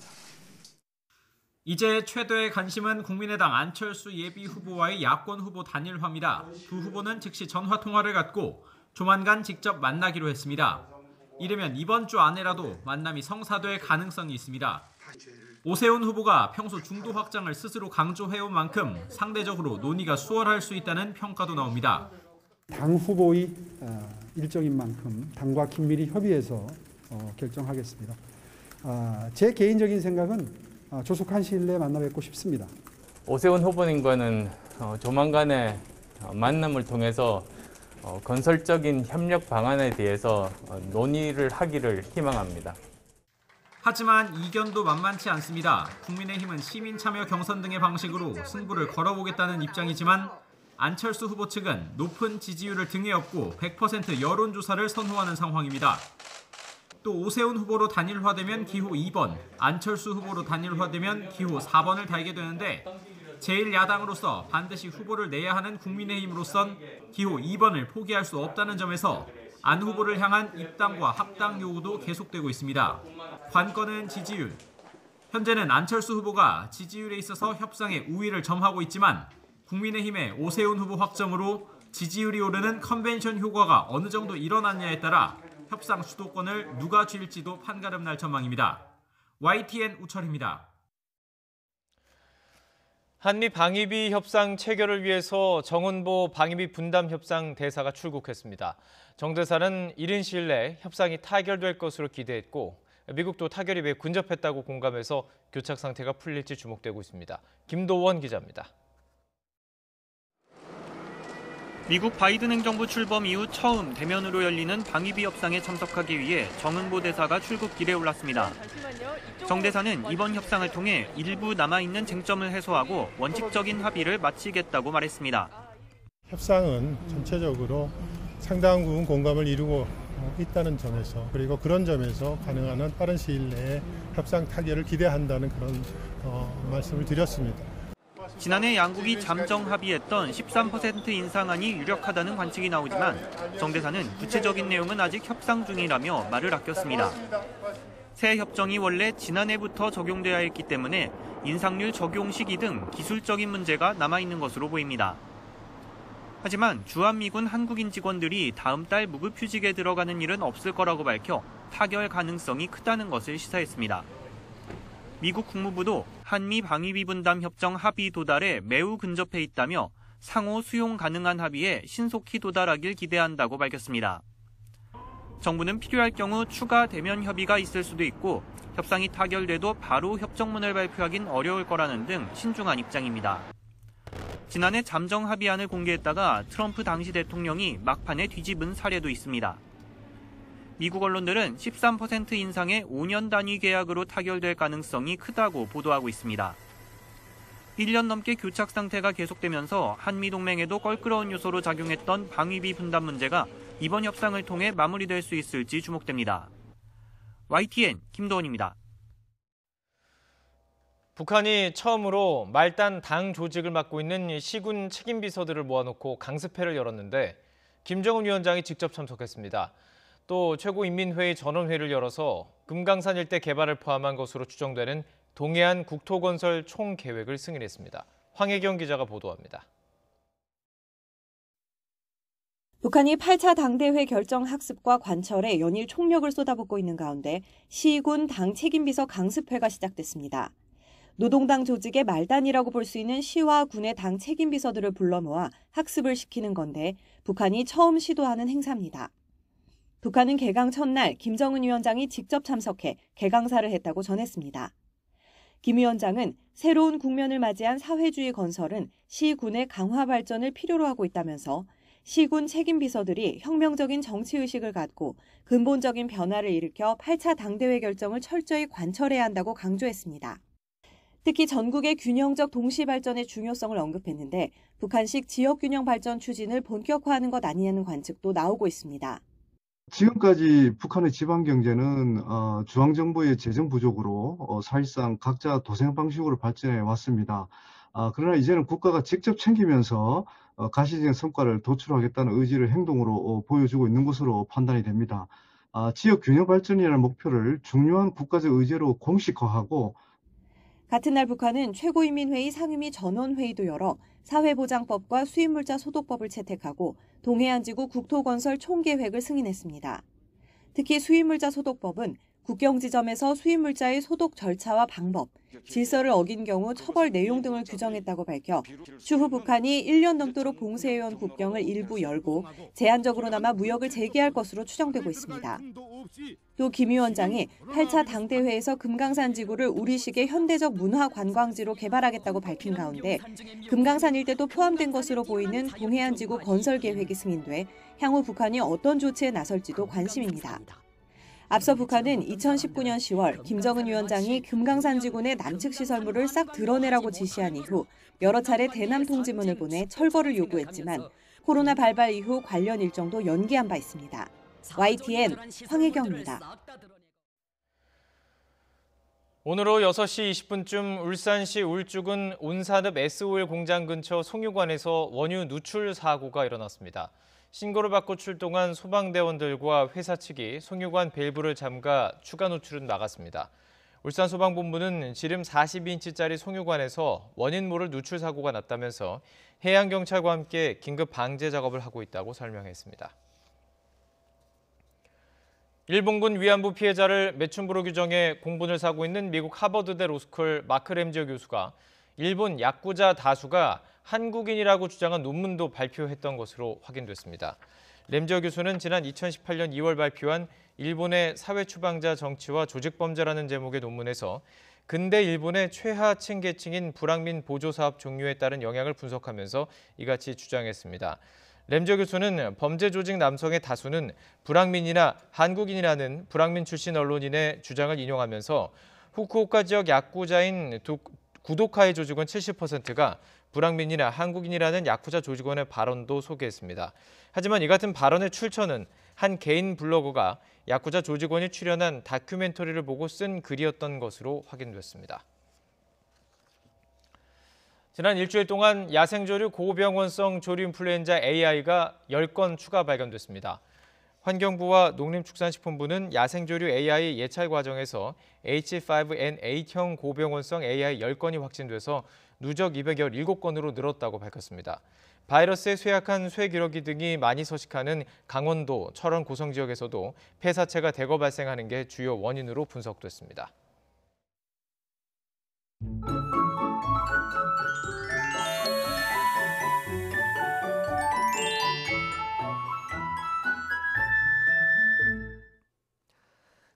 이제 최대의 관심은 국민의당 안철수 예비후보와의 야권 후보 단일화입니다. 두 후보는 즉시 전화 통화를 갖고 조만간 직접 만나기로 했습니다. 이르면 이번 주 안에라도 만남이 성사될 가능성이 있습니다. 오세훈 후보가 평소 중도 확장을 스스로 강조해온 만큼 상대적으로 논의가 수월할 수 있다는 평가도 나옵니다. 당 후보의 일정인 만큼 당과 긴밀히 협의해서 결정하겠습니다. 제 개인적인 생각은 조속한 시일 내에 만나 뵙고 싶습니다. 오세훈 후보님과는 조만간에 만남을 통해서 건설적인 협력 방안에 대해서 논의를 하기를 희망합니다. 하지만 이견도 만만치 않습니다. 국민의힘은 시민 참여 경선 등의 방식으로 승부를 걸어보겠다는 입장이지만 안철수 후보 측은 높은 지지율을 등에 업고 100% 여론조사를 선호하는 상황입니다. 또 오세훈 후보로 단일화되면 기호 2번, 안철수 후보로 단일화되면 기호 4번을 달게 되는데 제1야당으로서 반드시 후보를 내야 하는 국민의힘으로선 기호 2번을 포기할 수 없다는 점에서 안 후보를 향한 입당과 합당 요구도 계속되고 있습니다. 관건은 지지율. 현재는 안철수 후보가 지지율에 있어서 협상에 우위를 점하고 있지만 국민의힘의 오세훈 후보 확정으로 지지율이 오르는 컨벤션 효과가 어느 정도 일어났냐에 따라 협상 주도권을 누가 쥘지도 판가름 날 전망입니다. YTN 우철입니다. 한미 방위비 협상 체결을 위해서 정은보 방위비 분담 협상 대사가 출국했습니다. 정 대사는 이른 시일 내에 협상이 타결될 것으로 기대했고 미국도 타결이 매우 근접했다고 공감해서 교착 상태가 풀릴지 주목되고 있습니다. 김도원 기자입니다. 미국 바이든 행정부 출범 이후 처음 대면으로 열리는 방위비 협상에 참석하기 위해 정은보 대사가 출국길에 올랐습니다. 정 대사는 이번 협상을 통해 일부 남아있는 쟁점을 해소하고 원칙적인 합의를 마치겠다고 말했습니다. 협상은 전체적으로 상당한 부분 공감을 이루고 있다는 점에서 그리고 그런 점에서 가능한 한 빠른 시일 내에 협상 타결을 기대한다는 그런 말씀을 드렸습니다. 지난해 양국이 잠정 합의했던 13% 인상안이 유력하다는 관측이 나오지만 정 대사는 구체적인 내용은 아직 협상 중이라며 말을 아꼈습니다. 새 협정이 원래 지난해부터 적용돼야 했기 때문에 인상률 적용 시기 등 기술적인 문제가 남아있는 것으로 보입니다. 하지만 주한미군 한국인 직원들이 다음 달 무급휴직에 들어가는 일은 없을 거라고 밝혀 타결 가능성이 크다는 것을 시사했습니다. 미국 국무부도 한미 방위비 분담 협정 합의 도달에 매우 근접해 있다며 상호 수용 가능한 합의에 신속히 도달하길 기대한다고 밝혔습니다. 정부는 필요할 경우 추가 대면 협의가 있을 수도 있고 협상이 타결돼도 바로 협정문을 발표하긴 어려울 거라는 등 신중한 입장입니다. 지난해 잠정 합의안을 공개했다가 트럼프 당시 대통령이 막판에 뒤집은 사례도 있습니다. 미국 언론들은 13% 인상의 5년 단위 계약으로 타결될 가능성이 크다고 보도하고 있습니다. 1년 넘게 교착 상태가 계속되면서 한미동맹에도 껄끄러운 요소로 작용했던 방위비 분담 문제가 이번 협상을 통해 마무리될 수 있을지 주목됩니다. YTN 김도원입니다. 북한이 처음으로 말단 당 조직을 맡고 있는 시군 책임비서들을 모아놓고 강습회를 열었는데 김정은 위원장이 직접 참석했습니다. 또 최고인민회의 전원회를 열어서 금강산 일대 개발을 포함한 것으로 추정되는 동해안 국토건설 총계획을 승인했습니다. 황혜경 기자가 보도합니다. 북한이 8차 당대회 결정 학습과 관철에 연일 총력을 쏟아붓고 있는 가운데 시군 당 책임비서 강습회가 시작됐습니다. 노동당 조직의 말단이라고 볼 수 있는 시와 군의 당 책임비서들을 불러 모아 학습을 시키는 건데 북한이 처음 시도하는 행사입니다. 북한은 개강 첫날 김정은 위원장이 직접 참석해 개강사를 했다고 전했습니다. 김 위원장은 새로운 국면을 맞이한 사회주의 건설은 시군의 강화 발전을 필요로 하고 있다면서 시군 책임비서들이 혁명적인 정치의식을 갖고 근본적인 변화를 일으켜 8차 당대회 결정을 철저히 관철해야 한다고 강조했습니다. 특히 전국의 균형적 동시 발전의 중요성을 언급했는데 북한식 지역균형 발전 추진을 본격화하는 것 아니냐는 관측도 나오고 있습니다. 지금까지 북한의 지방 경제는 중앙정부의 재정 부족으로 사실상 각자 도생 방식으로 발전해 왔습니다. 그러나 이제는 국가가 직접 챙기면서 가시적인 성과를 도출하겠다는 의지를 행동으로 보여주고 있는 것으로 판단이 됩니다. 지역 균형 발전이라는 목표를 중요한 국가적 의제로 공식화하고 같은 날 북한은 최고인민회의 상임위 전원회의도 열어 사회보장법과 수입물자 소독법을 채택하고 동해안지구 국토건설 총계획을 승인했습니다. 특히 수입물자 소독법은 국경 지점에서 수입물자의 소독 절차와 방법, 질서를 어긴 경우 처벌 내용 등을 규정했다고 밝혀 추후 북한이 1년 넘도록 봉쇄해온 국경을 일부 열고 제한적으로나마 무역을 재개할 것으로 추정되고 있습니다. 또 김 위원장이 8차 당대회에서 금강산 지구를 우리식의 현대적 문화 관광지로 개발하겠다고 밝힌 가운데 금강산 일대도 포함된 것으로 보이는 동해안 지구 건설 계획이 승인돼 향후 북한이 어떤 조치에 나설지도 관심입니다. 앞서 북한은 2019년 10월 김정은 위원장이 금강산 지구 내 남측 시설물을 싹 드러내라고 지시한 이후 여러 차례 대남 통지문을 보내 철거를 요구했지만 코로나 발발 이후 관련 일정도 연기한 바 있습니다. YTN 황혜경입니다. 오늘 오후 6시 20분쯤 울산시 울주군 온산읍 S5일 공장 근처 송유관에서 원유 누출 사고가 일어났습니다. 신고를 받고 출동한 소방대원들과 회사 측이 송유관 밸브를 잠가 추가 누출은 막았습니다. 울산소방본부는 지름 42인치짜리 송유관에서 원인 모를 누출 사고가 났다면서 해양경찰과 함께 긴급 방제 작업을 하고 있다고 설명했습니다. 일본군 위안부 피해자를 매춘부로 규정해 공분을 사고 있는 미국 하버드대 로스쿨 마크 램지어 교수가 일본 야쿠자 다수가 한국인이라고 주장한 논문도 발표했던 것으로 확인됐습니다. 램지어 교수는 지난 2018년 2월 발표한 일본의 사회추방자 정치와 조직범죄라는 제목의 논문에서 근대 일본의 최하층 계층인 불황민 보조사업 종류에 따른 영향을 분석하면서 이같이 주장했습니다. 램지어 교수는 범죄 조직 남성의 다수는 불황민이나 한국인이라는 불황민 출신 언론인의 주장을 인용하면서 후쿠오카 지역 야쿠자인 구도카의 조직원 70%가 불황민이나 한국인이라는 야쿠자 조직원의 발언도 소개했습니다. 하지만 이 같은 발언의 출처는 한 개인 블로거가 야쿠자 조직원이 출연한 다큐멘터리를 보고 쓴 글이었던 것으로 확인됐습니다. 지난 일주일 동안 야생조류 고병원성 조류 인플루엔자 AI가 10건 추가 발견됐습니다. 환경부와 농림축산식품부는 야생조류 AI 예찰 과정에서 H5N8형 고병원성 AI 10건이 확진돼서 누적 217건으로 늘었다고 밝혔습니다. 바이러스에 쇠약한 쇠기러기 등이 많이 서식하는 강원도, 철원 고성 지역에서도 폐사체가 대거 발생하는 게 주요 원인으로 분석됐습니다.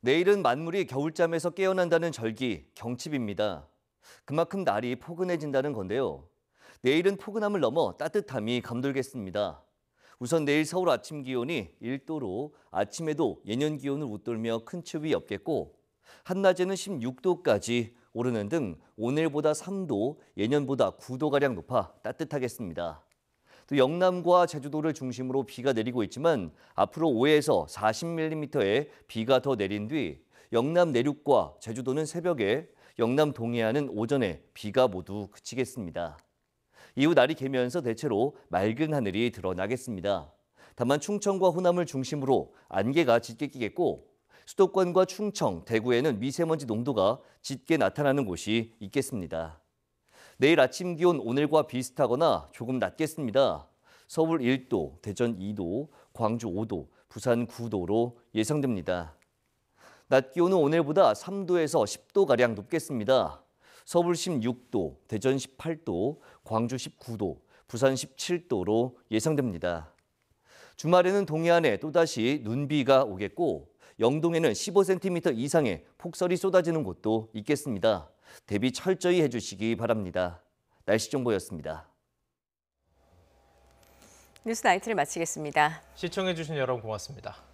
내일은 만물이 겨울잠에서 깨어난다는 절기, 경칩입니다. 그만큼 날이 포근해진다는 건데요. 내일은 포근함을 넘어 따뜻함이 감돌겠습니다. 우선 내일 서울 아침 기온이 1도로 아침에도 예년 기온을 웃돌며 큰 추위 없겠고 한낮에는 16도까지 오르는 등 오늘보다 3도, 예년보다 9도가량 높아 따뜻하겠습니다. 또 영남과 제주도를 중심으로 비가 내리고 있지만 앞으로 5에서 40mm의 비가 더 내린 뒤 영남 내륙과 제주도는 새벽에, 영남 동해안은 오전에 비가 모두 그치겠습니다. 이후 날이 개면서 대체로 맑은 하늘이 드러나겠습니다. 다만 충청과 호남을 중심으로 안개가 짙게 끼겠고 수도권과 충청, 대구에는 미세먼지 농도가 짙게 나타나는 곳이 있겠습니다. 내일 아침 기온 오늘과 비슷하거나 조금 낮겠습니다. 서울 1도, 대전 2도, 광주 5도, 부산 9도로 예상됩니다. 낮 기온은 오늘보다 3도에서 10도가량 높겠습니다. 서울 16도, 대전 18도, 광주 19도, 부산 17도로 예상됩니다. 주말에는 동해안에 또다시 눈비가 오겠고 영동에는 15cm 이상의 폭설이 쏟아지는 곳도 있겠습니다. 대비 철저히 해주시기 바랍니다. 날씨 정보였습니다. 뉴스나이트를 마치겠습니다. 시청해주신 여러분 고맙습니다.